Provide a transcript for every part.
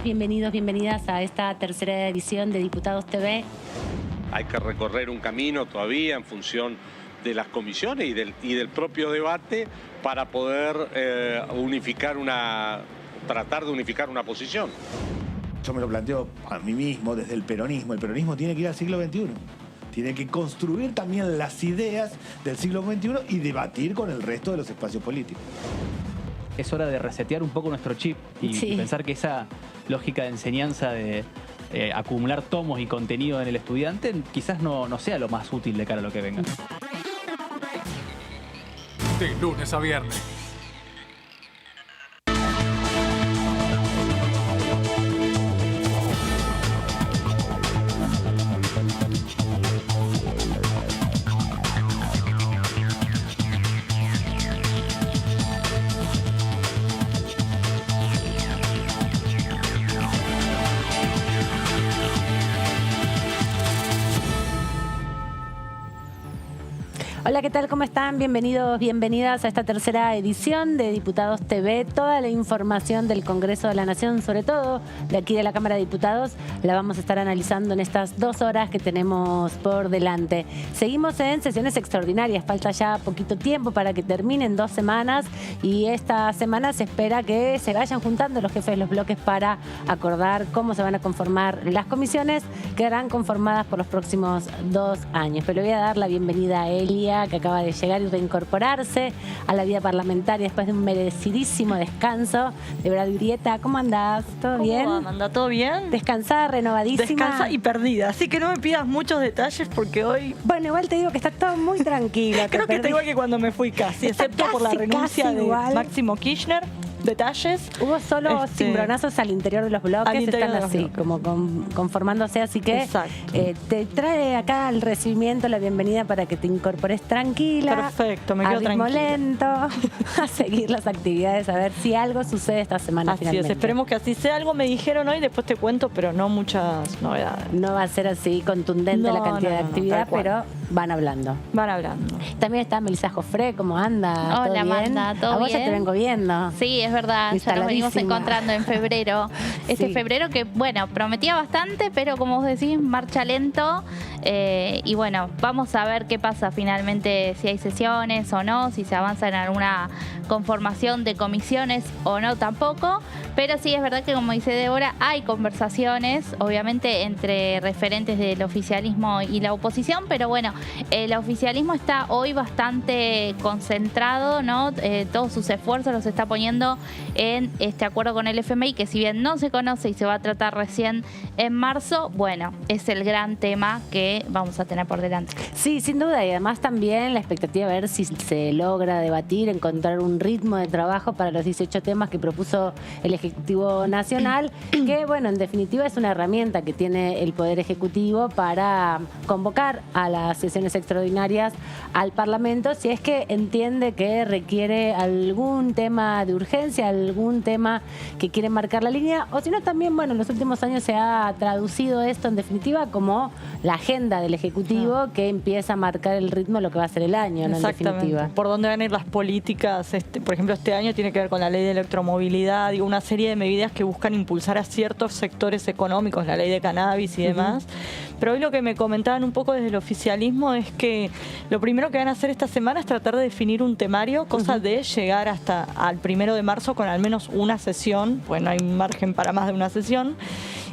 Bienvenidos, bienvenidas a esta tercera edición de Diputados TV. Hay que recorrer un camino todavía en función de las comisiones y del propio debate para poder tratar de unificar una posición. Yo me lo planteo a mí mismo desde el peronismo. El peronismo tiene que ir al siglo XXI. Tiene que construir también las ideas del siglo XXI y debatir con el resto de los espacios políticos. Es hora de resetear un poco nuestro chip y pensar que esa lógica de enseñanza de acumular tomos y contenido en el estudiante quizás no sea lo más útil de cara a lo que venga. De lunes a viernes. Hola, ¿qué tal? ¿Cómo están? Bienvenidos, bienvenidas a esta tercera edición de Diputados TV. Toda la información del Congreso de la Nación, sobre todo de aquí de la Cámara de Diputados, la vamos a estar analizando en estas 2 horas que tenemos por delante. Seguimos en sesiones extraordinarias, falta ya poquito tiempo para que terminen 2 semanas y esta semana se espera que se vayan juntando los jefes de los bloques para acordar cómo se van a conformar las comisiones que quedarán conformadas por los próximos 2 años. Pero le voy a dar la bienvenida a Elia, que acaba de llegar y reincorporarse a la vida parlamentaria después de un merecidísimo descanso. Deborah Urieta, ¿cómo andás? ¿Todo bien? ¿Cómo anda? ¿Todo bien? Descansada, renovadísima. Descansa y perdida, así que no me pidas muchos detalles porque hoy... Bueno, igual te digo que está todo muy tranquilo. Creo que está igual que cuando me fui casi, excepto por la renuncia de Máximo Kirchner. Detalles. Hubo solo cimbronazos al interior de los bloques, están así, como conformándose, así que te trae acá el recibimiento, la bienvenida para que te incorpores tranquila. Perfecto, me quedo tranquila. Lento, a seguir las actividades, a ver si algo sucede esta semana finalmente. Esperemos que así sea. Algo me dijeron hoy, después te cuento, pero no muchas novedades. No va a ser así contundente la cantidad de actividad, pero van hablando. Van hablando. También está Melissa Jofré, ¿cómo anda? Hola, Amanda, ¿todo bien? A vos ya te vengo viendo. Sí, es verdad, ya nos venimos encontrando en febrero. Febrero que, bueno, prometía bastante, pero como vos decís, marcha lento. Y bueno, vamos a ver qué pasa finalmente, si hay sesiones o no, si se avanza en alguna conformación de comisiones o no tampoco. Pero sí es verdad que, como dice Débora, hay conversaciones, obviamente, entre referentes del oficialismo y la oposición, pero bueno, el oficialismo está hoy bastante concentrado, ¿no? Todos sus esfuerzos los está poniendo en este acuerdo con el FMI, que si bien no se conoce y se va a tratar recién en marzo, bueno, es el gran tema que vamos a tener por delante. Sí, sin duda, y además también la expectativa de ver si se logra debatir, encontrar un ritmo de trabajo para los 18 temas que propuso el Ejecutivo Nacional, que bueno, en definitiva es una herramienta que tiene el Poder Ejecutivo para convocar a las sesiones extraordinarias al Parlamento, si es que entiende que requiere algún tema de urgencia, algún tema que quiere marcar la línea, o si no también, bueno, en los últimos años se ha traducido esto en definitiva como la agenda del Ejecutivo que empieza a marcar el ritmo de lo que va a ser el año, ¿no? En definitiva. Por dónde van a ir las políticas, por ejemplo, este año tiene que ver con la ley de electromovilidad, digo, una serie de medidas que buscan impulsar a ciertos sectores económicos, la ley de cannabis y demás. Pero hoy lo que me comentaban un poco desde el oficialismo es que lo primero que van a hacer esta semana es tratar de definir un temario, cosa de llegar hasta al 1 de marzo con al menos una sesión, pues no hay margen para más de una sesión.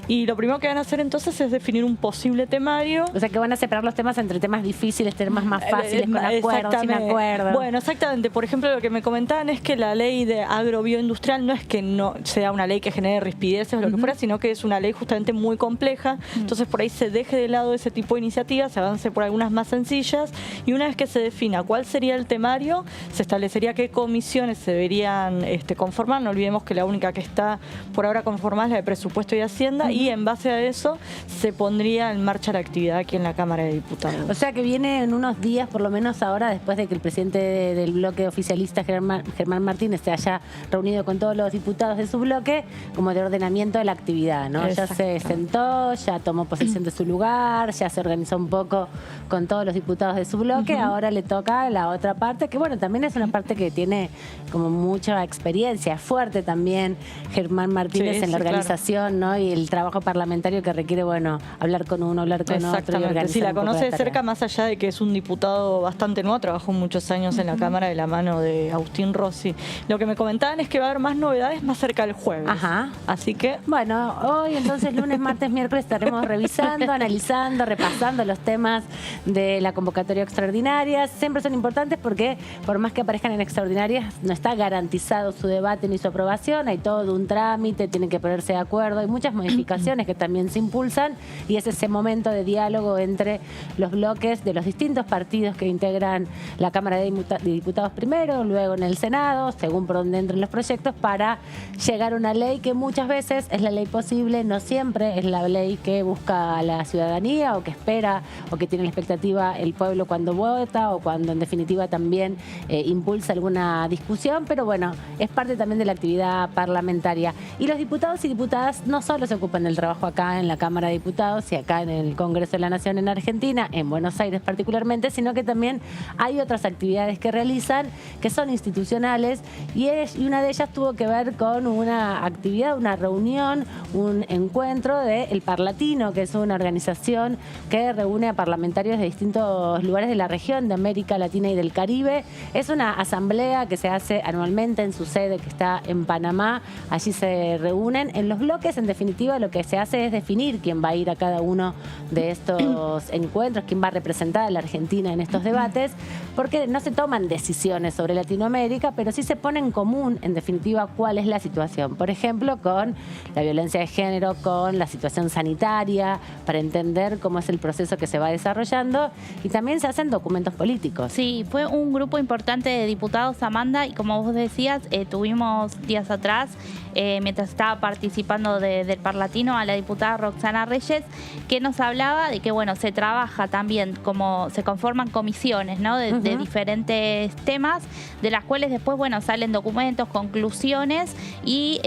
Y lo primero que van a hacer entonces es definir un posible temario. O sea, que van a separar los temas entre temas difíciles, temas más fáciles, con acuerdo, sin acuerdo. Bueno, exactamente. Por ejemplo, lo que me comentaban es que la ley de agrobioindustrial no es que no sea una ley que genere rispideces o lo que fuera, sino que es una ley justamente muy compleja. Entonces, por ahí se deje de lado ese tipo de iniciativas, se avance por algunas más sencillas y una vez que se defina cuál sería el temario, se establecería qué comisiones se deberían conformar. No olvidemos que la única que está por ahora conformada es la de Presupuesto y Hacienda y en base a eso se pondría en marcha la actividad aquí en la Cámara de Diputados. O sea que viene en unos días, por lo menos ahora, después de que el presidente del bloque oficialista, Germán Martínez, se haya reunido con todos los diputados de su bloque, como de ordenamiento de la actividad, ¿no? Ya se sentó, ya tomó posesión de su lugar, ya se organizó un poco con todos los diputados de su bloque, ahora le toca la otra parte, que bueno, también es una parte que tiene como mucha experiencia, fuerte también Germán Martínez en la organización, ¿no? Y el trabajo parlamentario que requiere, bueno, hablar con uno, hablar con otro. Y sí, la conoce de cerca, más allá de que es un diputado bastante nuevo, trabajó muchos años en la Cámara de la mano de Agustín Rossi. Lo que me comentaban es que va a haber más novedades más cerca del jueves. Ajá. Así que... Bueno, hoy entonces lunes, martes, miércoles estaremos revisando, analizando, repasando los temas de la convocatoria extraordinaria. Siempre son importantes porque por más que aparezcan en extraordinarias, no está garantizado su debate ni su aprobación. Hay todo un trámite, tienen que ponerse de acuerdo. Hay muchas modificaciones que también se impulsan y es ese momento de diálogo entre los bloques de los distintos partidos que integran la Cámara de Diputados primero, luego en el Senado, según por donde entren los proyectos, para llegar a una ley que muchas veces es la ley posible, no siempre es la ley que busca la ciudadanía o que espera o que tiene la expectativa el pueblo cuando vota o cuando en definitiva también impulsa alguna discusión, pero bueno, es parte también de la actividad parlamentaria. Y los diputados y diputadas no solo se ocupan del trabajo acá en la Cámara de Diputados y acá en el Congreso de la Nación en Argentina, en Buenos Aires particularmente, sino que también hay otras actividades que realizan que son institucionales y una de ellas tuvo que ver con una actividad, una reunión, un encuentro del Parlatino, que es una organización que reúne a parlamentarios de distintos lugares de la región, de América Latina y del Caribe. Es una asamblea que se hace anualmente en su sede que está en Panamá. Allí se reúnen en los bloques. En definitiva, lo que se hace es definir quién va a ir a cada uno de estos encuentros, quién va a representar a la Argentina en estos debates, porque no se toman decisiones sobre Latinoamérica, pero sí se pone en común, en definitiva, cuál es la situación. Por ejemplo, con la violencia de género, con la situación sanitaria, para entender cómo es el proceso que se va desarrollando, y también se hacen documentos políticos. Sí, fue un grupo importante de diputados, Amanda, y como vos decías, tuvimos días atrás, mientras estaba participando del Parlatino, a la diputada Roxana Reyes, que nos hablaba de que, bueno, se trabaja también, como se conforman comisiones, ¿no? De diferentes temas, de las cuales después, bueno, salen documentos, conclusiones y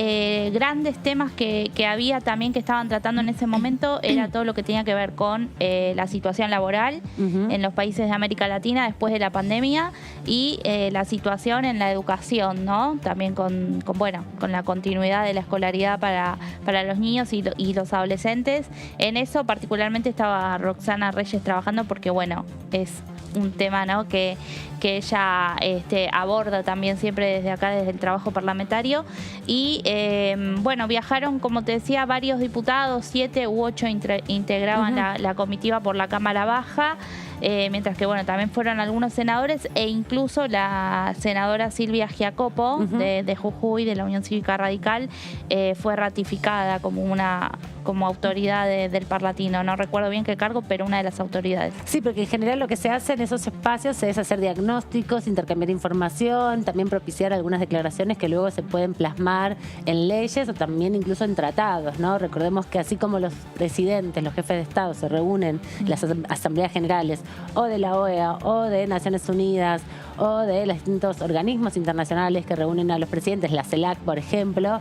grandes temas que había también que estaban tratando en ese momento, era todo lo que tenía que ver con la situación laboral en los países de América Latina después de la pandemia y la situación en la educación, ¿no? También con la continuidad de la escolaridad para los niños y los adolescentes. En eso particularmente estaba Roxana Reyes trabajando porque, bueno, es un tema, ¿no? que ella aborda también siempre desde acá, desde el trabajo parlamentario. Y bueno, viajaron, como te decía, varios diputados, 7 u 8 integraban la comitiva por la Cámara Baja. Mientras que, bueno, también fueron algunos senadores e incluso la senadora Silvia Giacopo de Jujuy, de la Unión Cívica Radical, fue ratificada como autoridad del Parlatino. No recuerdo bien qué cargo, pero una de las autoridades. Sí, porque en general lo que se hace en esos espacios es hacer diagnósticos, intercambiar información, también propiciar algunas declaraciones que luego se pueden plasmar en leyes o también incluso en tratados, ¿no? Recordemos que así como los presidentes, los jefes de Estado se reúnen en las asambleas generales o de la OEA o de Naciones Unidas o de los distintos organismos internacionales que reúnen a los presidentes, la CELAC, por ejemplo,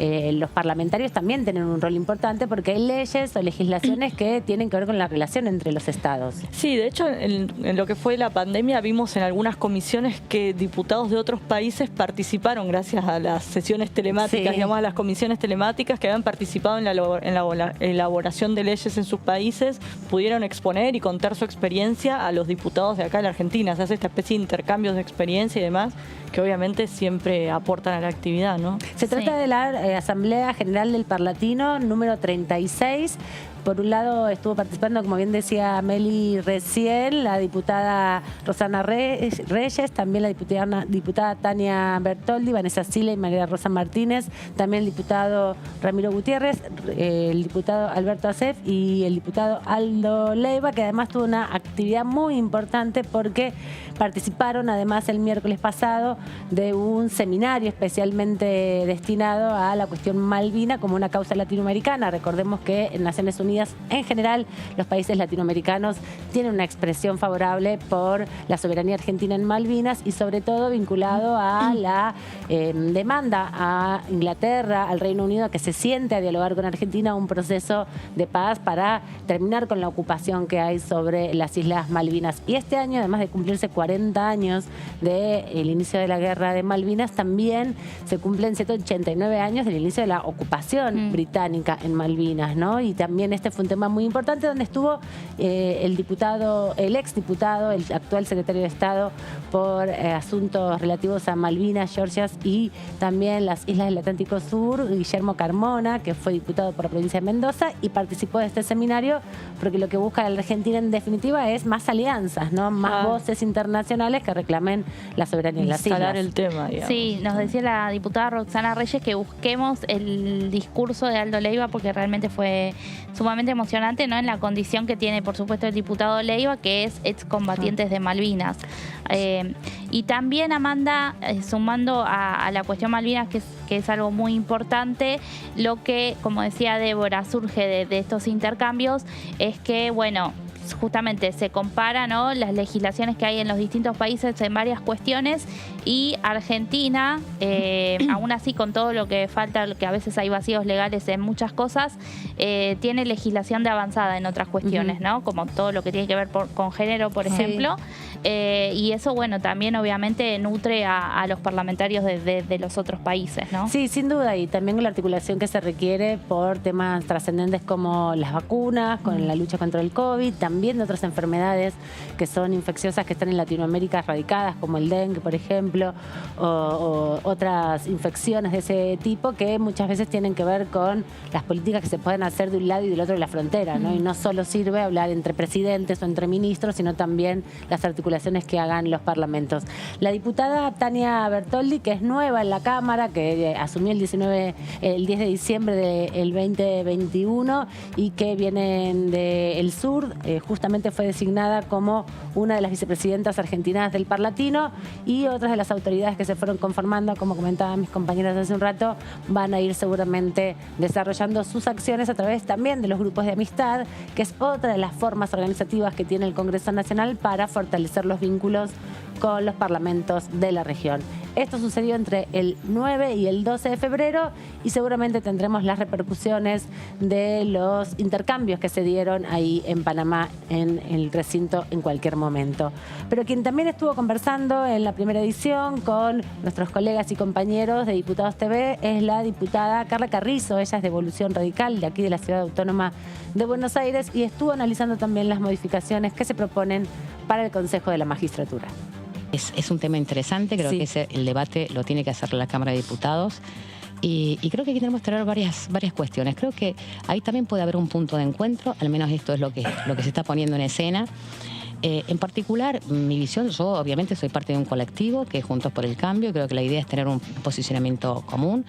los parlamentarios también tienen un rol importante porque hay leyes o legislaciones que tienen que ver con la relación entre los estados. Sí, de hecho, en lo que fue la pandemia vimos en algunas comisiones que diputados de otros países participaron gracias a las sesiones telemáticas, digamos, a las comisiones telemáticas que habían participado en la elaboración de leyes en sus países, pudieron exponer y contar su experiencia a los diputados de acá en la Argentina. Se hace esta especie de intercambios de experiencia y demás que obviamente siempre aportan a la actividad, ¿no? Se trata de la Asamblea General del Parlatino número 36, Por un lado estuvo participando, como bien decía Meli recién, la diputada Rosana Reyes, también la diputada Tania Bertoldi, Vanessa Sila y María Rosa Martínez, también el diputado Ramiro Gutiérrez, el diputado Alberto Acef y el diputado Aldo Leiva, que además tuvo una actividad muy importante porque participaron además el miércoles pasado de un seminario especialmente destinado a la cuestión Malvina como una causa latinoamericana. Recordemos que en Naciones Unidas, en general, los países latinoamericanos tienen una expresión favorable por la soberanía argentina en Malvinas y sobre todo vinculado a la demanda a Inglaterra, al Reino Unido, que se siente a dialogar con Argentina un proceso de paz para terminar con la ocupación que hay sobre las Islas Malvinas. Y este año, además de cumplirse 40 años del inicio de la guerra de Malvinas, también se cumplen 189 años del inicio de la ocupación británica en Malvinas, ¿no? Y también este fue un tema muy importante donde estuvo el exdiputado, el actual secretario de Estado por asuntos relativos a Malvinas, Georgias y también las islas del Atlántico Sur, Guillermo Carmona, que fue diputado por la provincia de Mendoza y participó de este seminario porque lo que busca la Argentina en definitiva es más alianzas, ¿no? Más voces internacionales que reclamen la soberanía en las islas. El tema, digamos. Sí, nos decía la diputada Roxana Reyes que busquemos el discurso de Aldo Leiva porque realmente fue sumamente emocionante, ¿no? En la condición que tiene, por supuesto, el diputado Leiva, que es excombatientes de Malvinas. Y también, Amanda, sumando a la cuestión Malvinas, que es algo muy importante, lo que, como decía Débora, surge de estos intercambios es que, bueno, justamente se compara, ¿no?, las legislaciones que hay en los distintos países en varias cuestiones y Argentina, aún así con todo lo que falta, que a veces hay vacíos legales en muchas cosas, tiene legislación de avanzada en otras cuestiones, ¿no?, como todo lo que tiene que ver con género, por ejemplo. Y eso, bueno, también obviamente nutre a los parlamentarios de los otros países, ¿no? Sí, sin duda, y también la articulación que se requiere por temas trascendentes como las vacunas, con la lucha contra el COVID, también de otras enfermedades que son infecciosas que están en Latinoamérica radicadas, como el dengue, por ejemplo, o otras infecciones de ese tipo que muchas veces tienen que ver con las políticas que se pueden hacer de un lado y del otro de la frontera, ¿no? Y no solo sirve hablar entre presidentes o entre ministros, sino también las articulaciones que hagan los parlamentos. La diputada Tania Bertoldi, que es nueva en la Cámara, que asumió el 10 de diciembre del 2021 y que viene del sur, justamente fue designada como una de las vicepresidentas argentinas del Parlatino, y otras de las autoridades que se fueron conformando, como comentaban mis compañeras hace un rato, van a ir seguramente desarrollando sus acciones a través también de los grupos de amistad, que es otra de las formas organizativas que tiene el Congreso Nacional para fortalecer los vínculos con los parlamentos de la región. Esto sucedió entre el 9 y el 12 de febrero y seguramente tendremos las repercusiones de los intercambios que se dieron ahí en Panamá, en el recinto, en cualquier momento. Pero quien también estuvo conversando en la primera edición con nuestros colegas y compañeros de Diputados TV es la diputada Carla Carrizo. Ella es de Evolución Radical, de aquí de la Ciudad Autónoma de Buenos Aires, y estuvo analizando también las modificaciones que se proponen para el Consejo de la Magistratura. Es un tema interesante, creo que el debate lo tiene que hacer la Cámara de Diputados y creo que aquí tenemos que traer varias cuestiones. Creo que ahí también puede haber un punto de encuentro, al menos esto es lo que se está poniendo en escena. En particular, mi visión, yo obviamente soy parte de un colectivo que es Juntos por el Cambio, creo que la idea es tener un posicionamiento común.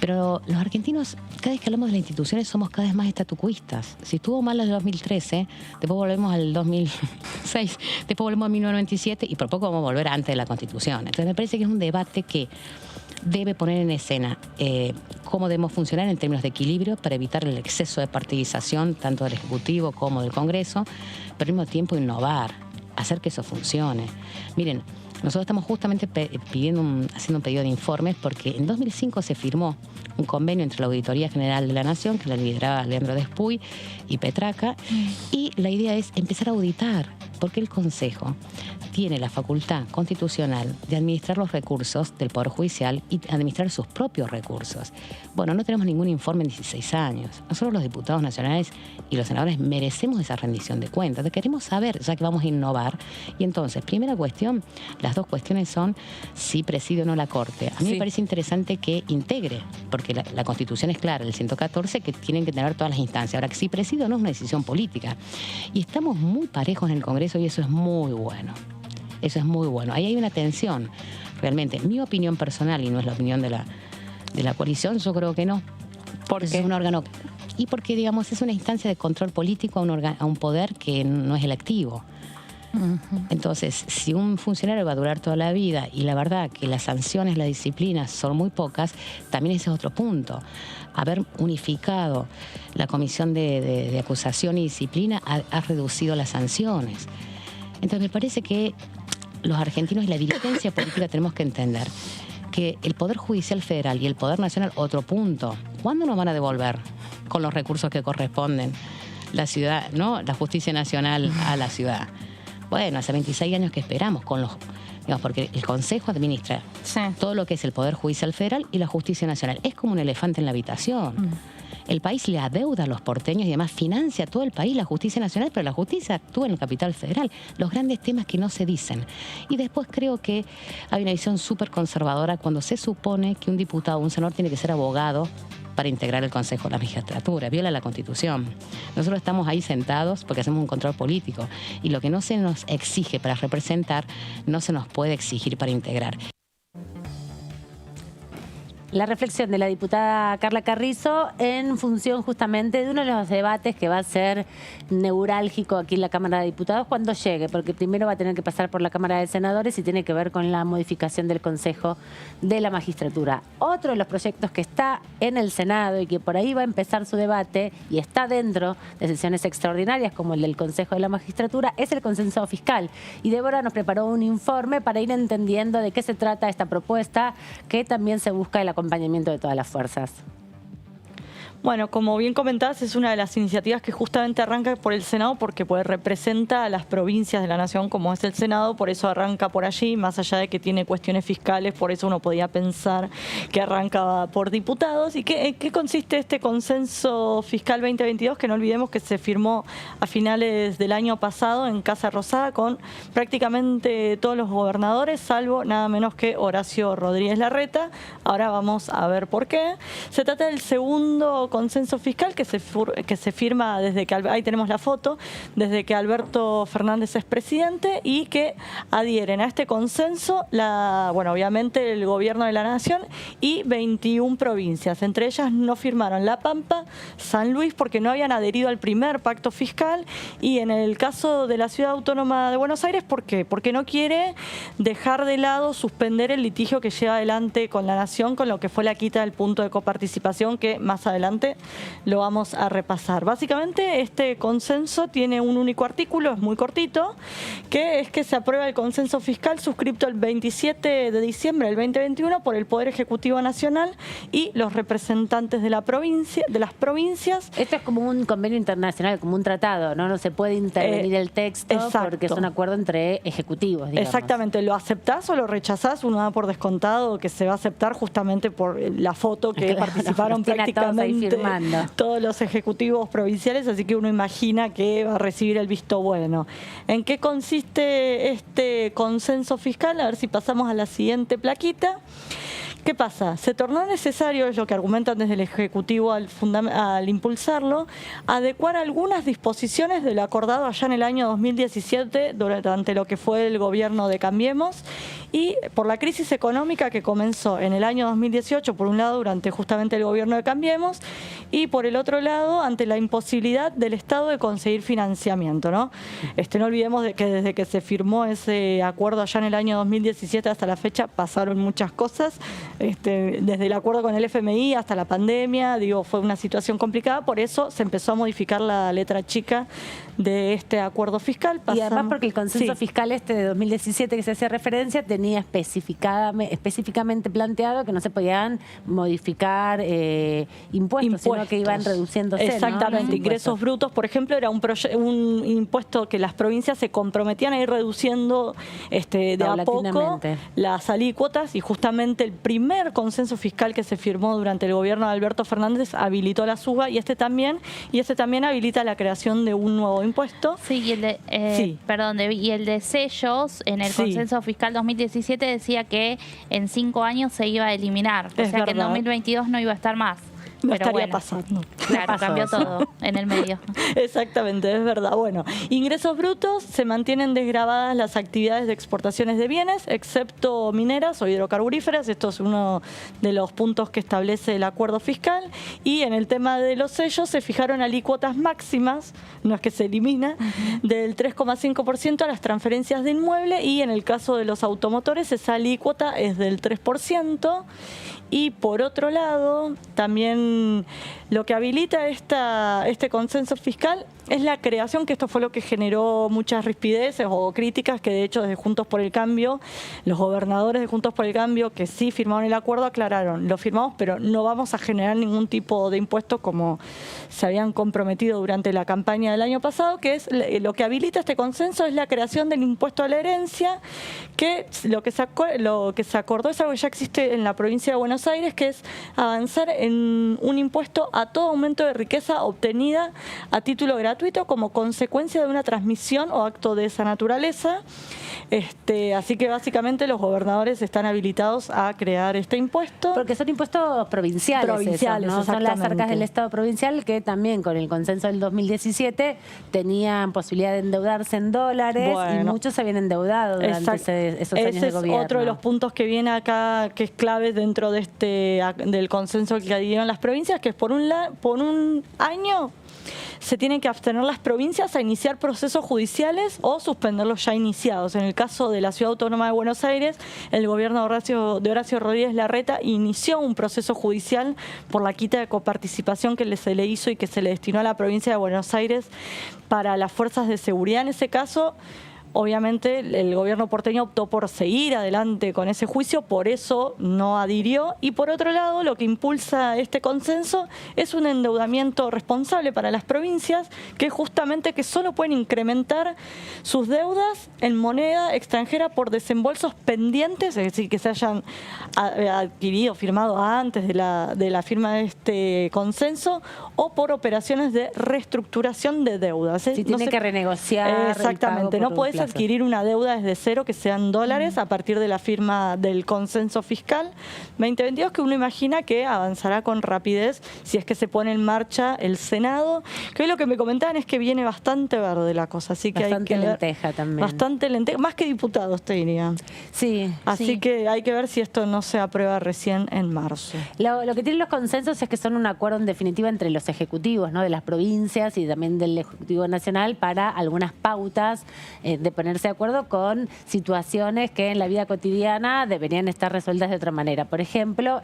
Pero los argentinos, cada vez que hablamos de las instituciones, somos cada vez más estatucuistas. Si estuvo mal el 2013, después volvemos al 2006, después volvemos a 1997 y por poco vamos a volver antes de la Constitución. Entonces me parece que es un debate que debe poner en escena cómo debemos funcionar en términos de equilibrio para evitar el exceso de partidización tanto del Ejecutivo como del Congreso, pero al mismo tiempo innovar, hacer que eso funcione. Miren, nosotros estamos justamente haciendo un pedido de informes porque en 2005 se firmó un convenio entre la Auditoría General de la Nación, que la lideraba Leandro Despuy, y Petraca, y la idea es empezar a auditar, Porque el Consejo tiene la facultad constitucional de administrar los recursos del Poder Judicial y administrar sus propios recursos. Bueno, no tenemos ningún informe en 16 años. Nosotros los diputados nacionales y los senadores merecemos esa rendición de cuentas. Queremos saber, ya que vamos a innovar. Y entonces, primera cuestión, las dos cuestiones son si preside o no la Corte. A mí me parece interesante que integre, porque la Constitución es clara, el 114, que tienen que tener todas las instancias. Ahora, que si preside o no es una decisión política. Y estamos muy parejos en el Congreso y eso es muy bueno. Eso es muy bueno. Ahí hay una tensión, realmente. Mi opinión personal, y no es la opinión de la coalición, yo creo que no. Porque es un órgano... Y porque, digamos, es una instancia de control político a un poder que no es electivo. Entonces, si un funcionario va a durar toda la vida y la verdad que las sanciones, las disciplinas son muy pocas, también ese es otro punto. Haber unificado la comisión de acusación y disciplina ha reducido las sanciones. Entonces, me parece que los argentinos y la dirigencia política tenemos que entender que el Poder Judicial Federal y el Poder Nacional, otro punto, ¿cuándo nos van a devolver con los recursos que corresponden la ciudad, ¿no? La Justicia Nacional a la ciudad? Bueno, hace 26 años que esperamos con los... Digamos, porque el Consejo administra todo lo que es el Poder Judicial Federal y la Justicia Nacional. Es como un elefante en la habitación. El país le adeuda a los porteños y además financia todo el país, la Justicia Nacional, pero la justicia actúa en el capital federal. Los grandes temas que no se dicen. Y después creo que hay una visión súper conservadora cuando se supone que un diputado o un senador tiene que ser abogado para integrar el Consejo de la Magistratura. Viola la Constitución. Nosotros estamos ahí sentados porque hacemos un control político y lo que no se nos exige para representar no se nos puede exigir para integrar. La reflexión de la diputada Carla Carrizo en función justamente de uno de los debates que va a ser neurálgico aquí en la Cámara de Diputados cuando llegue, porque primero va a tener que pasar por la Cámara de Senadores y tiene que ver con la modificación del Consejo de la Magistratura. Otro de los proyectos que está en el Senado y que por ahí va a empezar su debate y está dentro de sesiones extraordinarias como el del Consejo de la Magistratura es el consenso fiscal. Y Débora nos preparó un informe para ir entendiendo de qué se trata esta propuesta que también se busca el acompañamiento de todas las fuerzas. Bueno, como bien comentás, es una de las iniciativas que justamente arranca por el Senado porque representa a las provincias de la Nación como es el Senado, por eso arranca por allí, más allá de que tiene cuestiones fiscales, por eso uno podía pensar que arranca por diputados. ¿Y qué consiste este consenso fiscal 2022? Que no olvidemos que se firmó a finales del año pasado en Casa Rosada con prácticamente todos los gobernadores, salvo nada menos que Horacio Rodríguez Larreta. Ahora vamos a ver por qué. Se trata del segundo consenso fiscal que se firma desde que, ahí tenemos la foto, desde que Alberto Fernández es presidente y que adhieren a este consenso, obviamente el gobierno de la Nación y 21 provincias. Entre ellas no firmaron La Pampa, San Luis porque no habían adherido al primer pacto fiscal y en el caso de la Ciudad Autónoma de Buenos Aires, ¿por qué? Porque no quiere dejar de lado, suspender el litigio que lleva adelante con la Nación con lo que fue la quita del punto de coparticipación que más adelante lo vamos a repasar. Básicamente este consenso tiene un único artículo, es muy cortito, que es que se aprueba el consenso fiscal suscripto el 27 de diciembre del 2021 por el Poder Ejecutivo Nacional y los representantes de las provincias. Esto es como un convenio internacional, como un tratado, ¿no? No se puede intervenir el texto porque es un acuerdo entre ejecutivos, digamos. Exactamente, lo aceptás o lo rechazás, uno da por descontado que se va a aceptar justamente por la foto que participaron prácticamente todos los ejecutivos provinciales, así que uno imagina que va a recibir el visto bueno. ¿En qué consiste este consenso fiscal? A ver si pasamos a la siguiente plaquita. ¿Qué pasa? Se tornó necesario, es lo que argumentan desde el Ejecutivo al impulsarlo, adecuar algunas disposiciones de lo acordado allá en el año 2017 durante lo que fue el gobierno de Cambiemos y por la crisis económica que comenzó en el año 2018, por un lado, durante justamente el gobierno de Cambiemos y por el otro lado, ante la imposibilidad del Estado de conseguir financiamiento, ¿no? No olvidemos de que desde que se firmó ese acuerdo allá en el año 2017 hasta la fecha pasaron muchas cosas. Desde el acuerdo con el FMI hasta la pandemia, fue una situación complicada, por eso se empezó a modificar la letra chica de este acuerdo fiscal. Y además porque el consenso fiscal de 2017 que se hacía referencia tenía específicamente planteado que no se podían modificar impuestos, sino que iban reduciéndose. Exactamente, ¿no? ingresos brutos, por ejemplo, era un impuesto que las provincias se comprometían a ir reduciendo de a poco las alícuotas, y justamente el primer consenso fiscal que se firmó durante el gobierno de Alberto Fernández habilitó la suba, y este también habilita la creación de un nuevo impuesto. Sí, y el de, y el de sellos en el consenso fiscal 2017 decía que en 5 años se iba a eliminar, o sea que en 2022 no iba a estar más. No estaría pasando. Claro, cambió todo en el medio. Exactamente, es verdad. Bueno, ingresos brutos, se mantienen desgravadas las actividades de exportaciones de bienes, excepto mineras o hidrocarburíferas. Esto es uno de los puntos que establece el acuerdo fiscal. Y en el tema de los sellos se fijaron alícuotas máximas, no es que se elimina, del 3,5% a las transferencias de inmueble, y en el caso de los automotores esa alícuota es del 3%. Y por otro lado, también lo que habilita este consenso fiscal es la creación, que esto fue lo que generó muchas rispideces o críticas, que de hecho desde Juntos por el Cambio, los gobernadores de Juntos por el Cambio que sí firmaron el acuerdo aclararon, lo firmamos pero no vamos a generar ningún tipo de impuestos como se habían comprometido durante la campaña del año pasado, que es lo que habilita este consenso es la creación del impuesto a la herencia, que lo que se acordó es algo que ya existe en la provincia de Buenos Aires, que es avanzar en un impuesto a todo aumento de riqueza obtenida a título gratuito como consecuencia de una transmisión o acto de esa naturaleza. Así que básicamente los gobernadores están habilitados a crear este impuesto. Porque son impuestos provinciales, ¿no? Son las arcas del Estado provincial que también con el consenso del 2017 tenían posibilidad de endeudarse en dólares, y muchos se habían endeudado durante esos años de gobierno. Es otro de los puntos que viene acá, que es clave dentro de del consenso que dieron las provincias, que es por un año se tienen que abstener las provincias a iniciar procesos judiciales o suspenderlos ya iniciados. En el caso de la Ciudad Autónoma de Buenos Aires, el gobierno de Horacio Rodríguez Larreta inició un proceso judicial por la quita de coparticipación que se le hizo y que se le destinó a la provincia de Buenos Aires para las fuerzas de seguridad. En ese caso, obviamente el gobierno porteño optó por seguir adelante con ese juicio, por eso no adhirió. Y por otro lado, lo que impulsa este consenso es un endeudamiento responsable para las provincias, que es justamente que solo pueden incrementar sus deudas en moneda extranjera por desembolsos pendientes, es decir, que se hayan adquirido, firmado antes de la firma de este consenso, o por operaciones de reestructuración de deudas. Si tiene que renegociar. Exactamente, no puedes adquirir una deuda desde cero que sean dólares a partir de la firma del consenso fiscal 2022, que uno imagina que avanzará con rapidez si es que se pone en marcha el Senado, que hoy lo que me comentaban es que viene bastante verde la cosa, así que bastante hay que lenteja ver, también. Bastante lenteja, más que diputados te diría. Sí. Así que hay que ver si esto no se aprueba recién en marzo. Lo que tienen los consensos es que son un acuerdo en definitiva entre los ejecutivos, ¿no?, de las provincias y también del Ejecutivo Nacional para algunas pautas de ponerse de acuerdo con situaciones que en la vida cotidiana deberían estar resueltas de otra manera. Por ejemplo,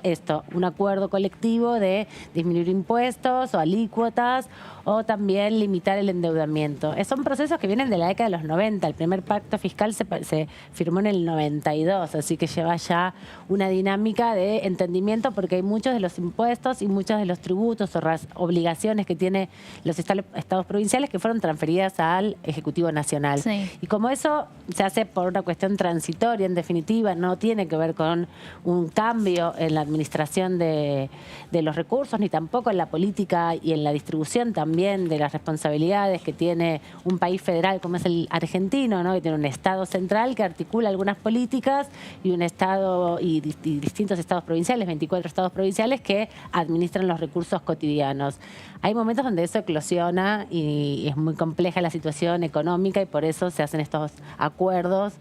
un acuerdo colectivo de disminuir impuestos o alícuotas, o también limitar el endeudamiento. Son procesos que vienen de la década de los 90. El primer pacto fiscal se firmó en el 92, así que lleva ya una dinámica de entendimiento, porque hay muchos de los impuestos y muchos de los tributos o obligaciones que tienen los estados provinciales que fueron transferidas al Ejecutivo Nacional. Sí. Y como eso se hace por una cuestión transitoria, en definitiva, no tiene que ver con un cambio en la administración de los recursos, ni tampoco en la política y en la distribución también de las responsabilidades que tiene un país federal como es el argentino, ¿no?, que tiene un Estado central que articula algunas políticas y un Estado y distintos estados provinciales, 24 estados provinciales que administran los recursos cotidianos. Hay momentos donde eso eclosiona y es muy compleja la situación económica, y por eso se hacen estos acuerdos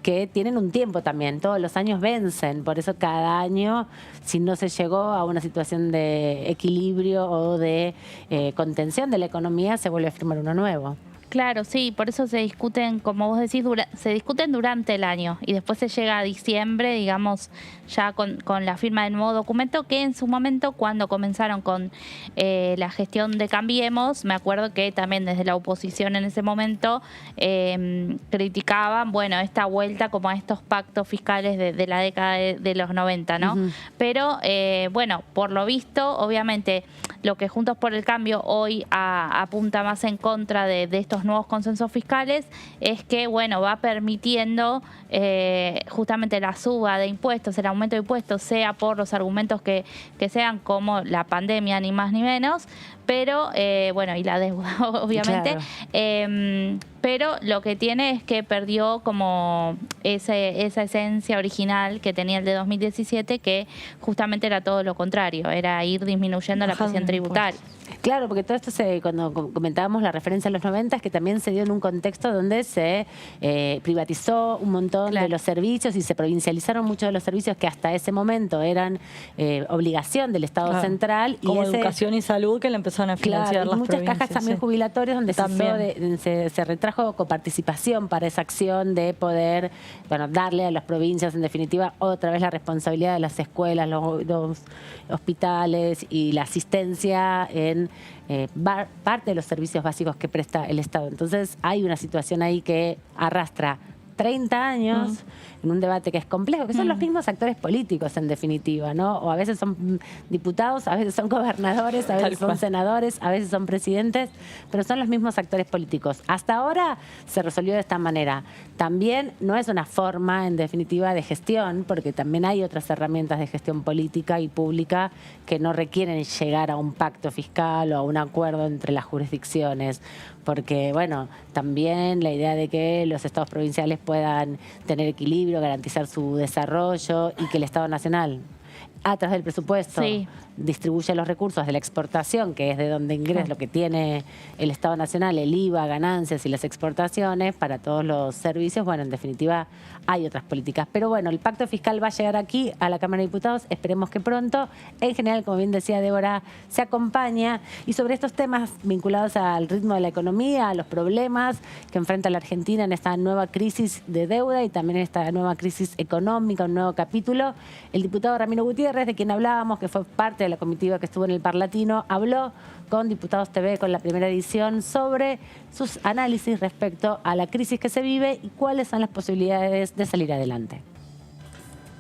que tienen un tiempo también. Todos los años vencen, por eso cada año, si no se llegó a una situación de equilibrio o de contención de la economía, se vuelve a firmar uno nuevo. Claro, sí, por eso se discuten, como vos decís, se discuten durante el año y después se llega a diciembre, digamos, ya con la firma del nuevo documento, que en su momento, cuando comenzaron con la gestión de Cambiemos, me acuerdo que también desde la oposición en ese momento criticaban, bueno, esta vuelta como a estos pactos fiscales de la década de los 90, ¿no? Pero, bueno, por lo visto, obviamente, lo que Juntos por el Cambio hoy apunta más en contra de estos nuevos consensos fiscales es que, bueno, va permitiendo justamente la suba de impuestos, el aumento de impuestos, sea por los argumentos que sean como la pandemia, ni más ni menos, pero, bueno, y la deuda, obviamente. Claro. Pero lo que tiene es que perdió como esa esencia original que tenía el de 2017, que justamente era todo lo contrario, era ir disminuyendo la presión tributaria. Claro, porque todo esto, cuando comentábamos la referencia a los 90, es que también se dio en un contexto donde se privatizó un montón de los servicios y se provincializaron muchos de los servicios que hasta ese momento eran obligación del Estado central. Como educación y salud, que le empezaron a financiar las muchas provincias, cajas también jubilatorias donde se retrajo coparticipación para esa acción de poder, bueno, darle a las provincias, en definitiva, otra vez la responsabilidad de las escuelas, los hospitales y la asistencia en parte de los servicios básicos que presta el Estado. Entonces hay una situación ahí que arrastra 30 años en un debate que es complejo, que son los mismos actores políticos, en definitiva, ¿no? O a veces son diputados, a veces son gobernadores, a veces son senadores, a veces son presidentes, pero son los mismos actores políticos. Hasta ahora se resolvió de esta manera. También no es una forma, en definitiva, de gestión, porque también hay otras herramientas de gestión política y pública que no requieren llegar a un pacto fiscal o a un acuerdo entre las jurisdicciones, porque, bueno, también la idea de que los estados provinciales puedan tener equilibrio, garantizar su desarrollo y que el Estado Nacional, a través del presupuesto, distribuye los recursos de la exportación, que es de donde ingresa lo que tiene el Estado Nacional, el IVA, ganancias y las exportaciones para todos los servicios. Bueno, en definitiva, hay otras políticas. Pero bueno, el pacto fiscal va a llegar aquí, a la Cámara de Diputados, esperemos que pronto. En general, como bien decía Débora, se acompaña. Y sobre estos temas vinculados al ritmo de la economía, a los problemas que enfrenta la Argentina en esta nueva crisis de deuda y también en esta nueva crisis económica, un nuevo capítulo, el diputado Ramiro Gutiérrez, de quien hablábamos, que fue parte de la comitiva que estuvo en el Parlatino, habló con Diputados TV, con la primera edición, sobre sus análisis respecto a la crisis que se vive y cuáles son las posibilidades de salir adelante.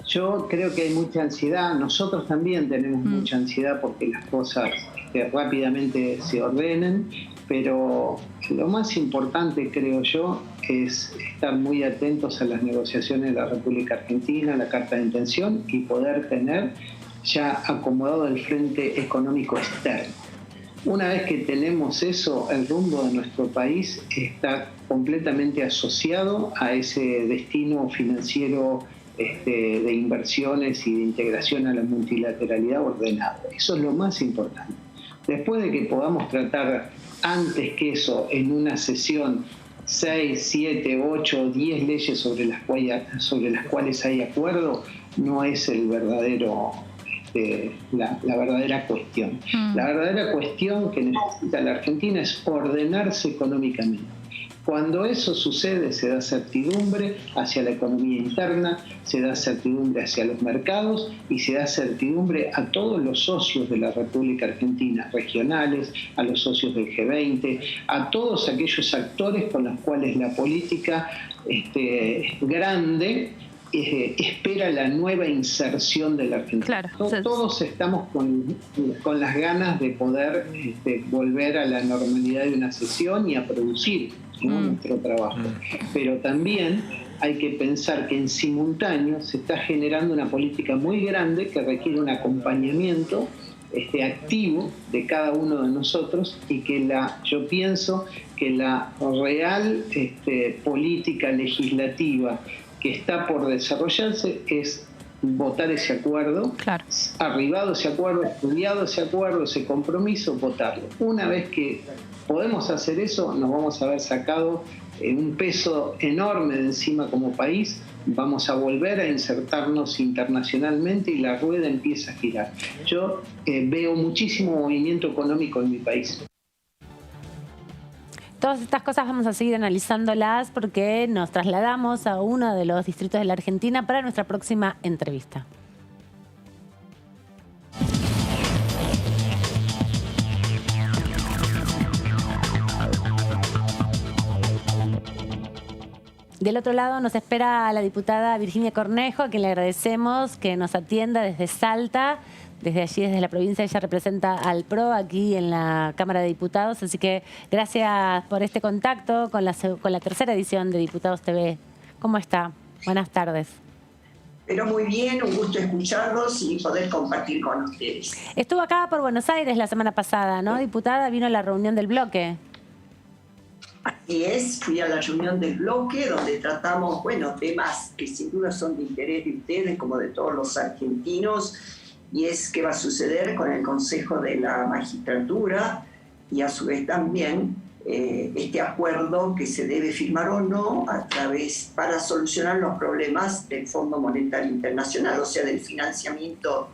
Yo creo que hay mucha ansiedad, nosotros también tenemos mucha ansiedad porque las cosas rápidamente se ordenen, pero lo más importante, creo yo, es estar muy atentos a las negociaciones de la República Argentina, la Carta de Intención, y poder tener ya acomodado el frente económico externo. Una vez que tenemos eso, el rumbo de nuestro país está completamente asociado a ese destino financiero de inversiones y de integración a la multilateralidad ordenada. Eso es lo más importante. Después de que podamos tratar antes que eso en una sesión 6, 7, 8, 10 leyes sobre las cuales hay acuerdo, no es el verdadero, la verdadera cuestión. La verdadera cuestión que necesita la Argentina es ordenarse económicamente. Cuando eso sucede, se da certidumbre hacia la economía interna, se da certidumbre hacia los mercados y se da certidumbre a todos los socios de la República Argentina, regionales, a los socios del G20, a todos aquellos actores con los cuales la política grande espera la nueva inserción de la Argentina. Claro, todos estamos con las ganas de poder volver a la normalidad de una sesión y a producir nuestro trabajo. Pero también hay que pensar que en simultáneo se está generando una política muy grande que requiere un acompañamiento activo de cada uno de nosotros y que yo pienso que la real política legislativa que está por desarrollarse es votar ese acuerdo, arribado ese acuerdo, estudiado ese acuerdo, ese compromiso, votarlo. Una vez que podemos hacer eso, nos vamos a haber sacado un peso enorme de encima como país, vamos a volver a insertarnos internacionalmente y la rueda empieza a girar. Yo veo muchísimo movimiento económico en mi país. Todas estas cosas vamos a seguir analizándolas porque nos trasladamos a uno de los distritos de la Argentina para nuestra próxima entrevista. Del otro lado nos espera la diputada Virginia Cornejo, a quien le agradecemos que nos atienda desde Salta, desde allí, desde la provincia. Ella representa al PRO aquí en la Cámara de Diputados, así que gracias por este contacto con la tercera edición de Diputados TV. ¿Cómo está? Buenas tardes. Pero muy bien, un gusto escucharlos y poder compartir con ustedes. Estuvo acá por Buenos Aires la semana pasada, ¿no, diputada? Vino a la reunión del bloque. Así es, fui a la reunión del bloque donde tratamos, temas que sin duda son de interés de ustedes como de todos los argentinos, y es qué va a suceder con el Consejo de la Magistratura y a su vez también este acuerdo que se debe firmar o no para solucionar los problemas del Fondo Monetario Internacional, o sea, del financiamiento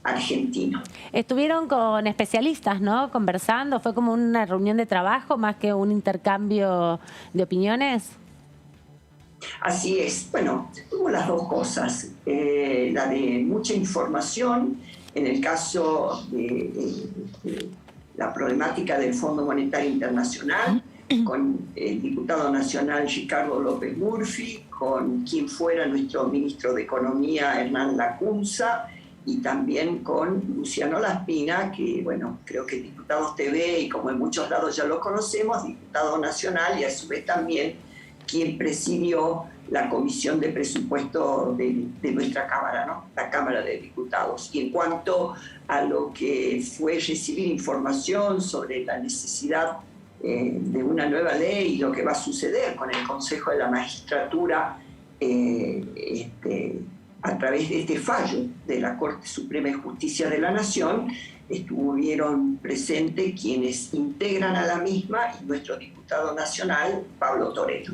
argentino. Estuvieron con especialistas, ¿no? Conversando, fue como una reunión de trabajo más que un intercambio de opiniones. Así es. Bueno, hubo las dos cosas. La de mucha información, en el caso de la problemática del Fondo Monetario Internacional, con el diputado nacional Ricardo López Murphy, con quien fuera nuestro ministro de Economía, Hernán Lacunza, y también con Luciano Laspina, que, creo que Diputados TV, y como en muchos lados ya lo conocemos, diputado nacional y a su vez también quien presidió la Comisión de Presupuesto de nuestra Cámara, ¿no? La Cámara de Diputados. Y en cuanto a lo que fue recibir información sobre la necesidad de una nueva ley y lo que va a suceder con el Consejo de la Magistratura a través de este fallo de la Corte Suprema de Justicia de la Nación, estuvieron presentes quienes integran a la misma y nuestro diputado nacional, Pablo Torero.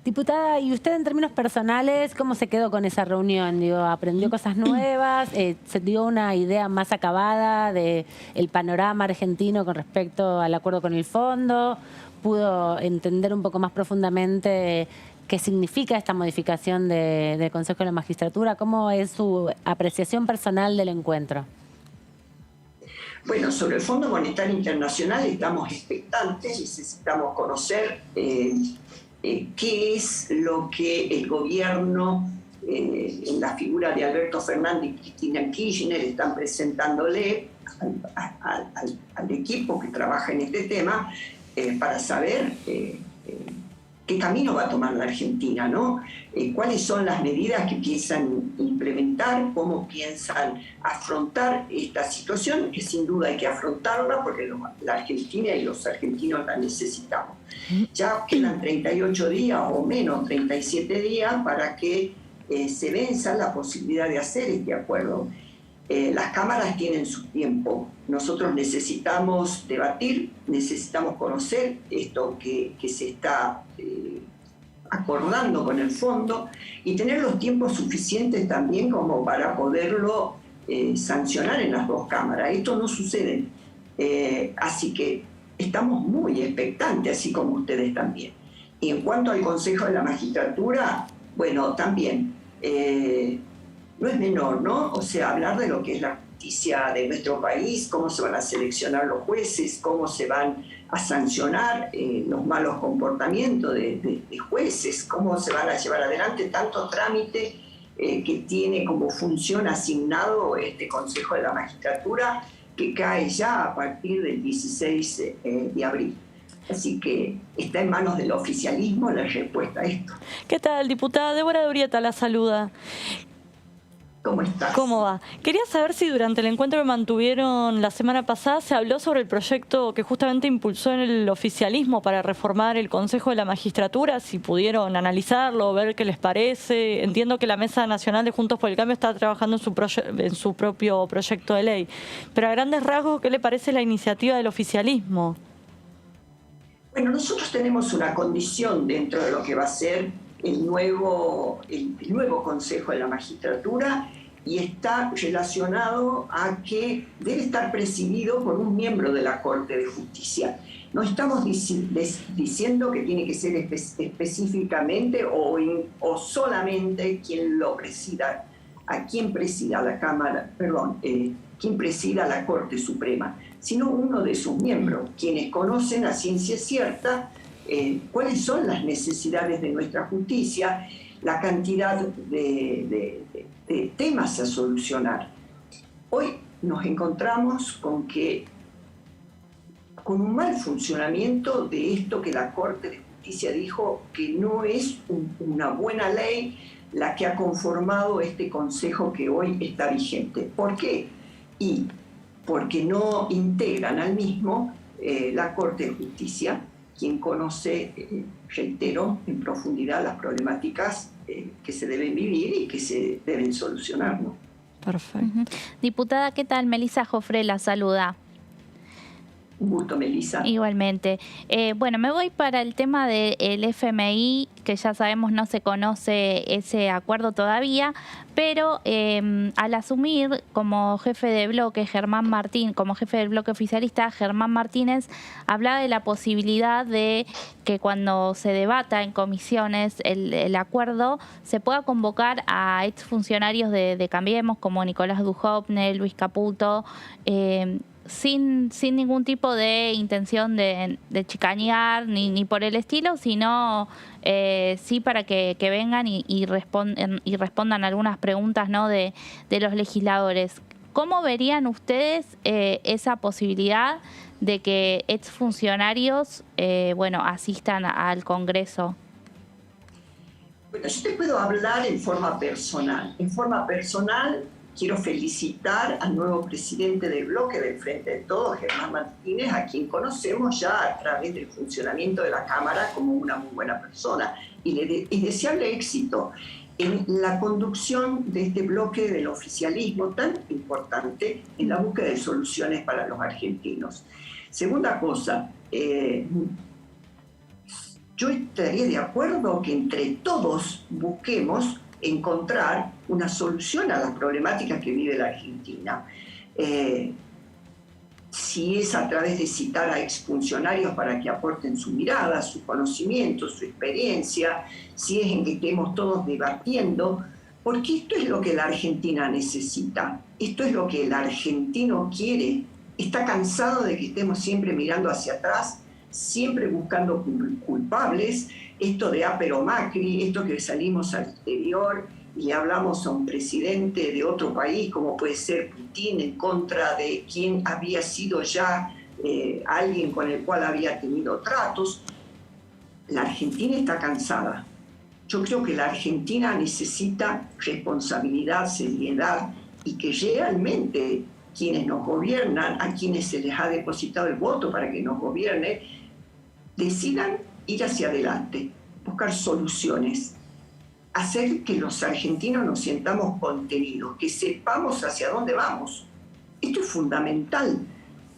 Diputada, ¿y usted en términos personales cómo se quedó con esa reunión? ¿Aprendió cosas nuevas? ¿Se dio una idea más acabada del panorama argentino con respecto al acuerdo con el fondo? ¿Pudo entender un poco más profundamente qué significa esta modificación del Consejo de la Magistratura? ¿Cómo es su apreciación personal del encuentro? Bueno, sobre el Fondo Monetario Internacional estamos expectantes, necesitamos conocer qué es lo que el gobierno, en la figura de Alberto Fernández y Cristina Kirchner, están presentándole al equipo que trabaja en este tema para saber qué camino va a tomar la Argentina, ¿no? Cuáles son las medidas que piensan implementar, cómo piensan afrontar esta situación, que sin duda hay que afrontarla porque la Argentina y los argentinos la necesitamos. Ya quedan 38 días o menos, 37 días para que se venza la posibilidad de hacer este acuerdo. Las cámaras tienen su tiempo. Nosotros necesitamos debatir, necesitamos conocer esto que se está acordando con el fondo y tener los tiempos suficientes también como para poderlo sancionar en las dos cámaras. Esto no sucede. Así que estamos muy expectantes, así como ustedes también. Y en cuanto al Consejo de la Magistratura, también no es menor, ¿no? O sea, hablar de lo que es la justicia de nuestro país, cómo se van a seleccionar los jueces, cómo se van a sancionar los malos comportamientos de jueces, cómo se van a llevar adelante tanto trámite que tiene como función asignado este Consejo de la Magistratura, que cae ya a partir del 16 de abril. Así que está en manos del oficialismo la respuesta a esto. ¿Qué tal, diputada? Débora de Urieta la saluda. ¿Cómo estás? ¿Cómo va? Quería saber si durante el encuentro que mantuvieron la semana pasada se habló sobre el proyecto que justamente impulsó en el oficialismo para reformar el Consejo de la Magistratura, si pudieron analizarlo, ver qué les parece. Entiendo que la Mesa Nacional de Juntos por el Cambio está trabajando en su propio proyecto de ley. Pero a grandes rasgos, ¿qué le parece la iniciativa del oficialismo? Bueno, nosotros tenemos una condición dentro de lo que va a ser el nuevo Consejo de la Magistratura y está relacionado a que debe estar presidido por un miembro de la Corte de Justicia. No estamos diciendo que tiene que ser específicamente o solamente quien lo presida, a quien presida la Cámara, quien presida la Corte Suprema, sino uno de sus miembros, quienes conocen a ciencia cierta cuáles son las necesidades de nuestra justicia, la cantidad de temas a solucionar. hoy nos encontramos con un mal funcionamiento de esto que la Corte de Justicia dijo que no es una buena ley la que ha conformado este Consejo que hoy está vigente. ¿Por qué? Y porque no integran al mismo la Corte de Justicia, quien conoce, reitero, en profundidad las problemáticas que se deben vivir y que se deben solucionar, ¿no? Perfecto. Diputada, ¿qué tal? Melissa Jofré la saluda. Un gusto, Melissa. Igualmente. Bueno, me voy para el tema del FMI, que ya sabemos no se conoce ese acuerdo todavía, pero al asumir como jefe de bloque como jefe del bloque oficialista, Germán Martínez hablaba de la posibilidad de que cuando se debata en comisiones el acuerdo, se pueda convocar a exfuncionarios de Cambiemos, como Nicolás Dujovne, Luis Caputo, sin ningún tipo de intención de chicanear ni por el estilo, sino sí para que vengan y respondan algunas preguntas, ¿no?, de los legisladores. ¿Cómo verían ustedes esa posibilidad de que exfuncionarios asistan al Congreso? Bueno, yo te puedo hablar en forma personal. En forma personal, quiero felicitar al nuevo presidente del bloque del Frente de Todos, Germán Martínez, a quien conocemos ya a través del funcionamiento de la Cámara como una muy buena persona, y desearle éxito en la conducción de este bloque del oficialismo tan importante en la búsqueda de soluciones para los argentinos. Segunda cosa, yo estaría de acuerdo que entre todos busquemos encontrar una solución a las problemáticas que vive la Argentina. Si es a través de citar a exfuncionarios para que aporten su mirada, su conocimiento, su experiencia, si es en que estemos todos debatiendo, porque esto es lo que la Argentina necesita, esto es lo que el argentino quiere, está cansado de que estemos siempre mirando hacia atrás, siempre buscando culpables, esto de pero Macri, esto que salimos al exterior y hablamos a un presidente de otro país, como puede ser Putin, en contra de quien había sido ya alguien con el cual había tenido tratos. La Argentina está cansada. Yo creo que la Argentina necesita responsabilidad, seriedad, y que realmente quienes nos gobiernan, a quienes se les ha depositado el voto para que nos gobierne, decidan ir hacia adelante, buscar soluciones, hacer que los argentinos nos sientamos contenidos, que sepamos hacia dónde vamos. Esto es fundamental.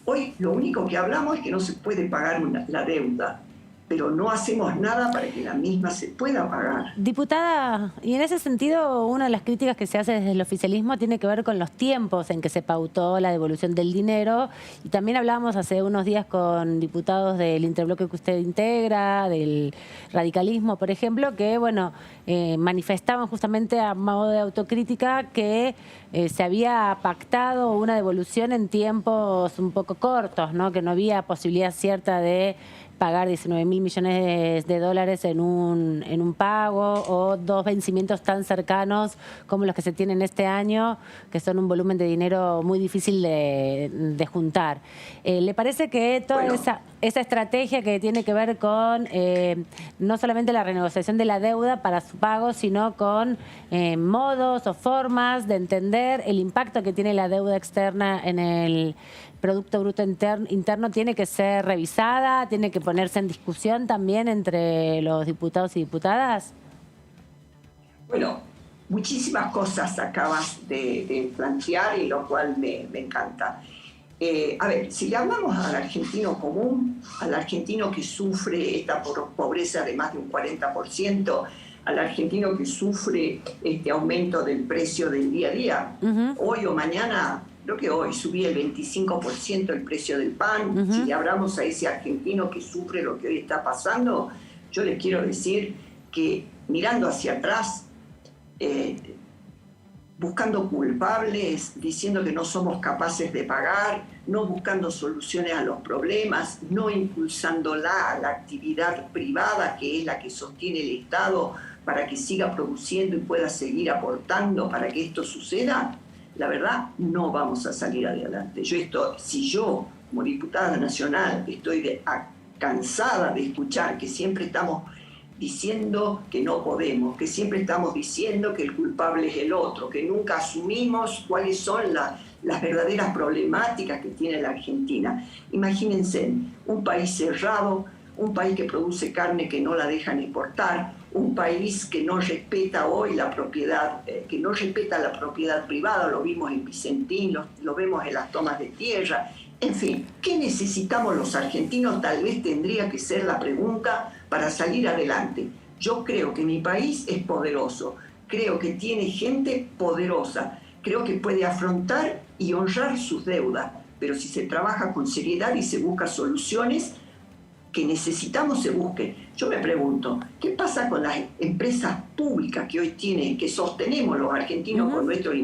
Hoy lo único que hablamos es que no se puede pagar la deuda, pero no hacemos nada para que la misma se pueda pagar. Diputada, y en ese sentido, una de las críticas que se hace desde el oficialismo tiene que ver con los tiempos en que se pautó la devolución del dinero, y también hablábamos hace unos días con diputados del interbloque que usted integra, del radicalismo, por ejemplo, que manifestaban justamente a modo de autocrítica que se había pactado una devolución en tiempos un poco cortos, ¿no?, que no había posibilidad cierta de pagar 19.000 millones de dólares en un pago, o dos vencimientos tan cercanos como los que se tienen este año, que son un volumen de dinero muy difícil de juntar. ¿Le parece que toda esa estrategia que tiene que ver con no solamente la renegociación de la deuda para su pago, sino con modos o formas de entender el impacto que tiene la deuda externa en el Producto Bruto Interno, tiene que ser revisada, tiene que ponerse en discusión también entre los diputados y diputadas? Bueno, muchísimas cosas acabas de plantear, y lo cual me encanta. A ver, si le hablamos al argentino común, al argentino que sufre esta pobreza de más de un 40%, al argentino que sufre este aumento del precio del día a día, hoy o mañana, creo que hoy subí el 25% el precio del pan. Si le hablamos a ese argentino que sufre lo que hoy está pasando, yo le quiero decir que mirando hacia atrás, buscando culpables, diciendo que no somos capaces de pagar, no buscando soluciones a los problemas, no impulsando la actividad privada, que es la que sostiene el Estado para que siga produciendo y pueda seguir aportando para que esto suceda, la verdad no vamos a salir adelante. Si yo, como diputada nacional, estoy cansada de escuchar que siempre estamos diciendo que no podemos, que siempre estamos diciendo que el culpable es el otro, que nunca asumimos cuáles son las verdaderas problemáticas que tiene la Argentina. Imagínense, un país cerrado, un país que produce carne que no la dejan exportar, un país que no respeta hoy la propiedad, que no respeta la propiedad privada, lo vimos en Vicentín, lo vemos en las tomas de tierra. En fin, ¿qué necesitamos los argentinos? Tal vez tendría que ser la pregunta para salir adelante. Yo creo que mi país es poderoso, creo que tiene gente poderosa, creo que puede afrontar y honrar sus deudas, pero si se trabaja con seriedad y se busca soluciones que necesitamos se busquen. Yo me pregunto, ¿qué pasa con las empresas públicas que hoy tienen, que sostenemos los argentinos con nuestros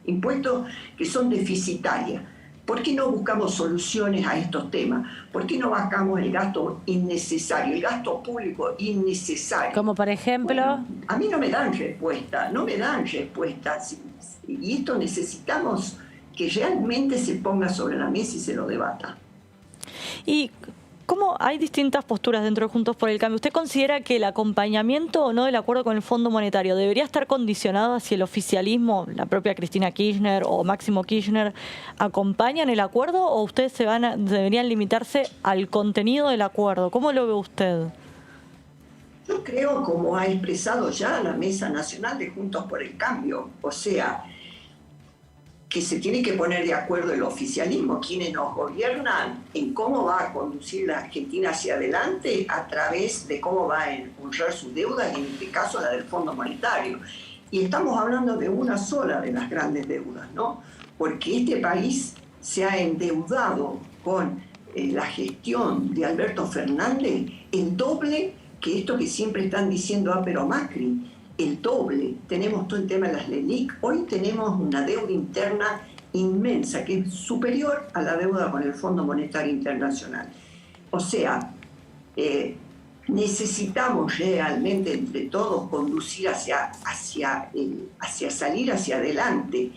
impuestos, que son deficitarias? ¿Por qué no buscamos soluciones a estos temas? ¿Por qué no bajamos el gasto innecesario, el gasto público innecesario? Como por ejemplo... Bueno, a mí no me dan respuesta. Y esto necesitamos que realmente se ponga sobre la mesa y se lo debata. Y ¿cómo hay distintas posturas dentro de Juntos por el Cambio? ¿Usted considera que el acompañamiento o no del acuerdo con el Fondo Monetario debería estar condicionado hacia el oficialismo? ¿La propia Cristina Kirchner o Máximo Kirchner acompañan el acuerdo o ustedes deberían limitarse al contenido del acuerdo? ¿Cómo lo ve usted? Yo creo, como ha expresado ya la Mesa Nacional de Juntos por el Cambio, o sea, que se tiene que poner de acuerdo el oficialismo, quienes nos gobiernan, en cómo va a conducir la Argentina hacia adelante a través de cómo va a honrar sus deudas, y en este caso la del Fondo Monetario. Y estamos hablando de una sola de las grandes deudas, ¿no? Porque este país se ha endeudado con la gestión de Alberto Fernández el doble que esto que siempre están diciendo pero Macri. El doble. Tenemos todo el tema de las LELIC. Hoy tenemos una deuda interna inmensa que es superior a la deuda con el Fondo Monetario Internacional. O sea, necesitamos realmente entre todos conducir hacia salir hacia adelante.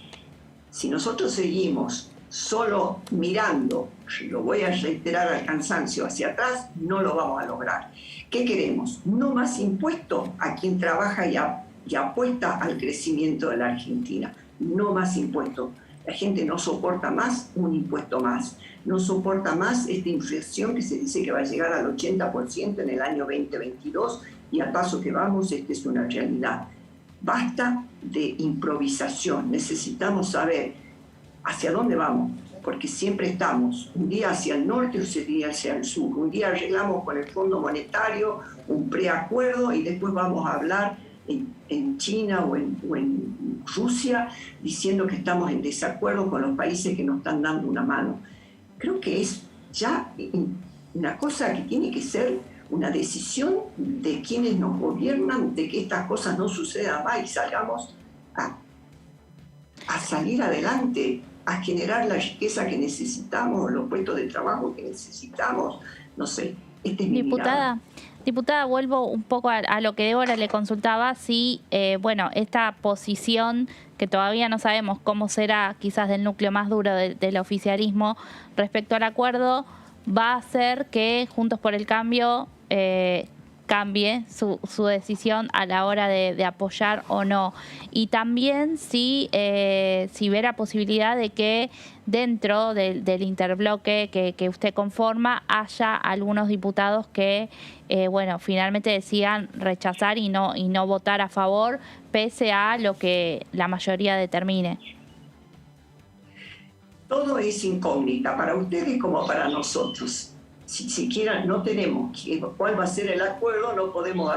Si nosotros seguimos solo mirando, lo voy a reiterar al cansancio, hacia atrás, no lo vamos a lograr. ¿Qué queremos? No más impuestos a quien trabaja y apuesta al crecimiento de la Argentina. No más impuestos. La gente no soporta más un impuesto más. No soporta más esta inflación que se dice que va a llegar al 80% en el año 2022 y al paso que vamos, esta es una realidad. Basta de improvisación. Necesitamos saber hacia dónde vamos, porque siempre estamos un día hacia el norte, otro día hacia el sur. Un día arreglamos con el Fondo Monetario un preacuerdo y después vamos a hablar en China o en Rusia diciendo que estamos en desacuerdo con los países que nos están dando una mano. Creo que es ya una cosa que tiene que ser una decisión de quienes nos gobiernan, de que estas cosas no sucedan más y salgamos a salir adelante, a generar la riqueza que necesitamos, los puestos de trabajo que necesitamos. No sé, este es mi mirada. Diputada, vuelvo un poco a lo que Débora le consultaba, si, esta posición que todavía no sabemos cómo será, quizás del núcleo más duro del oficialismo respecto al acuerdo, va a hacer que Juntos por el Cambio cambie su decisión a la hora de apoyar o no. Y también si ve la posibilidad de que dentro del interbloque que usted conforma haya algunos diputados que finalmente decidan rechazar y no votar a favor, pese a lo que la mayoría determine. Todo es incógnita para ustedes como para nosotros. Si siquiera no tenemos cuál va a ser el acuerdo, no podemos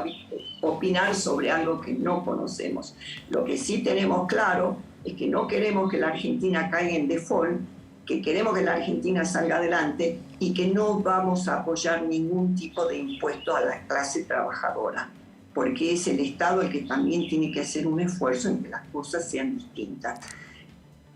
opinar sobre algo que no conocemos. Lo que sí tenemos claro es que no queremos que la Argentina caiga en default, que queremos que la Argentina salga adelante y que no vamos a apoyar ningún tipo de impuesto a la clase trabajadora, porque es el Estado el que también tiene que hacer un esfuerzo en que las cosas sean distintas.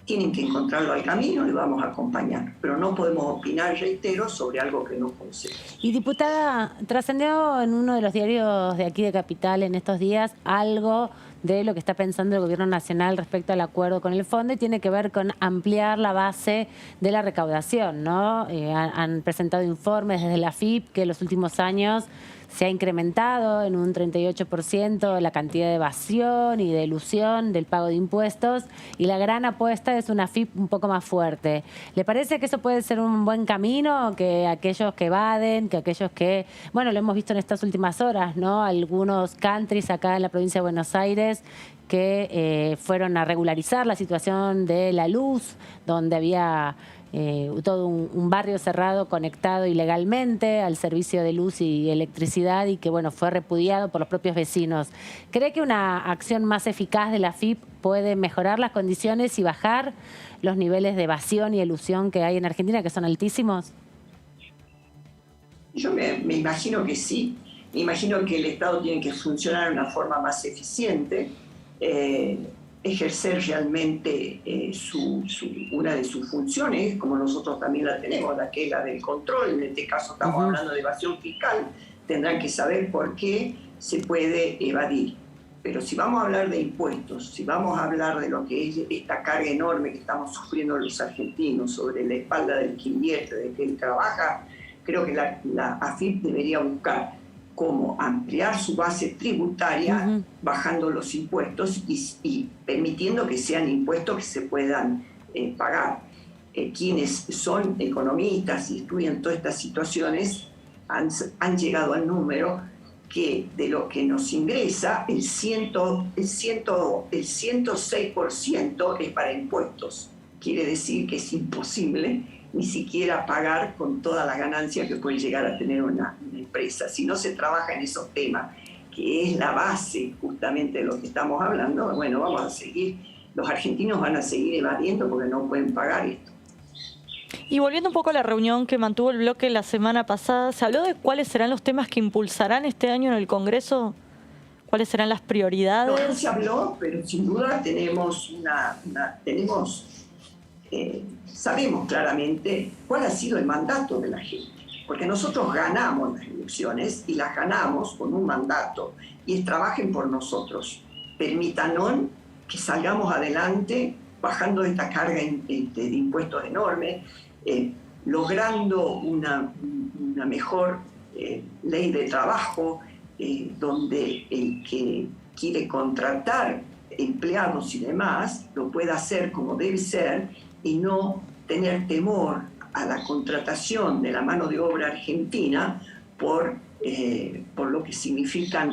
Tienen que encontrarlo al camino y vamos a acompañar. Pero no podemos opinar, reitero, sobre algo que no conocemos. Y diputada, trascendió en uno de los diarios de aquí de Capital en estos días algo de lo que está pensando el Gobierno Nacional respecto al acuerdo con el fondo, y tiene que ver con ampliar la base de la recaudación, ¿no? Han presentado informes desde la AFIP que en los últimos años se ha incrementado en un 38% la cantidad de evasión y de elusión del pago de impuestos, y la gran apuesta es una AFIP un poco más fuerte. ¿Le parece que eso puede ser un buen camino? Que aquellos que evaden, que aquellos que, bueno, lo hemos visto en estas últimas horas, ¿no? Algunos countries acá en la provincia de Buenos Aires que fueron a regularizar la situación de la luz, donde había todo un barrio cerrado conectado ilegalmente al servicio de luz y electricidad, y que bueno, fue repudiado por los propios vecinos. ¿Cree que una acción más eficaz de la AFIP puede mejorar las condiciones y bajar los niveles de evasión y elusión que hay en Argentina, que son altísimos? Yo me imagino que sí. Me imagino que el Estado tiene que funcionar de una forma más eficiente, ejercer realmente una de sus funciones, como nosotros también la tenemos, que es la del control. En este caso estamos hablando de evasión fiscal. Tendrán que saber por qué se puede evadir. Pero si vamos a hablar de impuestos, si vamos a hablar de lo que es esta carga enorme que estamos sufriendo los argentinos sobre la espalda del que invierte, del que trabaja, creo que la AFIP debería buscar cómo ampliar su base tributaria, bajando los impuestos y permitiendo que sean impuestos que se puedan pagar. Quienes son economistas y estudian todas estas situaciones han llegado al número que de lo que nos ingresa, el 106% es para impuestos. Quiere decir que es imposible ni siquiera pagar con toda la ganancia que puede llegar a tener una empresa. Si no se trabaja en esos temas, que es la base justamente de lo que estamos hablando, bueno, vamos a seguir, los argentinos van a seguir evadiendo porque no pueden pagar esto. Y volviendo un poco a la reunión que mantuvo el bloque la semana pasada, ¿se habló de cuáles serán los temas que impulsarán este año en el Congreso? ¿Cuáles serán las prioridades? No se habló, pero sin duda sabemos claramente cuál ha sido el mandato de la gente, porque nosotros ganamos las elecciones y las ganamos con un mandato, y es trabajen por nosotros, permítanos que salgamos adelante bajando esta carga de impuestos enorme, logrando una mejor ley de trabajo, donde el que quiere contratar empleados y demás lo pueda hacer como debe ser y no tener temor a la contratación de la mano de obra argentina por lo que significan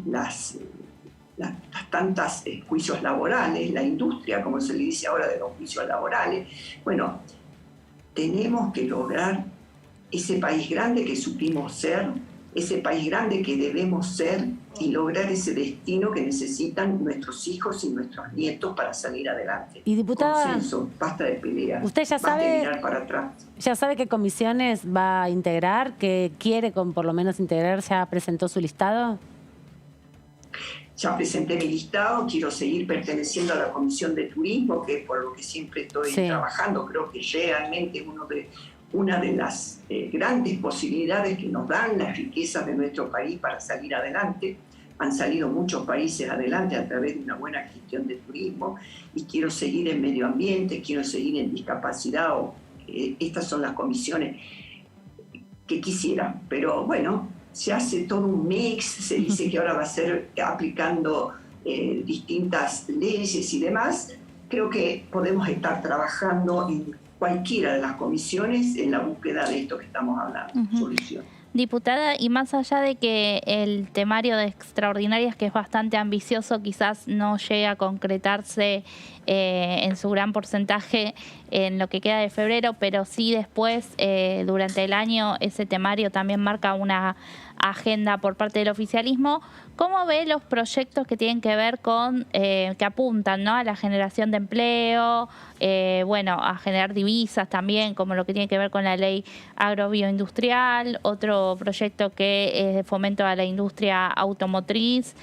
las tantas juicios laborales, la industria, como se le dice ahora, de los juicios laborales. Bueno, tenemos que lograr ese país grande que supimos ser, ese país grande que debemos ser, y lograr ese destino que necesitan nuestros hijos y nuestros nietos para salir adelante. Y diputada, consenso, basta de pelear, usted ya basta de sabe, mirar para atrás. ¿Ya sabe qué comisiones va a integrar, qué quiere por lo menos integrar? ¿Ya presentó su listado? Ya presenté mi listado, quiero seguir perteneciendo a la Comisión de Turismo, que es por lo que siempre estoy trabajando. Creo que realmente una de las grandes posibilidades que nos dan las riquezas de nuestro país para salir adelante. Han salido muchos países adelante a través de una buena gestión de turismo, y quiero seguir en medio ambiente, quiero seguir en discapacidad. Estas son las comisiones que quisiera, pero bueno, se hace todo un mix, se dice que ahora va a ser aplicando distintas leyes y demás. Creo que podemos estar trabajando en cualquiera de las comisiones en la búsqueda de esto que estamos hablando, solución. Diputada, y más allá de que el temario de extraordinarias, que es bastante ambicioso, quizás no llegue a concretarse en su gran porcentaje en lo que queda de febrero, pero sí después, durante el año, ese temario también marca una agenda por parte del oficialismo. ¿Cómo ve los proyectos que tienen que ver con, que apuntan, ¿no?, a la generación de empleo, a generar divisas también, como lo que tiene que ver con la ley agrobioindustrial, otro proyecto que es de fomento a la industria automotriz,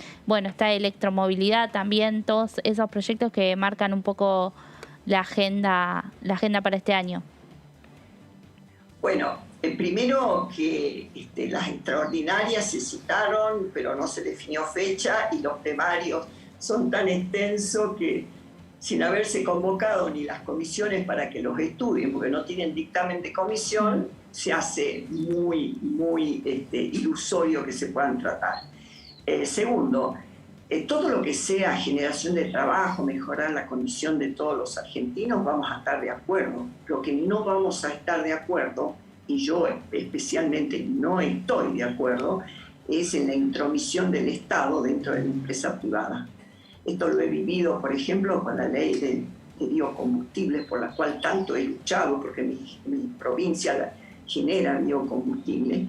está electromovilidad también, todos esos proyectos que marcan un poco la agenda para este año? Bueno, el primero que las extraordinarias se citaron, pero no se definió fecha, y los temarios son tan extensos que sin haberse convocado ni las comisiones para que los estudien, porque no tienen dictamen de comisión, se hace muy ilusorio que se puedan tratar. Segundo, todo lo que sea generación de trabajo, mejorar la condición de todos los argentinos, vamos a estar de acuerdo. Lo que no vamos a estar de acuerdo, y yo especialmente no estoy de acuerdo, es en la intromisión del Estado dentro de la empresa privada. Esto lo he vivido, por ejemplo, con la ley de biocombustibles, por la cual tanto he luchado, porque mi provincia genera biocombustible,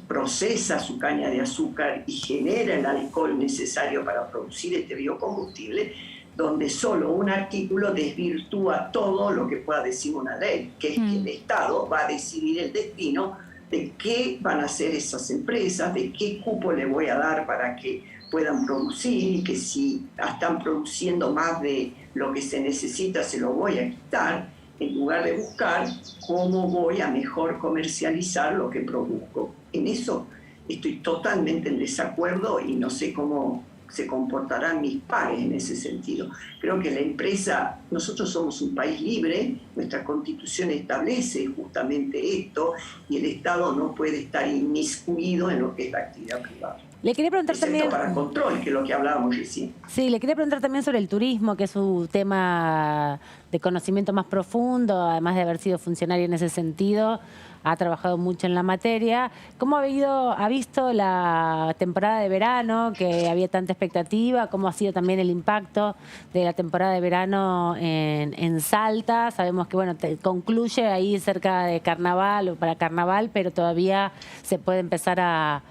procesa su caña de azúcar y genera el alcohol necesario para producir este biocombustible, donde solo un artículo desvirtúa todo lo que pueda decir una ley, que es que el Estado va a decidir el destino de qué van a hacer esas empresas, de qué cupo le voy a dar para que puedan producir, y que si están produciendo más de lo que se necesita se lo voy a quitar, en lugar de buscar cómo voy a mejor comercializar lo que produzco. En eso estoy totalmente en desacuerdo y no sé cómo se comportarán mis pares en ese sentido. Creo que la empresa, nosotros somos un país libre, nuestra Constitución establece justamente esto, y el Estado no puede estar inmiscuido en lo que es la actividad privada. Le quería preguntar también para control, que es lo que hablábamos recién. Sí, le quería preguntar también sobre el turismo, que es su tema de conocimiento más profundo, además de haber sido funcionario en ese sentido, ha trabajado mucho en la materia. ¿Cómo ha visto la temporada de verano, que había tanta expectativa? ¿Cómo ha sido también el impacto de la temporada de verano en Salta? Sabemos que concluye ahí cerca de Carnaval o para Carnaval, pero todavía se puede empezar a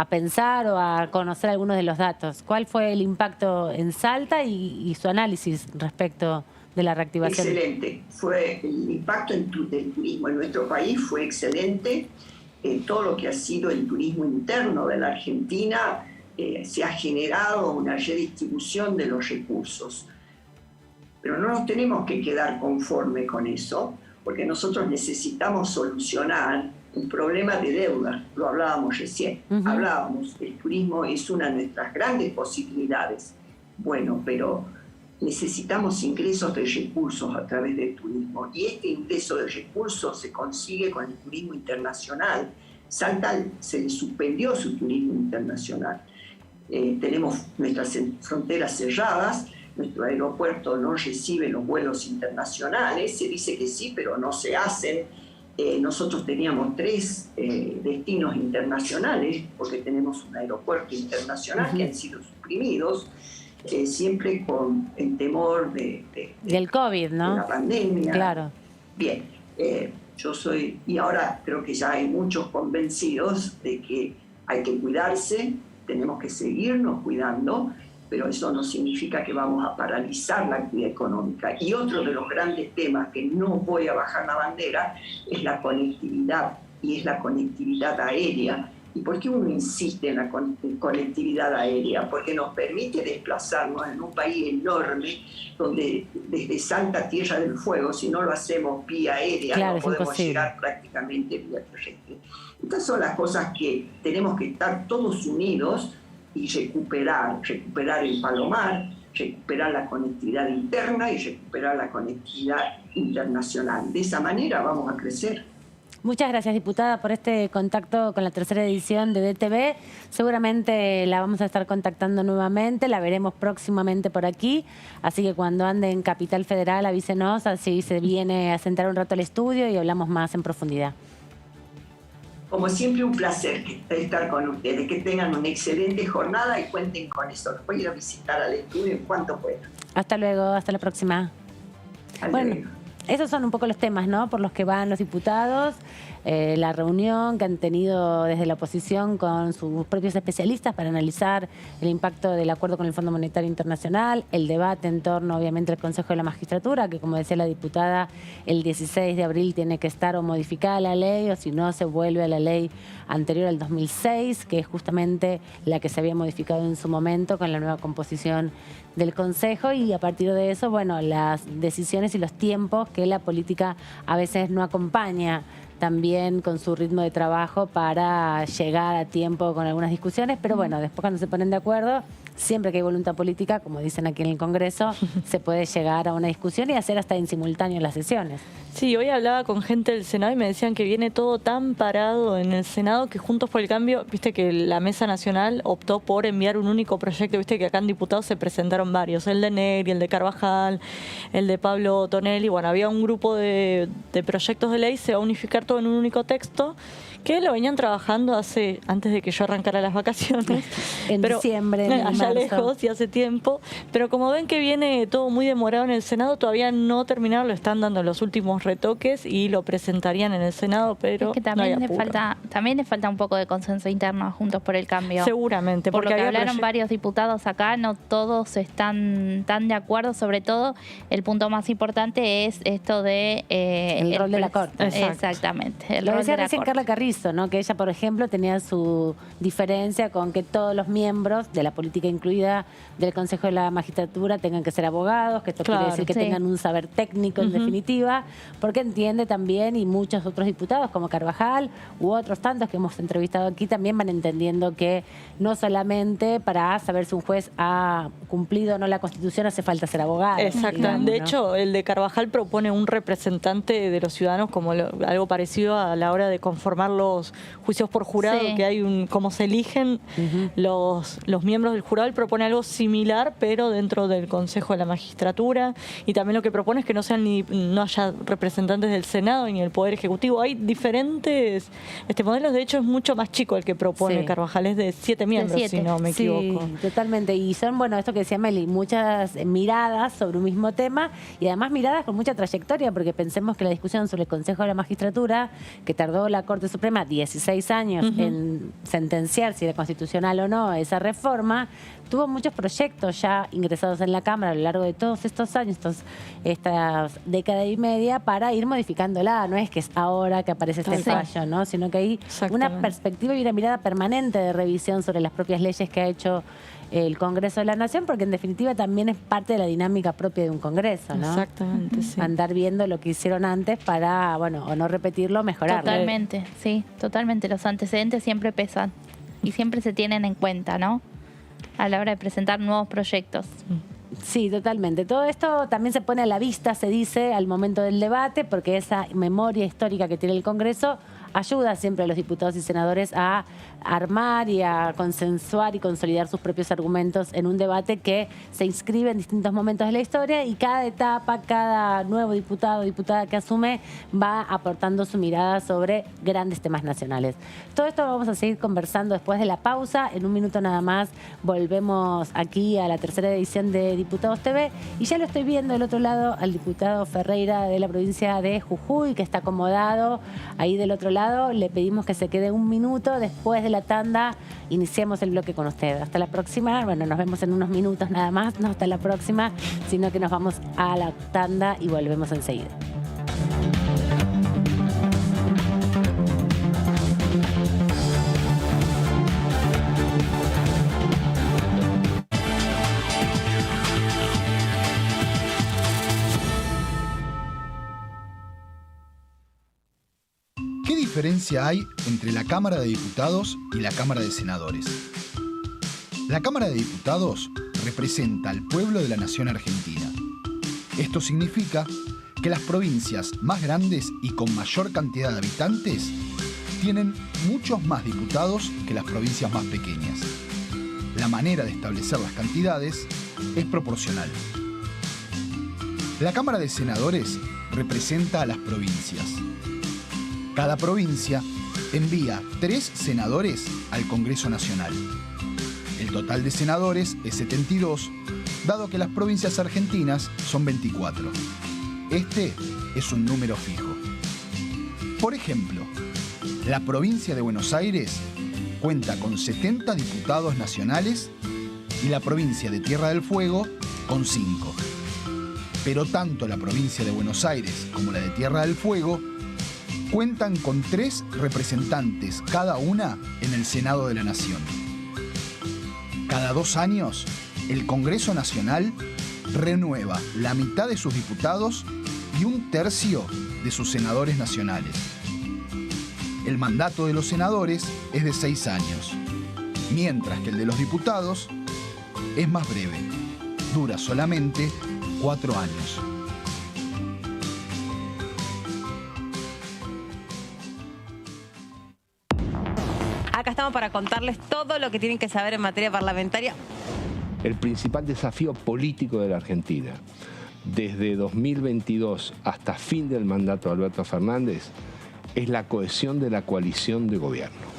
pensar o a conocer algunos de los datos. ¿Cuál fue el impacto en Salta y su análisis respecto de la reactivación? Excelente. Fue el impacto del turismo en nuestro país fue excelente. Todo lo que ha sido el turismo interno de la Argentina, se ha generado una redistribución de los recursos. Pero no nos tenemos que quedar conforme con eso, porque nosotros necesitamos solucionar un problema de deuda. Lo hablábamos recién. El turismo es una de nuestras grandes posibilidades. Bueno, pero necesitamos ingresos de recursos a través del turismo, y este ingreso de recursos se consigue con el turismo internacional. Salta se le suspendió su turismo internacional. Tenemos nuestras fronteras cerradas, nuestro aeropuerto no recibe los vuelos internacionales, se dice que sí, pero no se hacen. Nosotros teníamos 3 destinos internacionales, porque tenemos un aeropuerto internacional que han sido suprimidos, siempre con el temor del COVID, ¿no? De la pandemia. Claro. Bien, y ahora creo que ya hay muchos convencidos de que hay que cuidarse, tenemos que seguirnos cuidando, pero eso no significa que vamos a paralizar la actividad económica. Y otro de los grandes temas que no voy a bajar la bandera es la conectividad, y es la conectividad aérea. ¿Y por qué uno insiste en la conectividad aérea? Porque nos permite desplazarnos en un país enorme, donde desde Salta, Tierra del Fuego, si no lo hacemos vía aérea, claro, no podemos imposible. llegar prácticamente vía terrestre. Estas son las cosas que tenemos que estar todos unidos y recuperar el Palomar, recuperar la conectividad interna y recuperar la conectividad internacional. De esa manera vamos a crecer. Muchas gracias, diputada, por este contacto con la tercera edición de DTV. Seguramente la vamos a estar contactando nuevamente, la veremos próximamente por aquí, así que cuando ande en Capital Federal avísenos, así se viene a sentar un rato al estudio y hablamos más en profundidad. Como siempre, un placer estar con ustedes. Que tengan una excelente jornada y cuenten con eso. Los voy a ir a visitar al estudio en cuanto pueda. Hasta luego, hasta la próxima. Bueno, esos son un poco los temas, ¿no?, por los que van los diputados. La reunión que han tenido desde la oposición con sus propios especialistas para analizar el impacto del acuerdo con el Fondo Monetario Internacional, el debate en torno, obviamente, al Consejo de la Magistratura, que, como decía la diputada, el 16 de abril tiene que estar o modificada la ley, o si no, se vuelve a la ley anterior al 2006, que es justamente la que se había modificado en su momento con la nueva composición del Consejo, y a partir de eso, bueno, las decisiones y los tiempos que la política a veces no acompaña también con su ritmo de trabajo para llegar a tiempo con algunas discusiones, pero bueno, después cuando se ponen de acuerdo, siempre que hay voluntad política, como dicen aquí en el Congreso, se puede llegar a una discusión y hacer hasta en simultáneo las sesiones. Sí, hoy hablaba con gente del Senado y me decían que viene todo tan parado en el Senado que Juntos por el Cambio, viste que la Mesa Nacional optó por enviar un único proyecto, viste que acá en diputados se presentaron varios, el de Negri, el de Carvajal, el de Pablo Tonelli, bueno, había un grupo de proyectos de ley, se va a unificar todo en un único texto, que lo venían trabajando antes de que yo arrancara las vacaciones. En diciembre, en allá marzo. lejos y hace tiempo. Pero como ven que viene todo muy demorado en el Senado, todavía no terminaron, lo están dando los últimos retoques y lo presentarían en el Senado, pero es que también, no hay apuro. también le falta un poco de consenso interno a Juntos por el Cambio. Seguramente. Por lo porque que hablaron varios diputados acá, no todos están tan de acuerdo, sobre todo el punto más importante es esto de... el rol de la Corte. Exactamente. Lo decía recién Carla Carrizo, ¿no? Que ella, por ejemplo, tenía su diferencia con que todos los miembros de la política incluida del Consejo de la Magistratura tengan que ser abogados, que esto quiere decir que tengan un saber técnico en definitiva, porque entiende también, y muchos otros diputados como Carvajal u otros tantos que hemos entrevistado aquí también van entendiendo que no solamente para saber si un juez ha cumplido o no la Constitución hace falta ser abogado. Exacto. Digamos, de hecho, el de Carvajal propone un representante de los ciudadanos como algo parecido a la hora de conformar los juicios por jurado, que hay cómo se eligen los miembros del jurado. Él propone algo similar, pero dentro del Consejo de la Magistratura, y también lo que propone es que no haya representantes del Senado ni del Poder Ejecutivo. Hay diferentes modelos. De hecho, es mucho más chico el que propone Carvajal, es de 7 miembros, si no me equivoco. Sí, totalmente. Y son, bueno, esto que decía Meli, muchas miradas sobre un mismo tema y además miradas con mucha trayectoria, porque pensemos que la discusión sobre el Consejo de la Magistratura, que tardó la Corte Suprema 16 años en sentenciar si era constitucional o no esa reforma, tuvo muchos proyectos ya ingresados en la Cámara a lo largo de todos estos años, esta década y media, para ir modificándola. No es que es ahora que aparece este fallo, ¿no? Sino que hay una perspectiva y una mirada permanente de revisión sobre las propias leyes que ha hecho el Congreso de la Nación, porque en definitiva también es parte de la dinámica propia de un Congreso, ¿no? Exactamente, sí. Andar viendo lo que hicieron antes para, bueno, o no repetirlo, mejorarlo. Totalmente, sí, totalmente. Los antecedentes siempre pesan y siempre se tienen en cuenta, ¿no? A la hora de presentar nuevos proyectos. Sí, totalmente. Todo esto también se pone a la vista, se dice, al momento del debate, porque esa memoria histórica que tiene el Congreso ayuda siempre a los diputados y senadores a armar y a consensuar y consolidar sus propios argumentos en un debate que se inscribe en distintos momentos de la historia, y cada etapa, cada nuevo diputado o diputada que asume va aportando su mirada sobre grandes temas nacionales. Todo esto lo vamos a seguir conversando después de la pausa. En un minuto nada más volvemos aquí a la tercera edición de Diputados TV, y ya lo estoy viendo del otro lado al diputado Ferreira de la provincia de Jujuy, que está acomodado ahí del otro lado. Le pedimos que se quede un minuto. Después de la tanda iniciamos el bloque con usted. Hasta la próxima. Bueno, nos vemos en unos minutos nada más. No hasta la próxima, sino que nos vamos a la tanda y volvemos enseguida. ¿Qué diferencia hay entre la Cámara de Diputados y la Cámara de Senadores? La Cámara de Diputados representa al pueblo de la nación argentina. Esto significa que las provincias más grandes y con mayor cantidad de habitantes tienen muchos más diputados que las provincias más pequeñas. La manera de establecer las cantidades es proporcional. La Cámara de Senadores representa a las provincias. Cada provincia envía 3 senadores al Congreso Nacional. El total de senadores es 72, dado que las provincias argentinas son 24. Este es un número fijo. Por ejemplo, la provincia de Buenos Aires cuenta con 70 diputados nacionales y la provincia de Tierra del Fuego con 5. Pero tanto la provincia de Buenos Aires como la de Tierra del Fuego cuentan con 3 representantes cada una en el Senado de la Nación. Cada 2 años, el Congreso Nacional renueva la mitad de sus diputados y 1/3 de sus senadores nacionales. El mandato de los senadores es de 6 años, mientras que el de los diputados es más breve. Dura solamente 4 años. Acá estamos para contarles todo lo que tienen que saber en materia parlamentaria. El principal desafío político de la Argentina, desde 2022 hasta fin del mandato de Alberto Fernández, es la cohesión de la coalición de gobierno.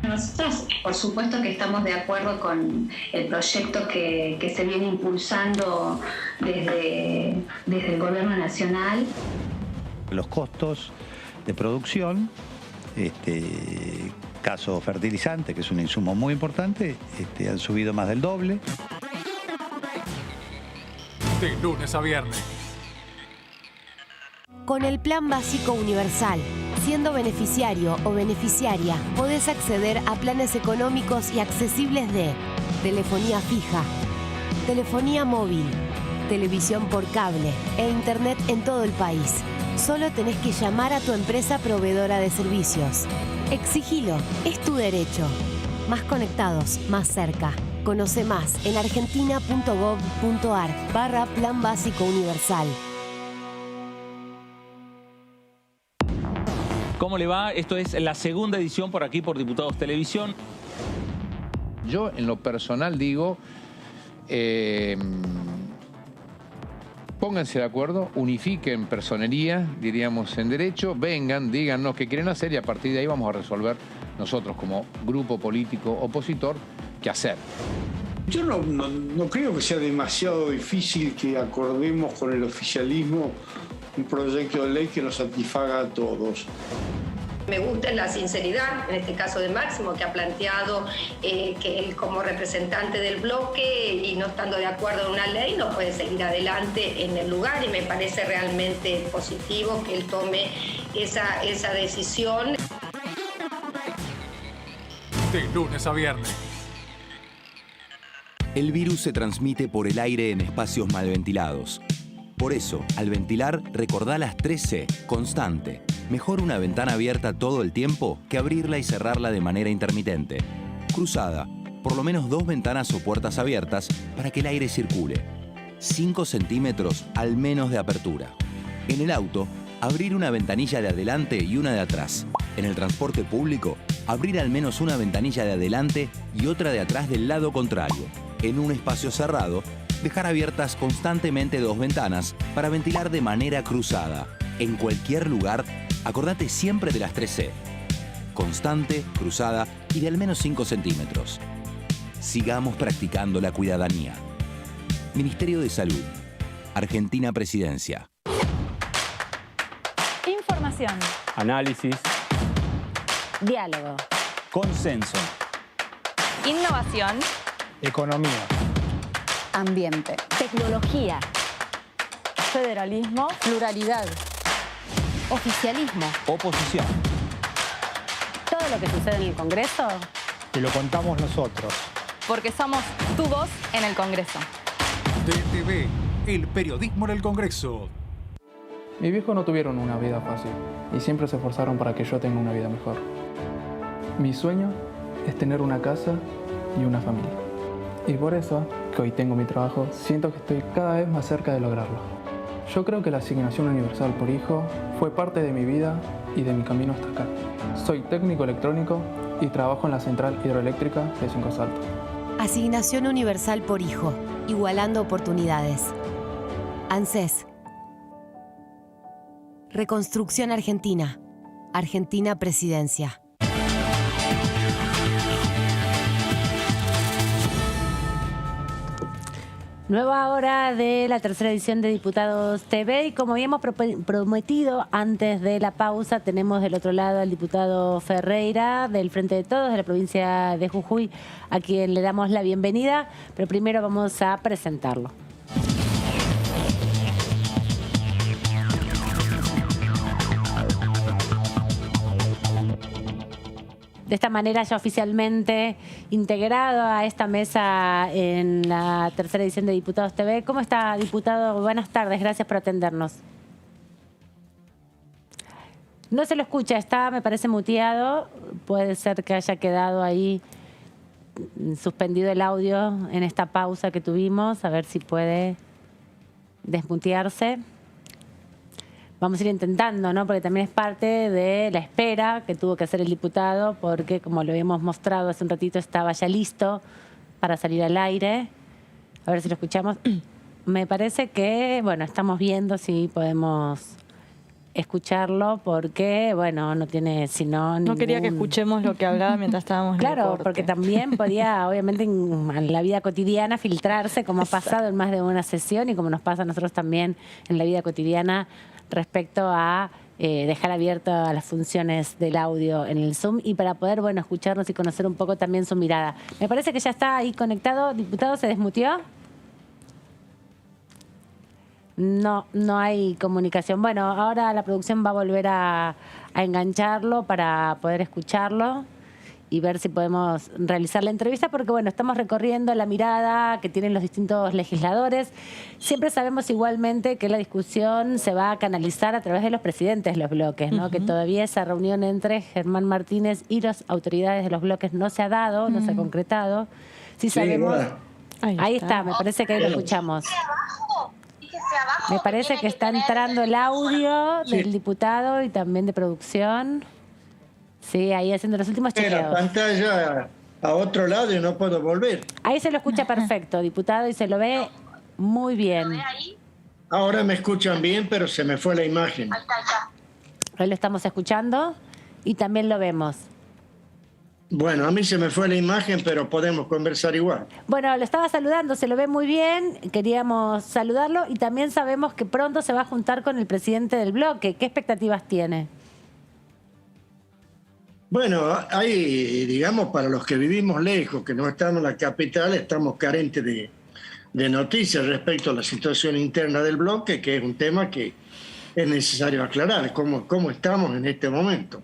Nosotros, por supuesto que estamos de acuerdo con el proyecto que se viene impulsando desde el Gobierno Nacional. Los costos de producción, caso fertilizante, que es un insumo muy importante, han subido más del doble. De lunes a viernes. Con el Plan Básico Universal, siendo beneficiario o beneficiaria, podés acceder a planes económicos y accesibles de telefonía fija, telefonía móvil, televisión por cable e internet en todo el país. Solo tenés que llamar a tu empresa proveedora de servicios. Exigilo, es tu derecho. Más conectados, más cerca. Conoce más en argentina.gov.ar/Plan Básico Universal. ¿Cómo le va? Esto es la segunda edición por aquí por Diputados Televisión. Yo en lo personal digo, pónganse de acuerdo, unifiquen personería, diríamos en derecho, vengan, díganos qué quieren hacer y a partir de ahí vamos a resolver nosotros como grupo político opositor qué hacer. Yo no creo que sea demasiado difícil que acordemos con el oficialismo un proyecto de ley que nos satisfaga a todos. Me gusta la sinceridad, en este caso de Máximo, que ha planteado que él como representante del bloque y no estando de acuerdo en una ley no puede seguir adelante en el lugar y me parece realmente positivo que él tome esa decisión. De lunes a viernes. El virus se transmite por el aire en espacios mal ventilados. Por eso, al ventilar, recordá las 3C, constante. Mejor una ventana abierta todo el tiempo que abrirla y cerrarla de manera intermitente. Cruzada, por lo menos 2 ventanas o puertas abiertas para que el aire circule. 5 centímetros al menos de apertura. En el auto, abrir una ventanilla de adelante y una de atrás. En el transporte público, abrir al menos una ventanilla de adelante y otra de atrás del lado contrario. En un espacio cerrado, dejar abiertas constantemente 2 ventanas para ventilar de manera cruzada. En cualquier lugar, acordate siempre de las 3C. Constante, cruzada y de al menos 5 centímetros. Sigamos practicando la cuidadanía. Ministerio de Salud. Argentina Presidencia. Información. Análisis. Diálogo. Consenso. Innovación. Economía. Ambiente. Tecnología. Federalismo. Pluralidad. Oficialismo. Oposición. Todo lo que sucede en el Congreso. Y lo contamos nosotros. Porque somos tu voz en el Congreso. DTV, el periodismo en el Congreso. Mis viejos no tuvieron una vida fácil y siempre se esforzaron para que yo tenga una vida mejor. Mi sueño es tener una casa y una familia. Y por eso, que hoy tengo mi trabajo, siento que estoy cada vez más cerca de lograrlo. Yo creo que la asignación universal por hijo fue parte de mi vida y de mi camino hasta acá. Soy técnico electrónico y trabajo en la central hidroeléctrica de Cinco Saltos. Asignación universal por hijo, igualando oportunidades. ANSES. Reconstrucción Argentina. Argentina Presidencia. Nueva hora de la tercera edición de Diputados TV y como habíamos prometido antes de la pausa, tenemos del otro lado al diputado Ferreira del Frente de Todos de la provincia de Jujuy, a quien le damos la bienvenida, pero primero vamos a presentarlo. De esta manera ya oficialmente integrado a esta mesa en la tercera edición de Diputados TV. ¿Cómo está, diputado? Buenas tardes, gracias por atendernos. No se lo escucha, está, me parece, muteado. Puede ser que haya quedado ahí suspendido el audio en esta pausa que tuvimos. A ver si puede desmutearse. Vamos a ir intentando, ¿no? Porque también es parte de la espera que tuvo que hacer el diputado, porque, como lo habíamos mostrado hace un ratito, estaba ya listo para salir al aire. A ver si lo escuchamos. Me parece que, bueno, estamos viendo si podemos escucharlo, porque, bueno, no tiene sino No quería que escuchemos lo que hablaba mientras estábamos en el Claro, corte. porque también podía, obviamente, en la vida cotidiana filtrarse, como ha pasado en más de una sesión y como nos pasa a nosotros también en la vida cotidiana respecto a dejar abiertas las funciones del audio en el Zoom y para poder, bueno, escucharnos y conocer un poco también su mirada. Me parece que ya está ahí conectado. Diputado, ¿se desmutió? No, no hay comunicación. Bueno, ahora la producción va a volver a engancharlo para poder escucharlo y ver si podemos realizar la entrevista, porque, bueno, estamos recorriendo la mirada que tienen los distintos legisladores. Siempre sabemos igualmente que la discusión se va a canalizar a través de los presidentes de los bloques, ¿no? Que todavía esa reunión entre Germán Martínez y las autoridades de los bloques no se ha dado, no se ha concretado. Sí sabemos. Ahí está, me parece que ahí lo escuchamos. Me parece que está entrando el audio del diputado y también de producción. Sí, ahí haciendo los últimos chequeos. La pantalla a otro lado y no puedo volver. Ahí se lo escucha perfecto, diputado, y se lo ve muy bien. Ahora me escuchan bien, pero se me fue la imagen. Ahí lo estamos escuchando y también lo vemos. Bueno, a mí se me fue la imagen, pero podemos conversar igual. Bueno, lo estaba saludando, se lo ve muy bien, queríamos saludarlo y también sabemos que pronto se va a juntar con el presidente del bloque. ¿Qué expectativas tiene? Bueno, hay, digamos, para los que vivimos lejos, que no estamos en la capital, estamos carentes de noticias respecto a la situación interna del bloque, que es un tema que es necesario aclarar, cómo estamos en este momento.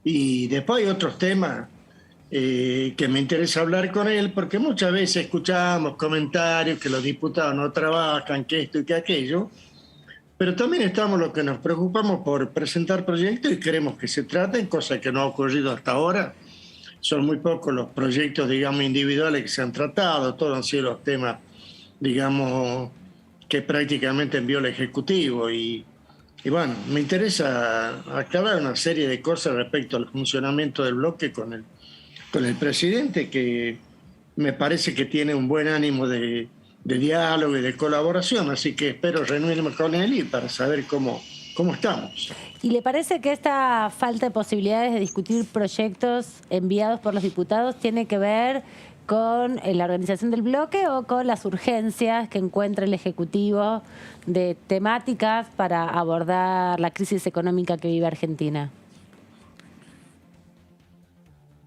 Y después hay otros temas que me interesa hablar con él, porque muchas veces escuchamos comentarios que los diputados no trabajan, que esto y que aquello, pero también estamos los que nos preocupamos por presentar proyectos y queremos que se traten, cosa que no ha ocurrido hasta ahora. Son muy pocos los proyectos, digamos, individuales que se han tratado, todos han sido los temas, digamos, que prácticamente envió el Ejecutivo. Y bueno, me interesa aclarar una serie de cosas respecto al funcionamiento del bloque con el presidente, que me parece que tiene un buen ánimo de diálogo y de colaboración, así que espero reunirme con él y para saber cómo estamos. ¿Y le parece que esta falta de posibilidades de discutir proyectos enviados por los diputados tiene que ver con la organización del bloque o con las urgencias que encuentra el Ejecutivo de temáticas para abordar la crisis económica que vive Argentina?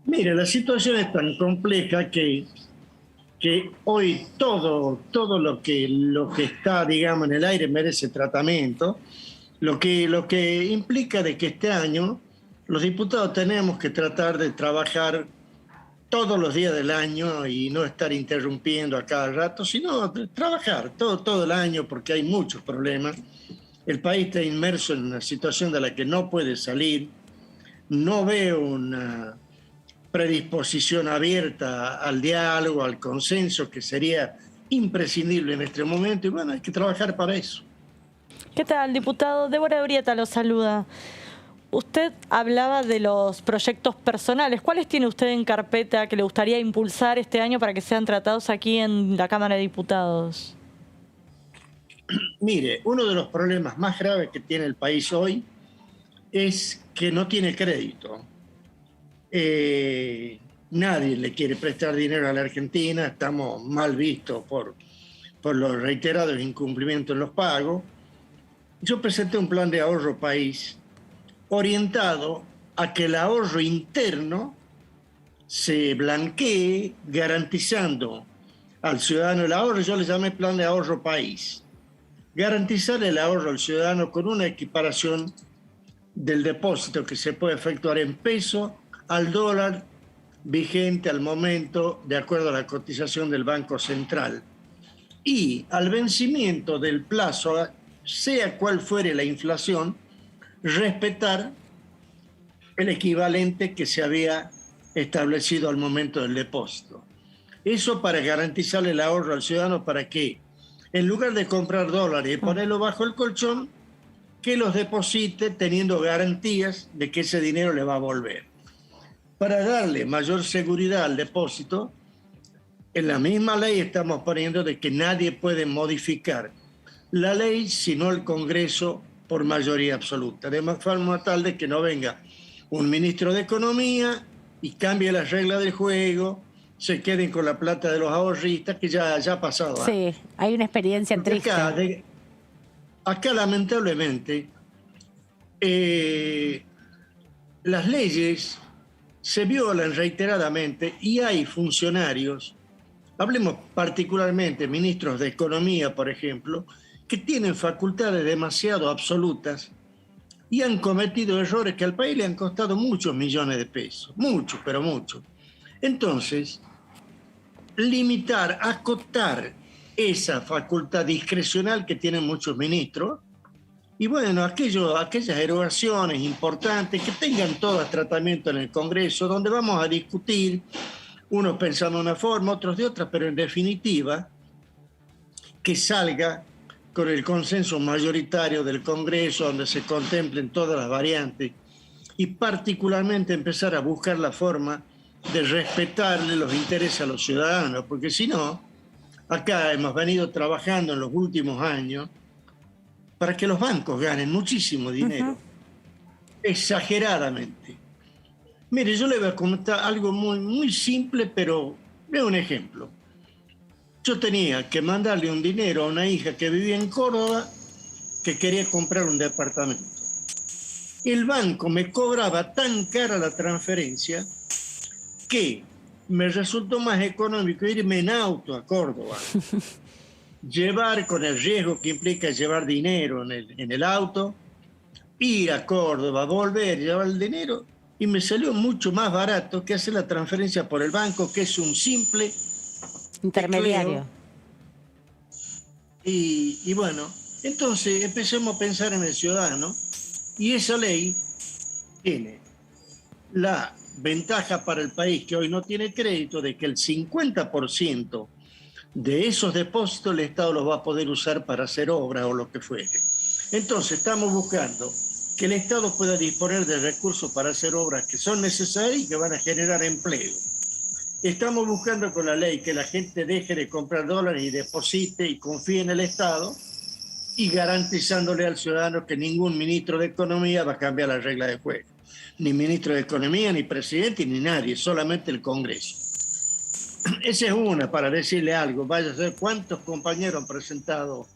Mire, la situación es tan compleja que hoy todo lo que está, digamos, en el aire merece tratamiento, lo que implica de que este año los diputados tenemos que tratar de trabajar todos los días del año y no estar interrumpiendo a cada rato, sino trabajar todo el año, porque hay muchos problemas. El país está inmerso en una situación de la que no puede salir. No veo una predisposición abierta al diálogo, al consenso, que sería imprescindible en este momento, y bueno, hay que trabajar para eso. ¿Qué tal, diputado? Débora Brieta lo saluda. Usted hablaba de los proyectos personales. ¿Cuáles tiene usted en carpeta que le gustaría impulsar este año para que sean tratados aquí en la Cámara de Diputados? Mire, uno de los problemas más graves que tiene el país hoy es que no tiene crédito. Nadie le quiere prestar dinero a la Argentina, estamos mal vistos por los reiterados incumplimientos en los pagos. Yo presenté un plan de ahorro país orientado a que el ahorro interno se blanquee, garantizando al ciudadano el ahorro. Yo le llamé plan de ahorro país. Garantizar el ahorro al ciudadano con una equiparación del depósito que se puede efectuar en peso al dólar vigente al momento, de acuerdo a la cotización del Banco Central. Y al vencimiento del plazo, sea cual fuere la inflación, respetar el equivalente que se había establecido al momento del depósito. Eso para garantizarle el ahorro al ciudadano, para que en lugar de comprar dólares y ponerlo bajo el colchón, que los deposite teniendo garantías de que ese dinero le va a volver. Para darle mayor seguridad al depósito, en la misma ley estamos poniendo de que nadie puede modificar la ley sino el Congreso por mayoría absoluta, de forma tal de que no venga un ministro de Economía y cambie las reglas del juego, se queden con la plata de los ahorristas, que ya ha pasado. Sí, hay una experiencia triste. Acá lamentablemente, las leyes se violan reiteradamente y hay funcionarios, hablemos particularmente ministros de Economía, por ejemplo, que tienen facultades demasiado absolutas y han cometido errores que al país le han costado muchos millones de pesos, muchos, pero muchos. Entonces, limitar, acotar esa facultad discrecional que tienen muchos ministros, y bueno, aquellas erogaciones importantes que tengan todas tratamiento en el Congreso, donde vamos a discutir, unos pensando de una forma, otros de otra, pero en definitiva, que salga con el consenso mayoritario del Congreso, donde se contemplen todas las variantes, y particularmente empezar a buscar la forma de respetarle los intereses a los ciudadanos, porque si no, acá hemos venido trabajando en los últimos años para que los bancos ganen muchísimo dinero, exageradamente. Mire, yo le voy a comentar algo muy, muy simple, pero es un ejemplo. Yo tenía que mandarle un dinero a una hija que vivía en Córdoba que quería comprar un departamento. El banco me cobraba tan cara la transferencia que me resultó más económico irme en auto a Córdoba, llevar con el riesgo que implica llevar dinero en el auto, ir a Córdoba, volver, llevar el dinero, y me salió mucho más barato que hacer la transferencia por el banco, que es un simple intermediario. Y bueno, entonces empecemos a pensar en el ciudadano, y esa ley tiene la ventaja para el país, que hoy no tiene crédito, de que el 50% de esos depósitos el Estado los va a poder usar para hacer obras o lo que fuere. Entonces estamos buscando que el Estado pueda disponer de recursos para hacer obras que son necesarias y que van a generar empleo. Estamos buscando con la ley que la gente deje de comprar dólares y deposite y confíe en el Estado, y garantizándole al ciudadano que ningún ministro de Economía va a cambiar las reglas de juego. Ni ministro de Economía, ni presidente, ni nadie, solamente el Congreso. Esa es una, para decirle algo. Vaya a ser cuántos compañeros han presentado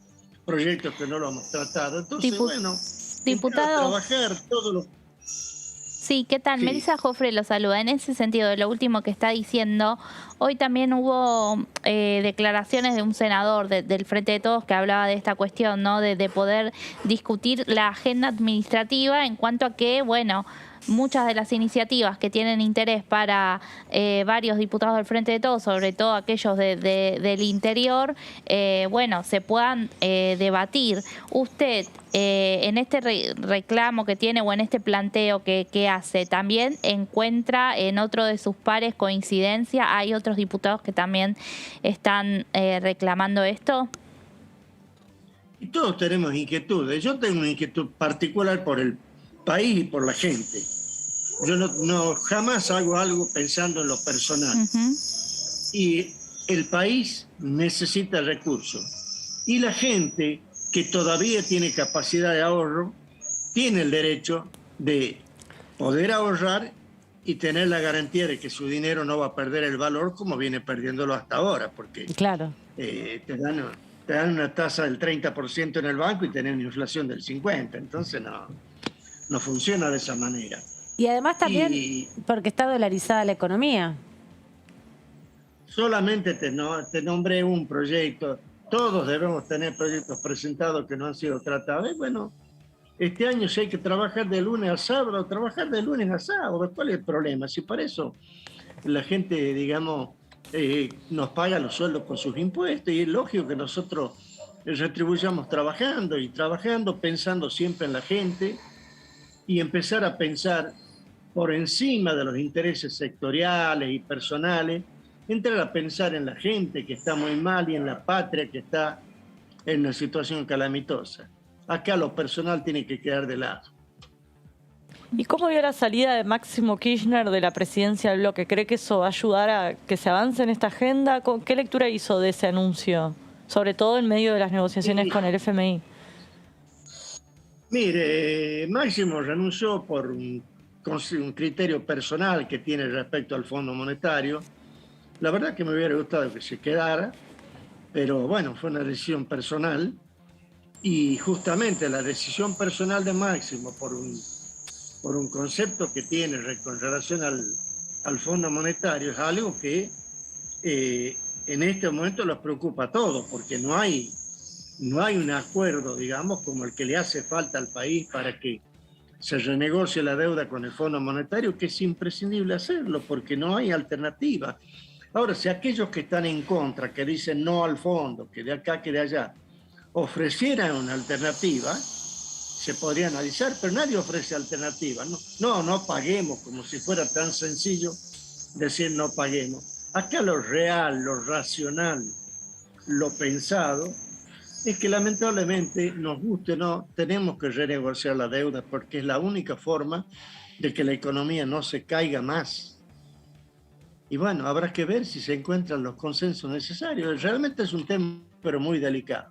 proyectos que no lo hemos tratado. Entonces, diputado, trabajar todo lo... Sí, ¿qué tal? Sí. Melissa Jofre lo saluda. En ese sentido, de lo último que está diciendo, hoy también hubo declaraciones de un senador del Frente de Todos que hablaba de esta cuestión, ¿no? De poder discutir la agenda administrativa en cuanto a que, bueno, muchas de las iniciativas que tienen interés para varios diputados del Frente de Todos, sobre todo aquellos del interior, bueno, se puedan debatir. Usted, en este reclamo que tiene o en este planteo que hace, ¿también encuentra en otro de sus pares coincidencia? ¿Hay otros diputados que también están reclamando esto? Y todos tenemos inquietudes. Yo tengo una inquietud particular por el país y por la gente. Yo no jamás hago algo pensando en lo personal. Y el país necesita recursos. Y la gente que todavía tiene capacidad de ahorro tiene el derecho de poder ahorrar y tener la garantía de que su dinero no va a perder el valor como viene perdiéndolo hasta ahora, porque claro, te dan una tasa del 30% en el banco y tenés una inflación del 50%. Entonces no funciona de esa manera. Y además también porque está dolarizada la economía. Solamente te nombré un proyecto. Todos debemos tener proyectos presentados que no han sido tratados. Y bueno, este año si hay que trabajar de lunes a sábado, trabajar de lunes a sábado. ¿Cuál es el problema? Si para eso la gente, digamos, nos paga los sueldos con sus impuestos, y es lógico que nosotros retribuyamos trabajando pensando siempre en la gente, y empezar a pensar por encima de los intereses sectoriales y personales, entrar a pensar en la gente que está muy mal y en la patria que está en una situación calamitosa. Acá lo personal tiene que quedar de lado. ¿Y cómo vio la salida de Máximo Kirchner de la presidencia del bloque? ¿Cree que eso va a ayudar a que se avance en esta agenda? ¿Qué lectura hizo de ese anuncio? Sobre todo en medio de las negociaciones con el FMI. Mire, Máximo renunció por un criterio personal que tiene respecto al Fondo Monetario. La verdad que me hubiera gustado que se quedara, pero bueno, fue una decisión personal. Y justamente la decisión personal de Máximo por un concepto que tiene con relación al Fondo Monetario es algo que en este momento los preocupa a todos, porque no hay un acuerdo, digamos, como el que le hace falta al país para que se renegocie la deuda con el Fondo Monetario, que es imprescindible hacerlo, porque no hay alternativa. Ahora, si aquellos que están en contra, que dicen no al fondo, que de acá, que de allá, ofrecieran una alternativa, se podría analizar, pero nadie ofrece alternativa. No paguemos, como si fuera tan sencillo decir no paguemos. Acá lo real, lo racional, lo pensado, es que lamentablemente, nos guste o no, tenemos que renegociar la deuda porque es la única forma de que la economía no se caiga más. Y bueno, habrá que ver si se encuentran los consensos necesarios. Realmente es un tema, pero muy delicado.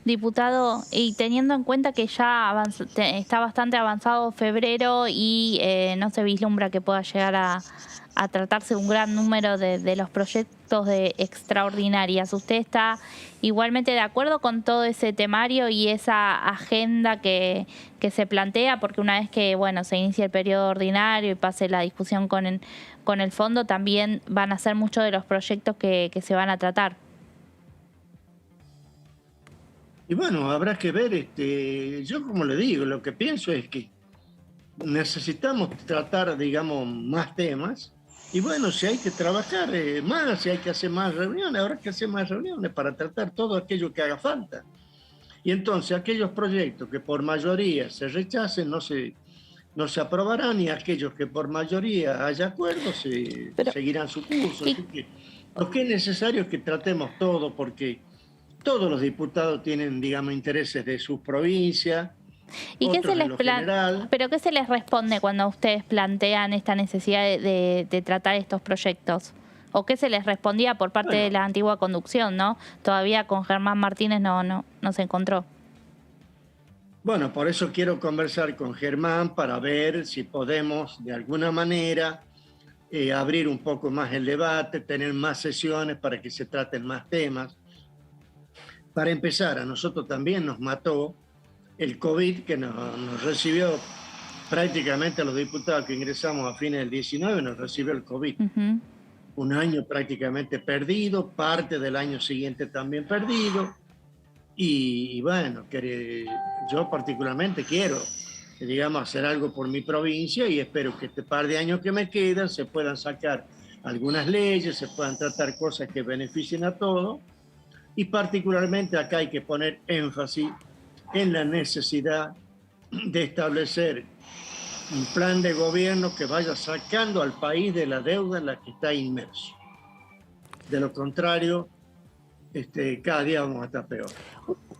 Diputado, y teniendo en cuenta que ya está bastante avanzado febrero y no se vislumbra que pueda llegar a tratarse un gran número de los proyectos de extraordinarias, ¿usted está igualmente de acuerdo con todo ese temario y esa agenda que se plantea? Porque una vez que se inicie el periodo ordinario y pase la discusión con el fondo, también van a ser muchos de los proyectos que se van a tratar. Y bueno, habrá que ver, yo como le digo, lo que pienso es que necesitamos tratar, digamos, más temas. Y bueno, si hay que trabajar más, si hay que hacer más reuniones, habrá que hacer más reuniones para tratar todo aquello que haga falta. Y entonces aquellos proyectos que por mayoría se rechacen no se aprobarán, y aquellos que por mayoría haya acuerdos seguirán su curso. Así que lo que es necesario es que tratemos todo, porque todos los diputados tienen, digamos, intereses de sus provincias. ¿Y qué se les pero qué se les responde cuando ustedes plantean esta necesidad de tratar estos proyectos? ¿O qué se les respondía por parte de la antigua conducción, no? Todavía con Germán Martínez no se encontró. Bueno, por eso quiero conversar con Germán para ver si podemos de alguna manera abrir un poco más el debate, tener más sesiones para que se traten más temas. Para empezar, a nosotros también nos mató el COVID, que nos recibió prácticamente a los diputados que ingresamos a fines del 19, nos recibió el COVID. Un año prácticamente perdido, parte del año siguiente también perdido. Y bueno, yo particularmente quiero, digamos, hacer algo por mi provincia y espero que este par de años que me quedan se puedan sacar algunas leyes, se puedan tratar cosas que beneficien a todos. Y particularmente acá hay que poner énfasis en la necesidad de establecer un plan de gobierno que vaya sacando al país de la deuda en la que está inmerso. De lo contrario, cada día vamos a estar peor.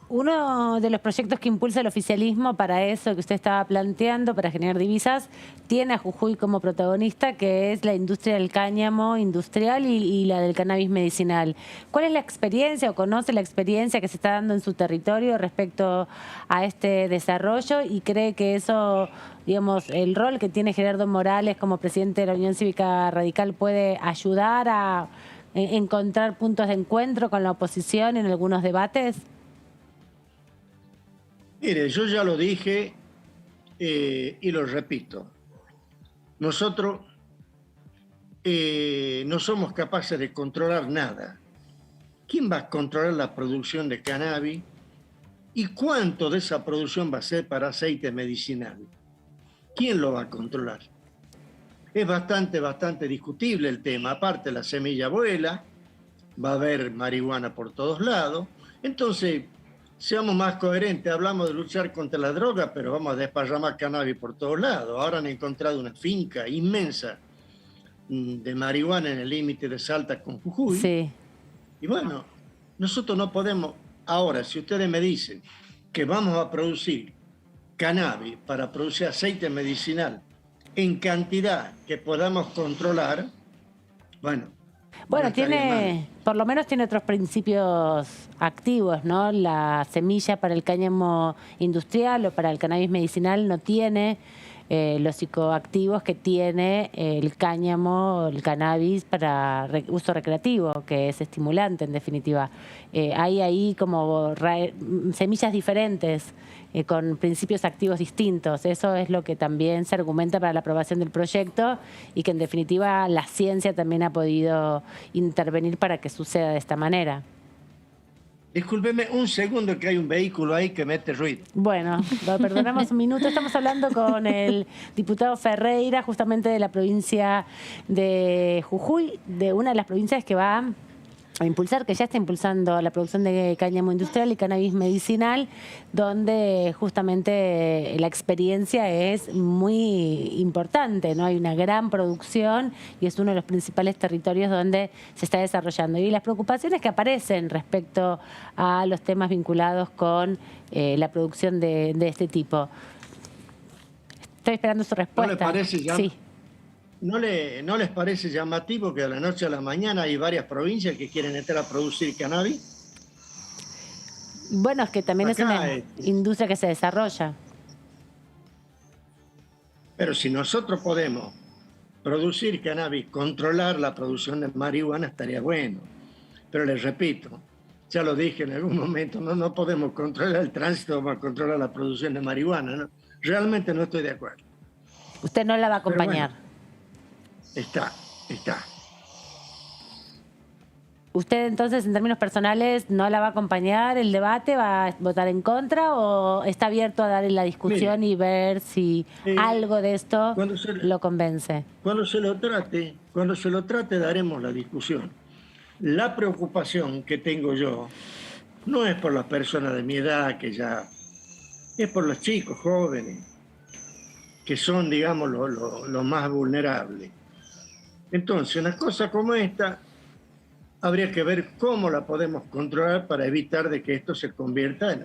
Uno de los proyectos que impulsa el oficialismo para eso que usted estaba planteando, para generar divisas, tiene a Jujuy como protagonista, que es la industria del cáñamo industrial y la del cannabis medicinal. ¿Cuál es la experiencia o conoce la experiencia que se está dando en su territorio respecto a este desarrollo? ¿Y cree que eso, digamos, el rol que tiene Gerardo Morales como presidente de la Unión Cívica Radical puede ayudar a encontrar puntos de encuentro con la oposición en algunos debates? Mire, yo ya lo dije y lo repito. Nosotros no somos capaces de controlar nada. ¿Quién va a controlar la producción de cannabis? ¿Y cuánto de esa producción va a ser para aceite medicinal? ¿Quién lo va a controlar? Es bastante discutible el tema. Aparte, la semilla vuela, va a haber marihuana por todos lados. Entonces, seamos más coherentes. Hablamos de luchar contra la droga, pero vamos a desparramar cannabis por todos lados. Ahora han encontrado una finca inmensa de marihuana en el límite de Salta con Jujuy. Sí. Y bueno, nosotros no podemos... Ahora, si ustedes me dicen que vamos a producir cannabis para producir aceite medicinal en cantidad que podamos controlar, bueno... Bueno, no estaría tiene, por lo menos tiene otros principios activos, ¿no? La semilla para el cáñamo industrial o para el cannabis medicinal no tiene los psicoactivos que tiene el cáñamo, el cannabis para uso recreativo, que es estimulante en definitiva. Hay ahí como semillas diferentes con principios activos distintos. Eso es lo que también se argumenta para la aprobación del proyecto y que en definitiva la ciencia también ha podido intervenir para que suceda de esta manera. Discúlpeme un segundo que hay un vehículo ahí que mete ruido. Bueno, lo perdonamos un minuto. Estamos hablando con el diputado Ferreira, justamente de la provincia de Jujuy, de una de las provincias que va a impulsar, que ya está impulsando la producción de cáñamo industrial y cannabis medicinal, donde justamente la experiencia es muy importante, ¿no? Hay una gran producción y es uno de los principales territorios donde se está desarrollando. Y las preocupaciones que aparecen respecto a los temas vinculados con la producción de este tipo. Estoy esperando su respuesta. ¿No le parece ya? Sí. ¿No les parece llamativo que de la noche a la mañana hay varias provincias que quieren entrar a producir cannabis? Bueno, es que también Acá es una industria que se desarrolla. Pero si nosotros podemos producir cannabis, controlar la producción de marihuana, estaría bueno. Pero les repito, ya lo dije en algún momento, no podemos controlar el tránsito, vamos a controlar la producción de marihuana, ¿no? Realmente no estoy de acuerdo. Usted no la va a acompañar. Bueno, está. ¿Usted entonces, en términos personales, no la va a acompañar el debate? ¿Va a votar en contra o está abierto a dar en la discusión y ver si algo de esto lo convence? Cuando se lo trate, daremos la discusión. La preocupación que tengo yo no es por las personas de mi edad, que ya es por los chicos jóvenes, que son, digamos, los más vulnerables. Entonces, una cosa como esta, habría que ver cómo la podemos controlar para evitar de que esto se convierta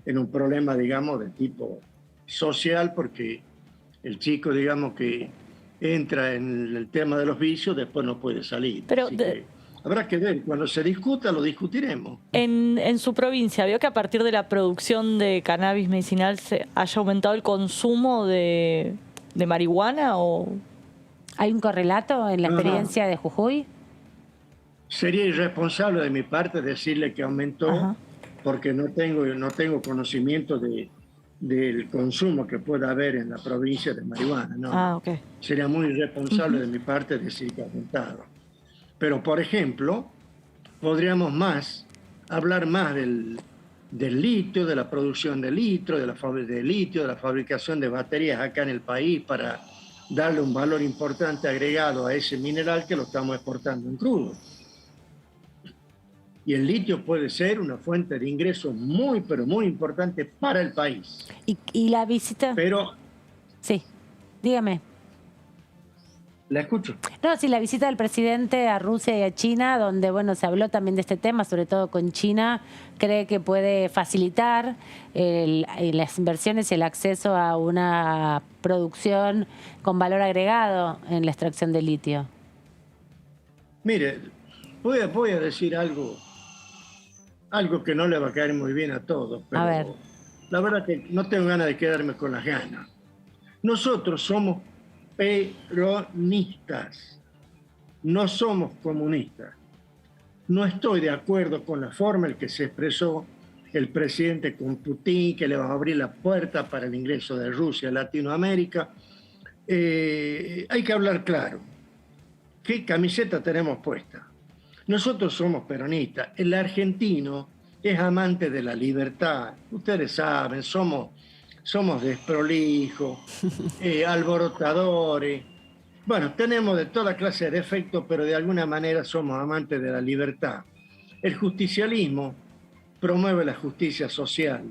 en un problema, digamos, de tipo social, porque el chico, digamos, que entra en el tema de los vicios, después no puede salir. Pero habrá que ver, cuando se discuta, lo discutiremos. En su provincia, ¿vio que a partir de la producción de cannabis medicinal se haya aumentado el consumo de marihuana o...? ¿Hay un correlato en la experiencia de Jujuy? Sería irresponsable de mi parte decirle que aumentó, porque no tengo conocimiento del consumo que pueda haber en la provincia de marihuana. ¿No? Okay. Sería muy irresponsable de mi parte decir que ha aumentado. Pero, por ejemplo, podríamos hablar más del litio, de la producción de litio, de la fabricación de baterías acá en el país para darle un valor importante agregado a ese mineral que lo estamos exportando en crudo. Y el litio puede ser una fuente de ingresos muy, pero muy importante para el país. ¿Y la visita? Pero... Sí, dígame. La escucho. No, sí, la visita del presidente a Rusia y a China, donde, bueno, se habló también de este tema, sobre todo con China, cree que puede facilitar las inversiones y el acceso a una producción con valor agregado en la extracción de litio. Mire, voy a decir algo que no le va a caer muy bien a todos, pero a ver. La verdad que no tengo ganas de quedarme con las ganas. Nosotros somos peronistas, no somos comunistas. No estoy de acuerdo con la forma en que se expresó el presidente con Putin, que le va a abrir la puerta para el ingreso de Rusia a Latinoamérica. Hay que hablar claro. ¿Qué camiseta tenemos puesta? Nosotros somos peronistas. El argentino es amante de la libertad. Ustedes saben, somos desprolijos, alborotadores. Bueno, tenemos de toda clase de defectos, pero de alguna manera somos amantes de la libertad. El justicialismo promueve la justicia social.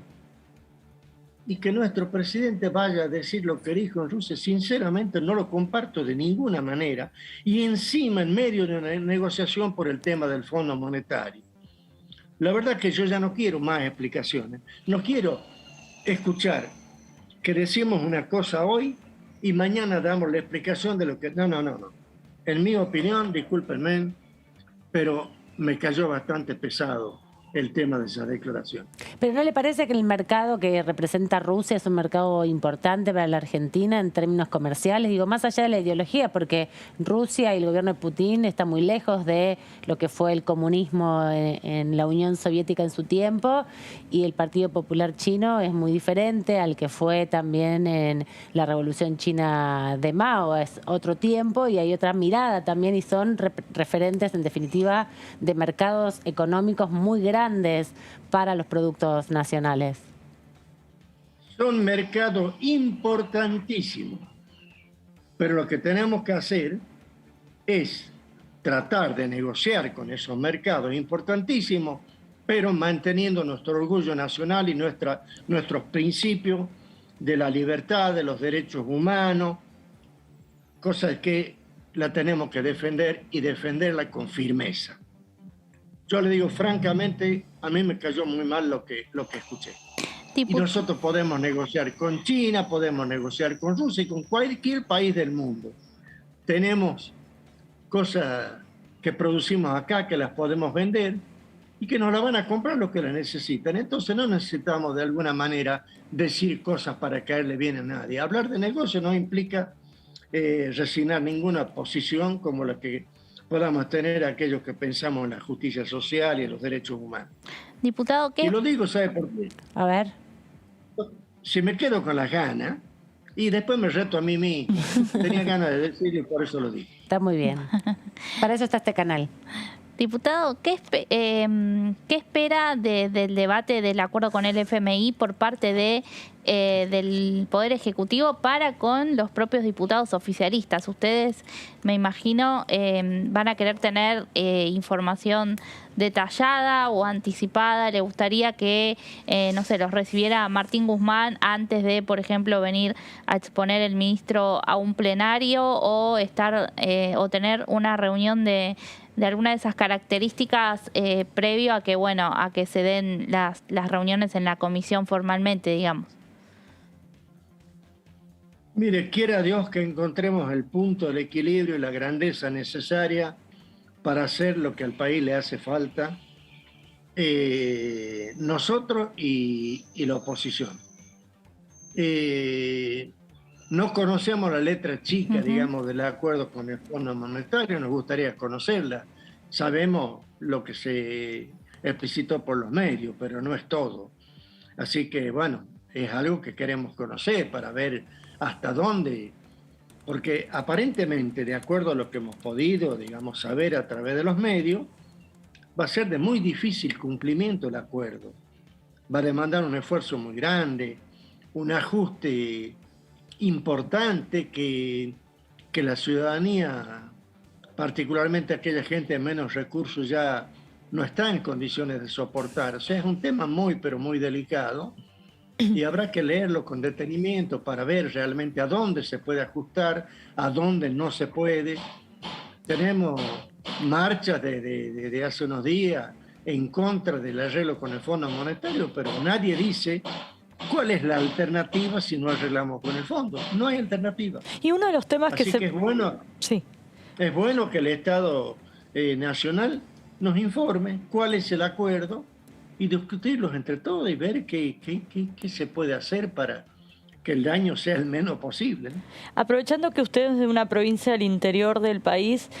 Y que nuestro presidente vaya a decir lo que dijo en Rusia, sinceramente no lo comparto de ninguna manera. Y encima, en medio de una negociación por el tema del Fondo Monetario. La verdad que yo ya no quiero más explicaciones. No quiero escuchar que decimos una cosa hoy y mañana damos la explicación de lo que... No. En mi opinión, discúlpenme, pero me cayó bastante pesado el tema de esa declaración. ¿Pero no le parece que el mercado que representa Rusia es un mercado importante para la Argentina en términos comerciales? Digo, más allá de la ideología, porque Rusia y el gobierno de Putin está muy lejos de lo que fue el comunismo en la Unión Soviética en su tiempo, y el Partido Popular Chino es muy diferente al que fue también en la Revolución China de Mao. Es otro tiempo y hay otra mirada también, y son referentes, en definitiva, de mercados económicos muy grandes para los productos nacionales. Son mercados importantísimos, pero lo que tenemos que hacer es tratar de negociar con esos mercados importantísimos, pero manteniendo nuestro orgullo nacional y nuestros principios de la libertad, de los derechos humanos, cosas que la tenemos que defender y defenderla con firmeza. Yo le digo francamente, a mí me cayó muy mal lo que escuché. Y nosotros podemos negociar con China, podemos negociar con Rusia y con cualquier país del mundo. Tenemos cosas que producimos acá que las podemos vender y que nos las van a comprar los que las necesitan. Entonces no necesitamos de alguna manera decir cosas para caerle bien a nadie. Hablar de negocio no implica resignar ninguna posición como la que podamos tener aquellos que pensamos en la justicia social y en los derechos humanos. Diputado, ¿qué? Y lo digo, ¿sabe por qué? A ver. Si me quedo con las ganas y después me reto a mí mismo. Tenía ganas de decirlo y por eso lo dije. Está muy bien. Para eso está este canal. Diputado, ¿qué espera del debate del acuerdo con el FMI por parte del Poder Ejecutivo para con los propios diputados oficialistas? Ustedes, me imagino, van a querer tener información detallada o anticipada. ¿Le gustaría que, no sé, los recibiera Martín Guzmán antes de, por ejemplo, venir a exponer el ministro a un plenario o tener una reunión de alguna de esas características previo a que, bueno, a que se den las reuniones en la comisión formalmente, digamos? Mire, quiera Dios que encontremos el punto, el equilibrio y la grandeza necesaria para hacer lo que al país le hace falta, nosotros y la oposición. No conocemos la letra chica, digamos, del acuerdo con el Fondo Monetario, nos gustaría conocerla. Sabemos lo que se explicitó por los medios, pero no es todo. Así que, bueno, es algo que queremos conocer para ver hasta dónde, porque aparentemente, de acuerdo a lo que hemos podido, digamos, saber a través de los medios, va a ser de muy difícil cumplimiento el acuerdo. Va a demandar un esfuerzo muy grande, un ajuste importante que la ciudadanía, particularmente aquella gente de menos recursos, ya no está en condiciones de soportar. O sea, es un tema muy, pero muy delicado y habrá que leerlo con detenimiento para ver realmente a dónde se puede ajustar, a dónde no se puede. Tenemos marchas de hace unos días en contra del arreglo con el Fondo Monetario, pero nadie dice ¿cuál es la alternativa si no arreglamos con el fondo? No hay alternativa. Y uno de los temas Así que es bueno, sí, es bueno que el Estado Nacional nos informe cuál es el acuerdo y discutirlos entre todos y ver qué se puede hacer para que el daño sea el menos posible, ¿no? Aprovechando que usted es de una provincia del interior del país,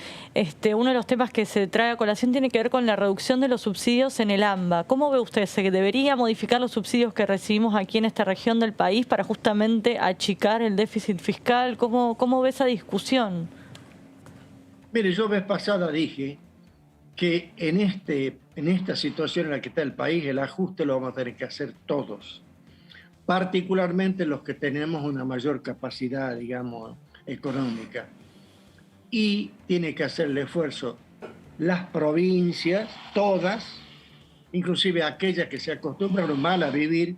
uno de los temas que se trae a colación tiene que ver con la reducción de los subsidios en el AMBA. ¿Cómo ve usted? ¿Se debería modificar los subsidios que recibimos aquí en esta región del país para justamente achicar el déficit fiscal? ¿Cómo ve esa discusión? Mire, yo vez pasada dije que en esta situación en la que está el país, el ajuste lo vamos a tener que hacer todos, particularmente los que tenemos una mayor capacidad, digamos, económica. Y tiene que hacer el esfuerzo las provincias, todas, inclusive aquellas que se acostumbraron mal a vivir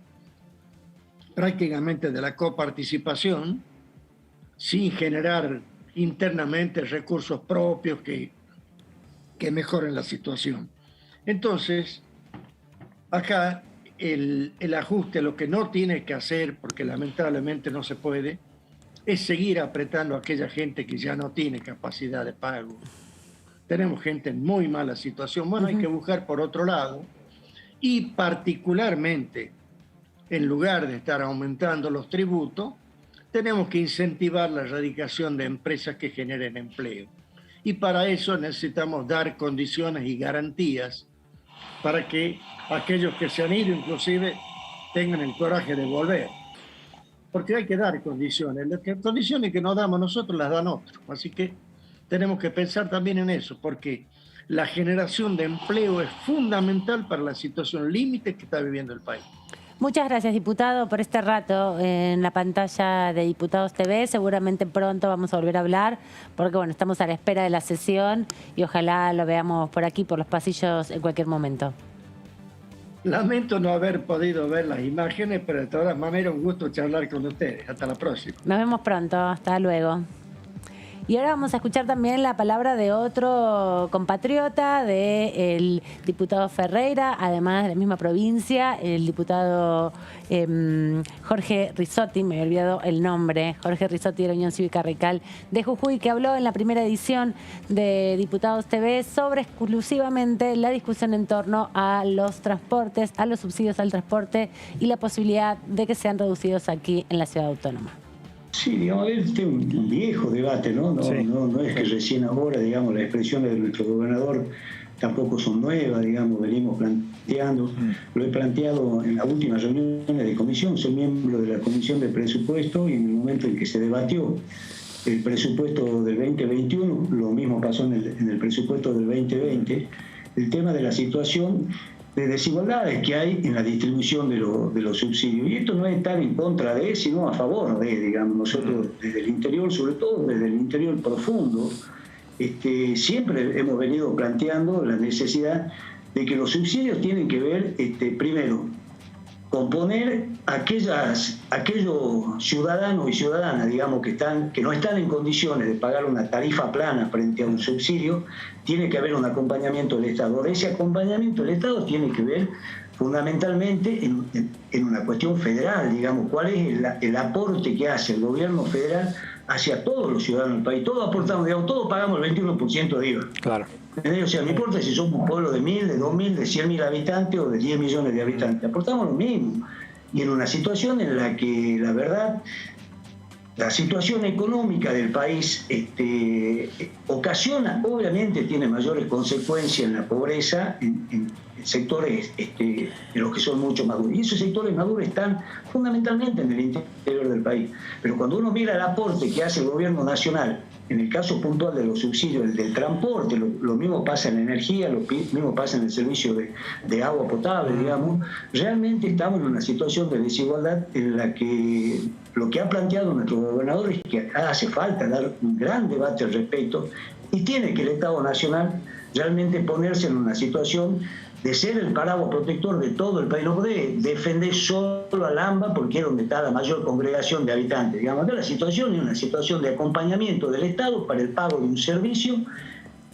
prácticamente de la coparticipación, sin generar internamente recursos propios que mejoren la situación. Entonces, acá el ajuste, lo que no tiene que hacer, porque lamentablemente no se puede, es seguir apretando a aquella gente que ya no tiene capacidad de pago. Tenemos gente en muy mala situación. Bueno, hay que buscar por otro lado, y particularmente, en lugar de estar aumentando los tributos, tenemos que incentivar la erradicación de empresas que generen empleo. Y para eso necesitamos dar condiciones y garantías para que aquellos que se han ido inclusive tengan el coraje de volver. Porque hay que dar condiciones. Las condiciones que no damos nosotros las dan otros. Así que tenemos que pensar también en eso, porque la generación de empleo es fundamental para la situación límite que está viviendo el país. Muchas gracias, diputado, por este rato en la pantalla de Diputados TV. Seguramente pronto vamos a volver a hablar, porque bueno, estamos a la espera de la sesión y ojalá lo veamos por aquí, por los pasillos, en cualquier momento. Lamento no haber podido ver las imágenes, pero de todas maneras un gusto charlar con ustedes. Hasta la próxima. Nos vemos pronto. Hasta luego. Y ahora vamos a escuchar también la palabra de otro compatriota del diputado Ferreira, además de la misma provincia, el diputado Jorge Risotti, me he olvidado el nombre, Jorge Risotti de la Unión Cívica Radical de Jujuy, que habló en la primera edición de Diputados TV sobre exclusivamente la discusión en torno a los transportes, a los subsidios al transporte y la posibilidad de que sean reducidos aquí en la ciudad autónoma. Sí, digamos, este es un viejo debate, ¿no? No es que recién ahora, digamos, las expresiones de nuestro gobernador tampoco son nuevas, digamos, venimos planteando, lo he planteado en las últimas reuniones de comisión, soy miembro de la Comisión de Presupuesto y en el momento en que se debatió el presupuesto del 2021, lo mismo pasó en el presupuesto del 2020, el tema de la situación de desigualdades que hay en la distribución de los subsidios. Y esto no es estar en contra de, sino a favor de, digamos, nosotros desde el interior, sobre todo desde el interior profundo, siempre hemos venido planteando la necesidad de que los subsidios tienen que ver, primero, componer aquellos ciudadanos y ciudadanas, digamos, que no están en condiciones de pagar una tarifa plana frente a un subsidio. Tiene que haber un acompañamiento del Estado. Ese acompañamiento del Estado tiene que ver fundamentalmente en una cuestión federal, digamos, cuál es el aporte que hace el gobierno federal hacia todos los ciudadanos del país. Todos aportamos, digamos, todos pagamos el 21% de IVA. Claro. O sea, no importa si somos un pueblo de 1.000, de 2.000, de 100.000 habitantes o de 10 millones de habitantes, aportamos lo mismo. Y en una situación en la que, la verdad, la situación económica del país ocasiona, obviamente tiene mayores consecuencias en la pobreza, en sectores en los que son mucho maduros. Y esos sectores maduros están fundamentalmente en el interior del país. Pero cuando uno mira el aporte que hace el gobierno nacional, en el caso puntual de los subsidios, el del transporte, lo mismo pasa en la energía, lo mismo pasa en el servicio de agua potable, digamos, realmente estamos en una situación de desigualdad en la que lo que ha planteado nuestro gobernador es que hace falta dar un gran debate al respecto y tiene que el Estado Nacional realmente ponerse en una situación de ser el paraguas protector de todo el país. No puede defender solo al AMBA porque es donde está la mayor congregación de habitantes. Digamos, acá la situación es una situación de acompañamiento del Estado para el pago de un servicio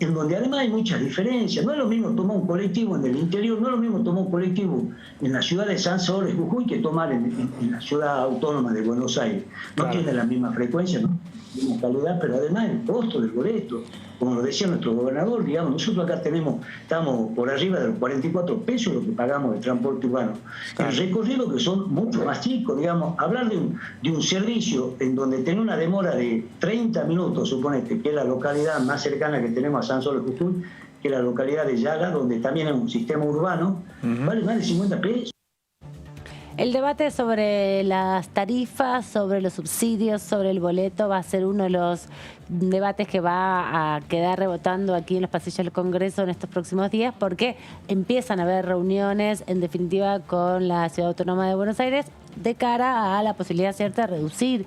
en donde además hay muchas diferencias. No es lo mismo tomar un colectivo en el interior, no es lo mismo tomar un colectivo en la ciudad de San Salvador de Jujuy que tomar en la ciudad autónoma de Buenos Aires. No tiene la misma frecuencia, no tiene la misma calidad, pero además el costo del boleto, como lo decía nuestro gobernador, digamos, nosotros acá estamos por arriba de los 44 pesos lo que pagamos de transporte urbano. El recorrido que son mucho más chicos, digamos, hablar de un servicio en donde tiene una demora de 30 minutos, suponete, que es la localidad más cercana que tenemos a San Salvador de Jujuy, que es la localidad de Yaga, donde también hay un sistema urbano, vale más de 50 pesos. El debate sobre las tarifas, sobre los subsidios, sobre el boleto va a ser uno de los debates que va a quedar rebotando aquí en los pasillos del Congreso en estos próximos días, porque empiezan a haber reuniones, en definitiva, con la Ciudad Autónoma de Buenos Aires de cara a la posibilidad cierta de reducir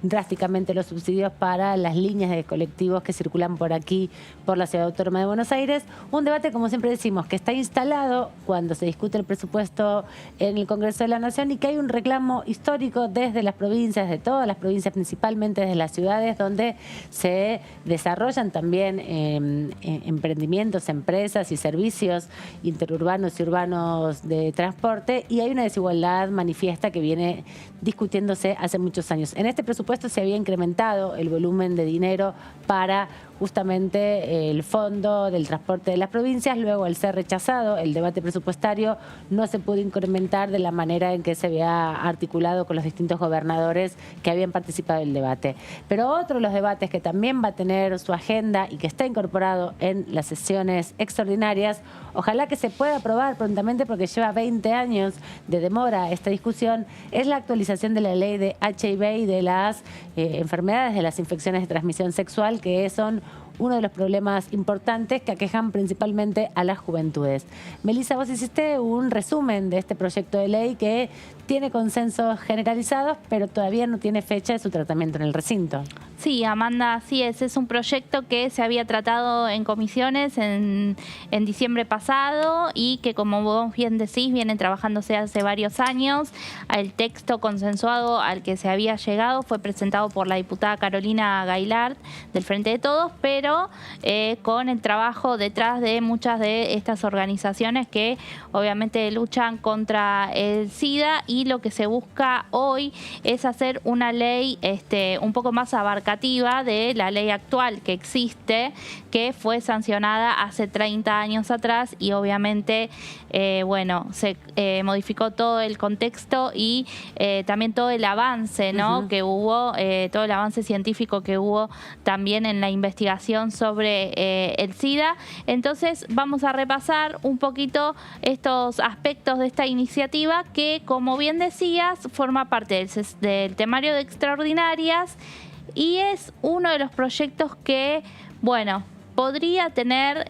drásticamente los subsidios para las líneas de colectivos que circulan por aquí, por la Ciudad Autónoma de Buenos Aires. Un debate, como siempre decimos, que está instalado cuando se discute el presupuesto en el Congreso de la Nación y que hay un reclamo histórico desde las provincias, de todas las provincias, principalmente desde las ciudades, donde se desarrollan también emprendimientos, empresas y servicios interurbanos y urbanos de transporte, y hay una desigualdad manifiesta que viene discutiéndose hace muchos años. En este presupuesto se había incrementado el volumen de dinero para justamente el fondo del transporte de las provincias. Luego, al ser rechazado el debate presupuestario, no se pudo incrementar de la manera en que se había articulado con los distintos gobernadores que habían participado del debate. Pero otro de los debates que también va a tener su agenda y que está incorporado en las sesiones extraordinarias, ojalá que se pueda aprobar prontamente porque lleva 20 años de demora esta discusión, es la actualización de la ley de HIV y de las enfermedades, de las infecciones de transmisión sexual, que son uno de los problemas importantes que aquejan principalmente a las juventudes. Melissa, vos hiciste un resumen de este proyecto de ley que tiene consensos generalizados, pero todavía no tiene fecha de su tratamiento en el recinto. Sí, Amanda, así es un proyecto que se había tratado en comisiones en diciembre pasado y que, como vos bien decís, viene trabajándose hace varios años. El texto consensuado al que se había llegado fue presentado por la diputada Carolina Gailard del Frente de Todos, pero con el trabajo detrás de muchas de estas organizaciones que obviamente luchan contra el SIDA, y lo que se busca hoy es hacer una ley un poco más abarcativa de la ley actual que existe, que fue sancionada hace 30 años atrás y obviamente se modificó todo el contexto y también todo el avance, ¿no? que hubo, todo el avance científico que hubo también en la investigación sobre el SIDA. Entonces vamos a repasar un poquito estos aspectos de esta iniciativa que, como bien decías, forma parte del temario de extraordinarias y es uno de los proyectos que, podría tener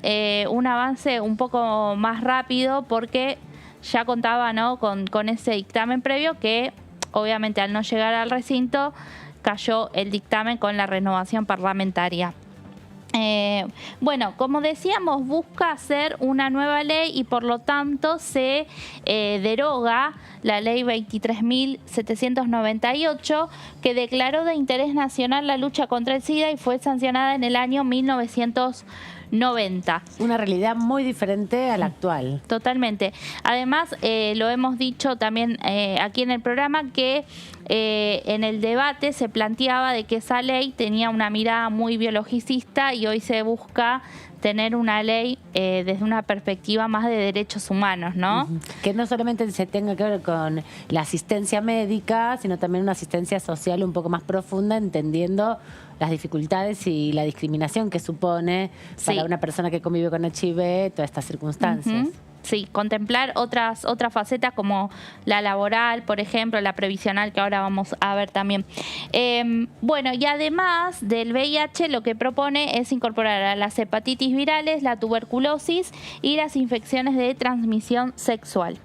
un avance un poco más rápido porque ya contaba, ¿no? con ese dictamen previo que obviamente al no llegar al recinto cayó el dictamen con la renovación parlamentaria. Como decíamos, busca hacer una nueva ley y por lo tanto se deroga la ley 23.798 que declaró de interés nacional la lucha contra el SIDA y fue sancionada en el año 1990. Una realidad muy diferente a la actual. Totalmente. Además, lo hemos dicho también aquí en el programa que en el debate se planteaba de que esa ley tenía una mirada muy biologicista y hoy se busca tener una ley desde una perspectiva más de derechos humanos, ¿no? Que no solamente se tenga que ver con la asistencia médica, sino también una asistencia social un poco más profunda, entendiendo las dificultades y la discriminación que supone para una persona que convive con HIV todas estas circunstancias. Sí, contemplar otras facetas como la laboral, por ejemplo, la previsional, que ahora vamos a ver también. Y además del VIH, lo que propone es incorporar a las hepatitis virales, la tuberculosis y las infecciones de transmisión sexual.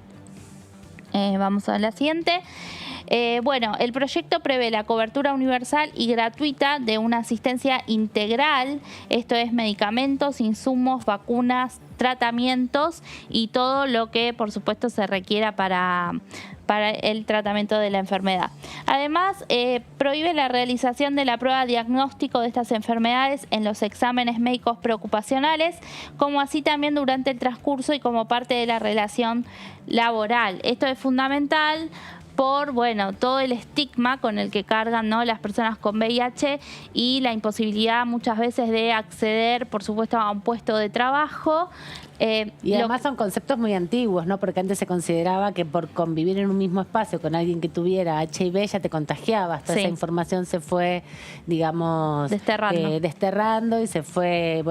Vamos a la siguiente. El proyecto prevé la cobertura universal y gratuita de una asistencia integral, esto es medicamentos, insumos, vacunas, tratamientos y todo lo que por supuesto se requiera para el tratamiento de la enfermedad. Además, prohíbe la realización de la prueba diagnóstico de estas enfermedades en los exámenes médicos preocupacionales, como así también durante el transcurso y como parte de la relación laboral. Esto es fundamental por todo el estigma con el que cargan, ¿no?, las personas con VIH y la imposibilidad muchas veces de acceder, por supuesto, a un puesto de trabajo. Y además son conceptos muy antiguos, ¿no? Porque antes se consideraba que por convivir en un mismo espacio con alguien que tuviera HIV ya te contagiabas. Toda esa información se fue, digamos, desterrando y se fue,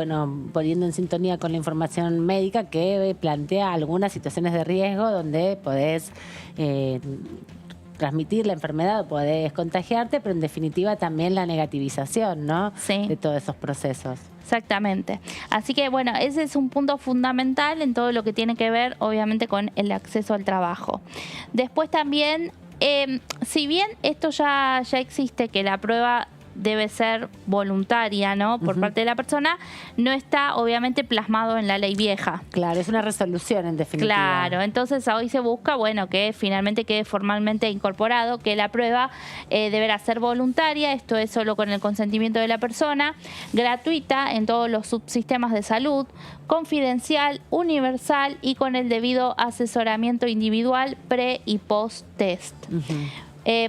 poniendo en sintonía con la información médica que plantea algunas situaciones de riesgo donde podés transmitir la enfermedad, podés contagiarte, pero en definitiva también la negativización, ¿no? De todos esos procesos. Exactamente. Así que ese es un punto fundamental en todo lo que tiene que ver obviamente con el acceso al trabajo. Después también si bien esto ya existe, que la prueba debe ser voluntaria, ¿no? Por parte de la persona, no está obviamente plasmado en la ley vieja. Claro, es una resolución en definitiva. Claro, entonces hoy se busca, bueno, que finalmente quede formalmente incorporado, que la prueba deberá ser voluntaria, esto es solo con el consentimiento de la persona, gratuita en todos los subsistemas de salud, confidencial, universal y con el debido asesoramiento individual pre y post test.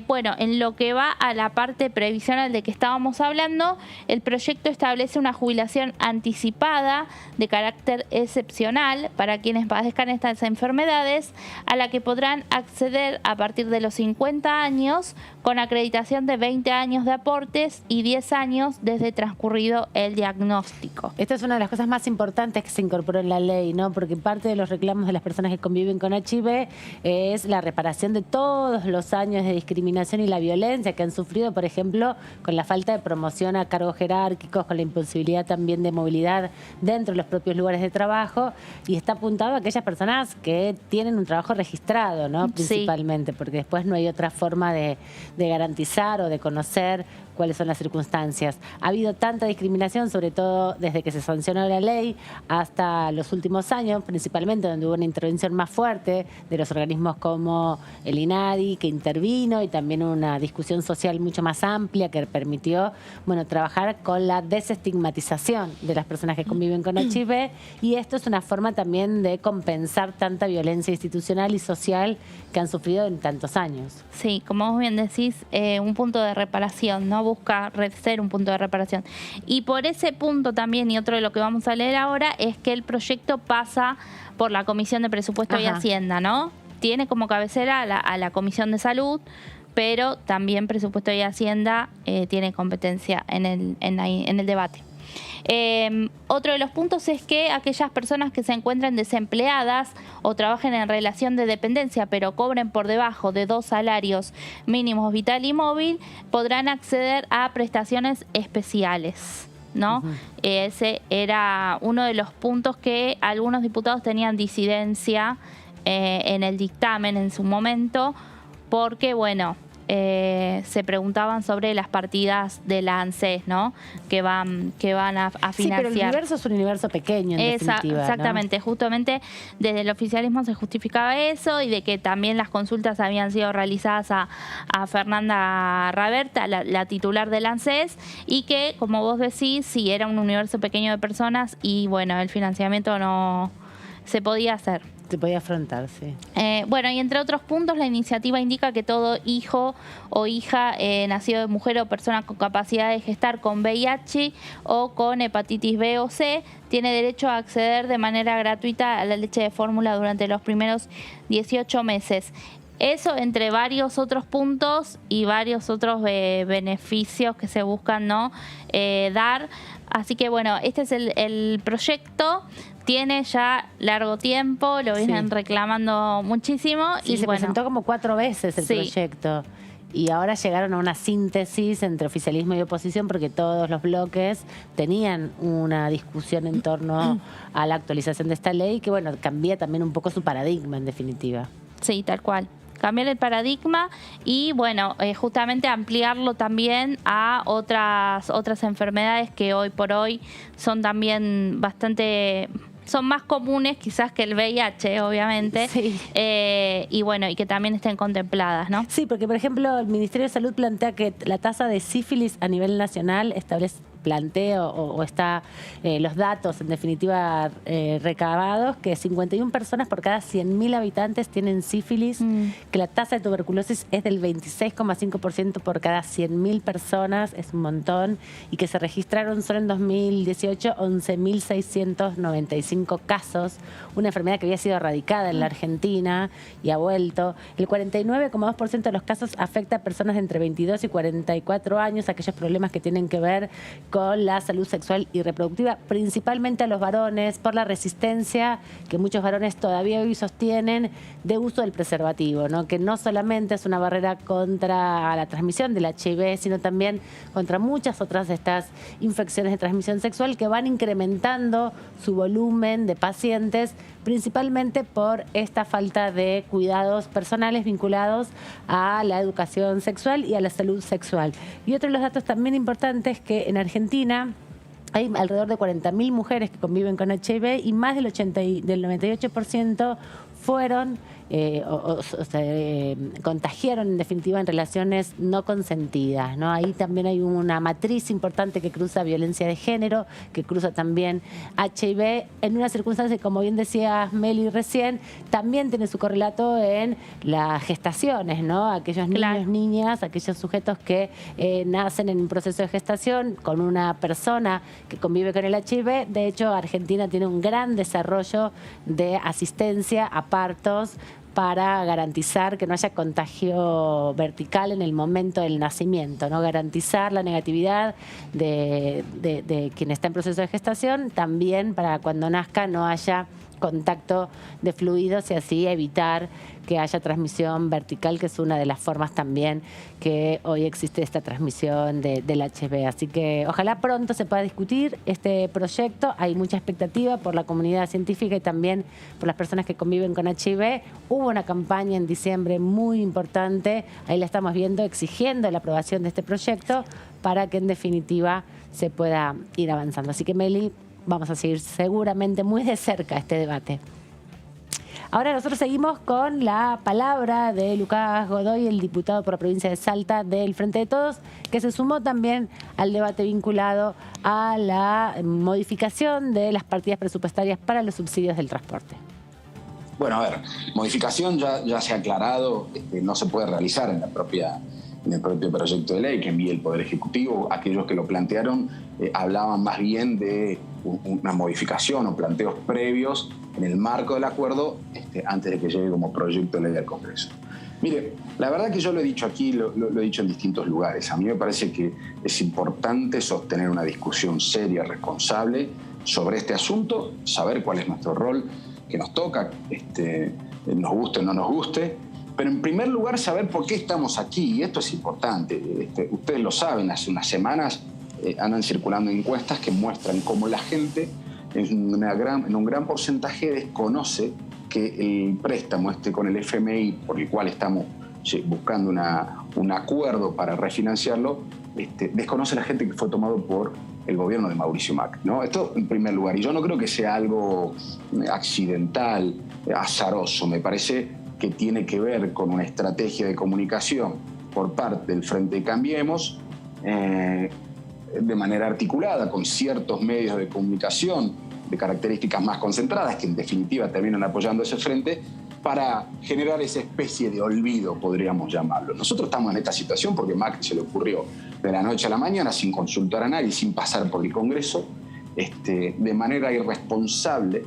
Bueno, en lo que va a la parte previsional de que estábamos hablando, el proyecto establece una jubilación anticipada de carácter excepcional para quienes padezcan estas enfermedades, a la que podrán acceder a partir de los 50 años con acreditación de 20 años de aportes y 10 años desde transcurrido el diagnóstico. Esta es una de las cosas más importantes que se incorporó en la ley, ¿no? Porque parte de los reclamos de las personas que conviven con HIV es la reparación de todos los años de discriminación y la violencia que han sufrido, por ejemplo, con la falta de promoción a cargos jerárquicos, con la imposibilidad también de movilidad dentro de los propios lugares de trabajo, y está apuntado a aquellas personas que tienen un trabajo registrado, ¿no? Principalmente, porque después no hay otra forma de garantizar o de conocer cuáles son las circunstancias. Ha habido tanta discriminación, sobre todo desde que se sancionó la ley hasta los últimos años, principalmente donde hubo una intervención más fuerte de los organismos como el INADI, que intervino, y también una discusión social mucho más amplia que permitió, bueno, trabajar con la desestigmatización de las personas que conviven con HIV, y esto es una forma también de compensar tanta violencia institucional y social que han sufrido en tantos años. Sí, como vos bien decís, un punto de reparación, ¿no? Busca ser un punto de reparación. Y por ese punto también, y otro de lo que vamos a leer ahora, es que el proyecto pasa por la Comisión de Presupuesto y Hacienda, ¿no? Tiene como cabecera a la Comisión de Salud, pero también Presupuesto y Hacienda tiene competencia en el debate. Otro de los puntos es que aquellas personas que se encuentren desempleadas o trabajen en relación de dependencia pero cobren por debajo de 2 salarios mínimos vital y móvil podrán acceder a prestaciones especiales, ¿no? Ese era uno de los puntos que algunos diputados tenían disidencia en el dictamen en su momento, porque, bueno, se preguntaban sobre las partidas de la ANSES, ¿no? Que van a financiar. Sí, pero el universo es un universo pequeño, en definitiva, exactamente, ¿no? Justamente desde el oficialismo se justificaba eso, y de que también las consultas habían sido realizadas a Fernanda Raberta, la titular del ANSES, y que, como vos decís, sí, era un universo pequeño de personas y, bueno, el financiamiento no se podía hacer. Se podía afrontar, sí. Bueno, y entre otros puntos, la iniciativa indica que todo hijo o hija nacido de mujer o persona con capacidad de gestar con VIH o con hepatitis B o C tiene derecho a acceder de manera gratuita a la leche de fórmula durante los primeros 18 meses. Eso entre varios otros puntos y varios otros beneficios que se buscan, ¿no? Dar. Así que, bueno, este es el proyecto. Tiene ya largo tiempo, lo vienen reclamando muchísimo. Sí, y se presentó como 4 veces el proyecto. Y ahora llegaron a una síntesis entre oficialismo y oposición, porque todos los bloques tenían una discusión en torno a la actualización de esta ley, que, bueno, cambia también un poco su paradigma, en definitiva. Sí, tal cual. Cambiar el paradigma y, bueno, justamente ampliarlo también a otras enfermedades que hoy por hoy son también son más comunes quizás que el VIH, obviamente, y, bueno, y que también estén contempladas, ¿no? Sí, porque, por ejemplo, el Ministerio de Salud plantea que la tasa de sífilis a nivel nacional está los datos, en definitiva, recabados, que 51 personas por cada 100.000 habitantes tienen sífilis, que la tasa de tuberculosis es del 26,5% por cada 100.000 personas, es un montón, y que se registraron solo en 2018 11.695 casos, una enfermedad que había sido erradicada en la Argentina y ha vuelto. El 49,2% de los casos afecta a personas de entre 22 y 44 años, aquellos problemas que tienen que ver con con la salud sexual y reproductiva, principalmente a los varones, por la resistencia que muchos varones todavía hoy sostienen de uso del preservativo, ¿no? Que no solamente es una barrera contra la transmisión del HIV, sino también contra muchas otras de estas infecciones de transmisión sexual que van incrementando su volumen de pacientes, principalmente por esta falta de cuidados personales vinculados a la educación sexual y a la salud sexual. Y otro de los datos también importantes es que en Argentina hay alrededor de 40.000 mujeres que conviven con HIV y más del 98% fueron contagiaron en definitiva en relaciones no consentidas, ¿no? Ahí también hay una matriz importante que cruza violencia de género, que cruza también HIV, en una circunstancia que, como bien decía Meli recién, también tiene su correlato en las gestaciones, ¿no? Aquellos niños, niñas, aquellos sujetos que nacen en un proceso de gestación con una persona que convive con el HIV. De hecho, Argentina tiene un gran desarrollo de asistencia a partos para garantizar que no haya contagio vertical en el momento del nacimiento, ¿no? Garantizar la negatividad de quien está en proceso de gestación, también para cuando nazca no haya contacto de fluidos y así evitar que haya transmisión vertical, que es una de las formas también que hoy existe esta transmisión del HIV. Así que ojalá pronto se pueda discutir este proyecto. Hay mucha expectativa por la comunidad científica y también por las personas que conviven con HIV. Hubo una campaña en diciembre muy importante, ahí la estamos viendo, exigiendo la aprobación de este proyecto para que en definitiva se pueda ir avanzando. Así que, Meli, vamos a seguir seguramente muy de cerca este debate. Ahora nosotros seguimos con la palabra de Lucas Godoy, el diputado por la provincia de Salta del Frente de Todos, que se sumó también al debate vinculado a la modificación de las partidas presupuestarias para los subsidios del transporte. Bueno, a ver, modificación ya se ha aclarado, no se puede realizar en el propio proyecto de ley que envíe el Poder Ejecutivo. Aquellos que lo plantearon hablaban más bien de una modificación o planteos previos en el marco del acuerdo antes de que llegue como proyecto de ley al Congreso. Mire, la verdad que yo lo he dicho aquí, lo he dicho en distintos lugares. A mí me parece que es importante sostener una discusión seria, responsable sobre este asunto, saber cuál es nuestro rol que nos toca, nos guste o no nos guste, pero en primer lugar saber por qué estamos aquí, y esto es importante. Ustedes lo saben, hace unas semanas andan circulando encuestas que muestran cómo la gente en un gran porcentaje desconoce que el préstamo con el FMI, por el cual estamos buscando un acuerdo para refinanciarlo, desconoce la gente que fue tomado por el gobierno de Mauricio Macri, ¿no? Esto en primer lugar. Y yo no creo que sea algo accidental, azaroso. Me parece que tiene que ver con una estrategia de comunicación por parte del Frente Cambiemos, de manera articulada con ciertos medios de comunicación de características más concentradas, que en definitiva terminan apoyando ese frente, para generar esa especie de olvido, podríamos llamarlo. Nosotros estamos en esta situación porque Macri se le ocurrió de la noche a la mañana, sin consultar a nadie, sin pasar por el Congreso, de manera irresponsable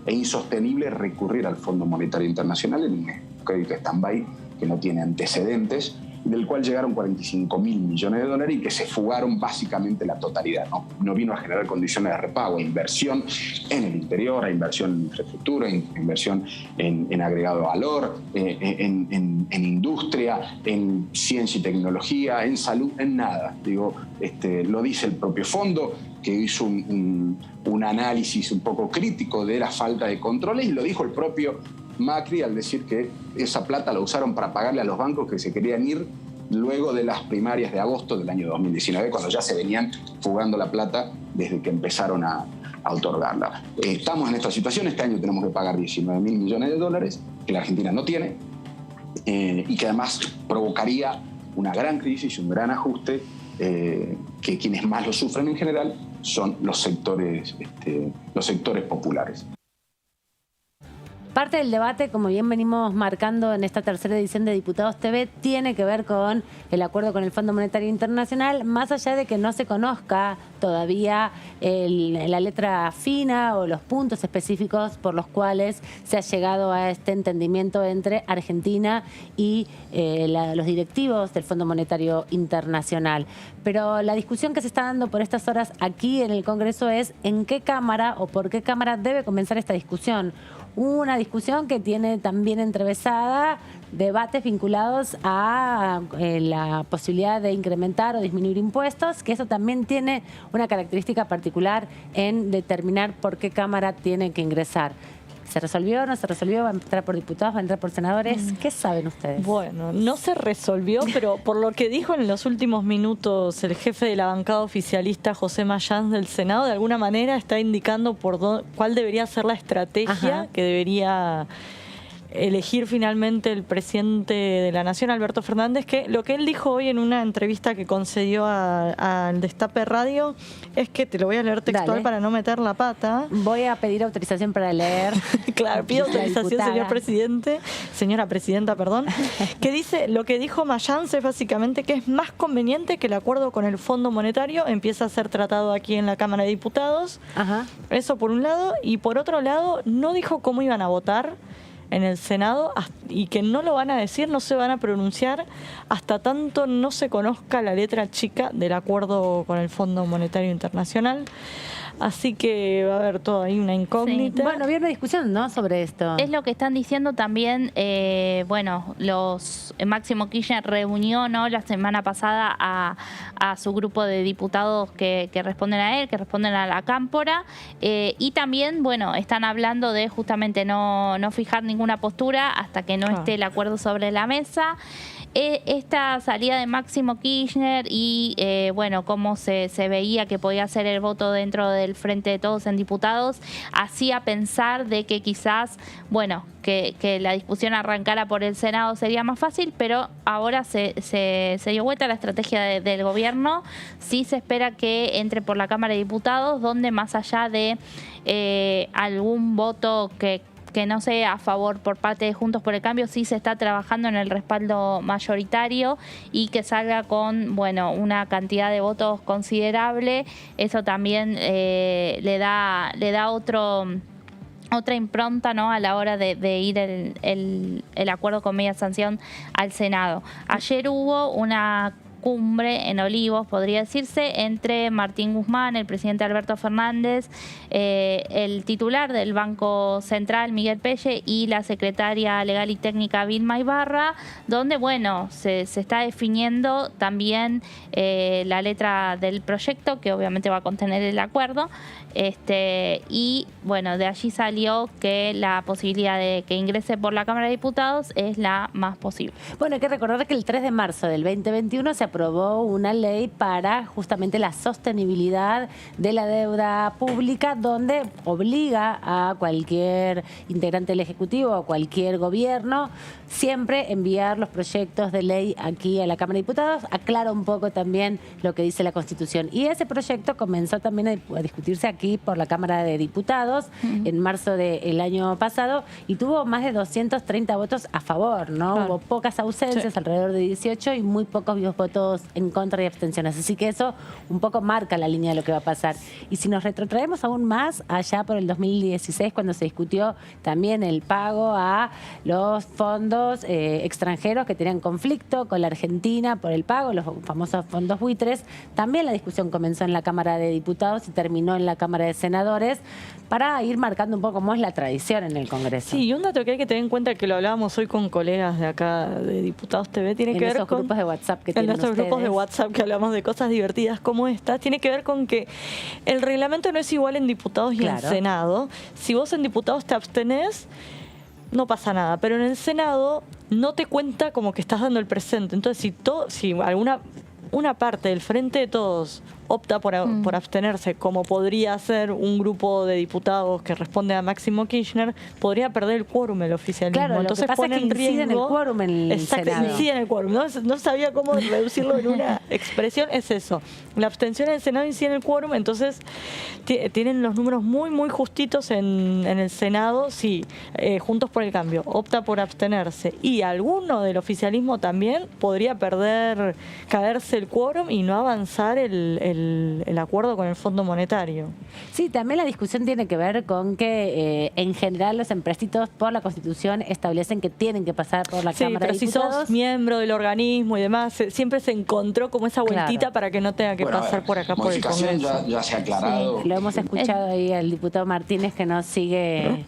e insostenible recurrir al Fondo Monetario Internacional en un crédito stand-by que no tiene antecedentes, del cual llegaron 45.000 millones de dólares y que se fugaron básicamente la totalidad. No vino a generar condiciones de repago, inversión en el interior, inversión en infraestructura, inversión en agregado valor, en industria, en ciencia y tecnología, en salud, en nada. Lo dice el propio fondo, que hizo un análisis un poco crítico de la falta de controles, y lo dijo el propio Macri al decir que esa plata la usaron para pagarle a los bancos que se querían ir luego de las primarias de agosto del año 2019, cuando ya se venían fugando la plata desde que empezaron a otorgarla. Estamos en esta situación. Este año tenemos que pagar 19.000 millones de dólares, que la Argentina no tiene, y que además provocaría una gran crisis y un gran ajuste, que quienes más lo sufren en general son los sectores populares. Parte del debate, como bien venimos marcando en esta tercera edición de Diputados TV, tiene que ver con el acuerdo con el Fondo Monetario Internacional, más allá de que no se conozca todavía la letra fina o los puntos específicos por los cuales se ha llegado a este entendimiento entre Argentina y los directivos del Fondo Monetario Internacional. Pero la discusión que se está dando por estas horas aquí en el Congreso es en qué Cámara o por qué Cámara debe comenzar esta discusión. Una discusión que tiene también entrevesada debates vinculados a la posibilidad de incrementar o disminuir impuestos, que eso también tiene una característica particular en determinar por qué Cámara tiene que ingresar. ¿Se resolvió? ¿No se resolvió? ¿Va a entrar por diputados? ¿Va a entrar por senadores? ¿Qué saben ustedes? Bueno, no se resolvió, pero por lo que dijo en los últimos minutos el jefe de la bancada oficialista, José Mayans, del Senado, de alguna manera está indicando cuál debería ser la estrategia que debería elegir finalmente el presidente de la Nación, Alberto Fernández, que lo que él dijo hoy en una entrevista que concedió al Destape Radio es que, te lo voy a leer textual para no meter la pata. Voy a pedir autorización para leer. Claro, pido autorización, señora presidenta, perdón. Que dice, lo que dijo Mayans es básicamente que es más conveniente que el acuerdo con el Fondo Monetario empiece a ser tratado aquí en la Cámara de Diputados. Eso por un lado. Y por otro lado, no dijo cómo iban a votar en el Senado y que no lo van a decir, no se van a pronunciar hasta tanto no se conozca la letra chica del acuerdo con el Fondo Monetario Internacional. Así que va a haber todo ahí una incógnita. Sí. Bueno, había una discusión, ¿no?, sobre esto. Es lo que están diciendo también, Máximo Kirchner reunió, ¿no?, la semana pasada a su grupo de diputados que responden a él, que responden a la Cámpora, y también, están hablando de justamente no fijar ninguna postura hasta que no esté el acuerdo sobre la mesa. Esta salida de Máximo Kirchner y cómo se veía que podía ser el voto dentro del Frente de Todos en diputados, hacía pensar de que quizás, que la discusión arrancara por el Senado sería más fácil, pero ahora se dio vuelta la estrategia del gobierno. Sí se espera que entre por la Cámara de Diputados, donde más allá de algún voto que no sea a favor por parte de Juntos por el Cambio, sí se está trabajando en el respaldo mayoritario y que salga con una cantidad de votos considerable. Eso también le da otra impronta, ¿no?, a la hora de ir el acuerdo con media sanción al Senado. Ayer hubo una cumbre en Olivos, podría decirse, entre Martín Guzmán, el presidente Alberto Fernández, el titular del Banco Central, Miguel Pelle, y la secretaria legal y técnica, Vilma Ibarra, donde, se está definiendo también la letra del proyecto, que obviamente va a contener el acuerdo, y de allí salió que la posibilidad de que ingrese por la Cámara de Diputados es la más posible. Bueno, hay que recordar que el 3 de marzo del 2021 se aprobó una ley para justamente la sostenibilidad de la deuda pública, donde obliga a cualquier integrante del Ejecutivo o cualquier gobierno siempre enviar los proyectos de ley aquí a la Cámara de Diputados. Aclara un poco también lo que dice la Constitución. Y ese proyecto comenzó también a discutirse aquí por la Cámara de Diputados en marzo del año pasado y tuvo más de 230 votos a favor, ¿no? Hubo pocas ausencias, alrededor de 18, y muy pocos votos en contra y abstenciones. Así que eso un poco marca la línea de lo que va a pasar. Y si nos retrotraemos aún más, allá por el 2016, cuando se discutió también el pago a los fondos extranjeros que tenían conflicto con la Argentina por el pago, los famosos fondos buitres, también la discusión comenzó en la Cámara de Diputados y terminó en la Cámara de Senadores, para ir marcando un poco cómo es la tradición en el Congreso. Sí, y un dato que hay que tener en cuenta, que lo hablábamos hoy con colegas de acá de Diputados TV, tiene que ver con grupos de WhatsApp que tienen nuestros grupos de WhatsApp, que hablamos de cosas divertidas como esta, tiene que ver con que el reglamento no es igual en Diputados y en Senado. Si vos en Diputados te abstenés, no pasa nada, pero en el Senado no te cuenta como que estás dando el presente. Entonces, si alguna parte del Frente de Todos opta por abstenerse, como podría hacer un grupo de diputados que responde a Máximo Kirchner, podría perder el quórum el oficialismo. Claro, entonces lo que pasa pone es que en riesgo incide en el quórum en el Senado. Incide en el quórum. No sabía cómo reducirlo en una expresión. Es eso. La abstención en el Senado incide en el quórum, entonces tienen los números muy, muy justitos en el Senado. Sí, Juntos por el Cambio opta por abstenerse y alguno del oficialismo también podría caerse el quórum y no avanzar el acuerdo con el Fondo Monetario. Sí, también la discusión tiene que ver con que en general los empréstitos por la Constitución establecen que tienen que pasar por la Cámara de Diputados. Pero si sos miembro del organismo y demás, siempre se encontró como esa vueltita para que no tenga que pasar por acá por el Congreso. Ya se ha aclarado. Sí, lo hemos escuchado ahí al diputado Martínez que nos sigue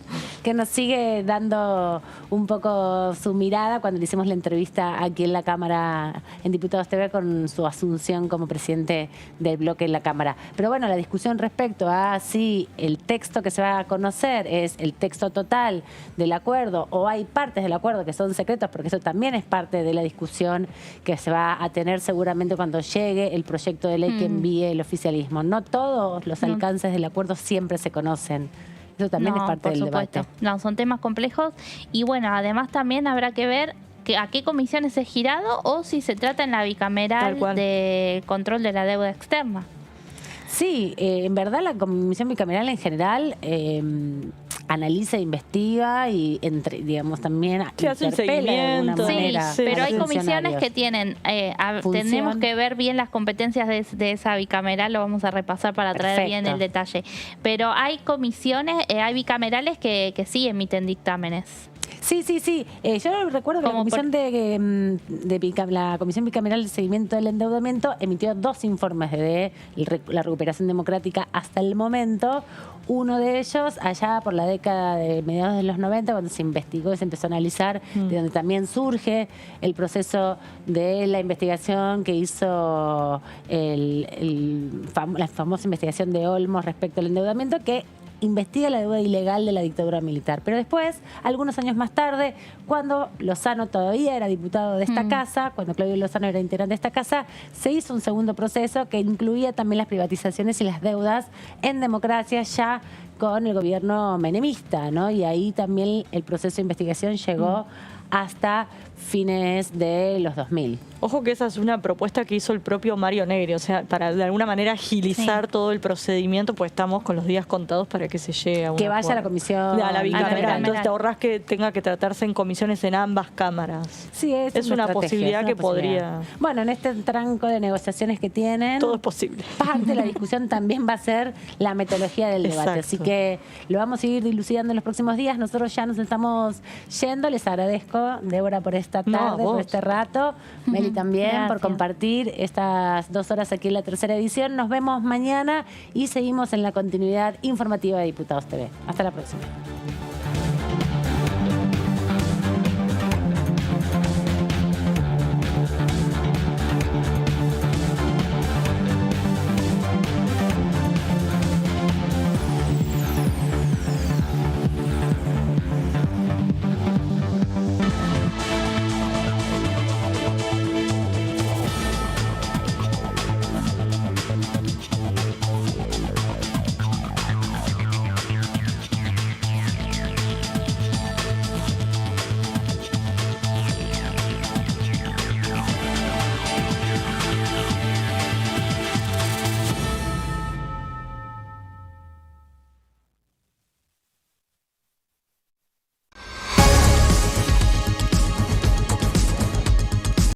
dando un poco su mirada cuando le hicimos la entrevista aquí en la Cámara, en Diputados TV, con su asunción como presidente del bloque en la Cámara. Pero bueno, la discusión respecto a si el texto que se va a conocer es el texto total del acuerdo o hay partes del acuerdo que son secretos, porque eso también es parte de la discusión que se va a tener seguramente cuando llegue el proyecto de ley que envíe el oficialismo. No todos los alcances del acuerdo siempre se conocen. Eso también es parte del debate. No, son temas complejos y bueno, además también habrá que ver a qué comisiones es girado o si se trata en la bicameral de control de la deuda externa. Sí, en verdad la comisión bicameral en general analiza, investiga y digamos también interpela de alguna manera. Sí, pero hay comisiones que tienen, tenemos que ver bien las competencias de esa bicameral, lo vamos a repasar para traer bien el detalle. Pero hay comisiones, hay bicamerales que sí emiten dictámenes. Sí. Yo recuerdo que la Comisión Bicameral de Seguimiento del Endeudamiento emitió 2 informes de la recuperación democrática hasta el momento. Uno de ellos allá por la década de mediados de los 90, cuando se investigó y se empezó a analizar, de donde también surge el proceso de la investigación que hizo la famosa investigación de Olmos respecto al endeudamiento, que investiga la deuda ilegal de la dictadura militar. Pero después, algunos años más tarde, cuando Lozano todavía era diputado de esta casa, cuando Claudio Lozano era integrante de esta casa, se hizo un segundo proceso que incluía también las privatizaciones y las deudas en democracia ya con el gobierno menemista, ¿no? Y ahí también el proceso de investigación llegó hasta fines de los 2000. Ojo que esa es una propuesta que hizo el propio Mario Negri, o sea, para de alguna manera agilizar todo el procedimiento, pues estamos con los días contados para que se llegue a un acuerdo. Vaya a la comisión. A la bicameral. Entonces te ahorras que tenga que tratarse en comisiones en ambas cámaras. Sí, es una posibilidad que podría... Bueno, en este tranco de negociaciones que tienen... Todo es posible. Parte de la discusión también va a ser la metodología del debate. Así que lo vamos a ir dilucidando en los próximos días. Nosotros ya nos estamos yendo. Les agradezco, Débora, por esta tarde, por este rato. Meli también, por compartir estas 2 horas aquí en la tercera edición. Nos vemos mañana y seguimos en la continuidad informativa de Diputados TV. Hasta la próxima.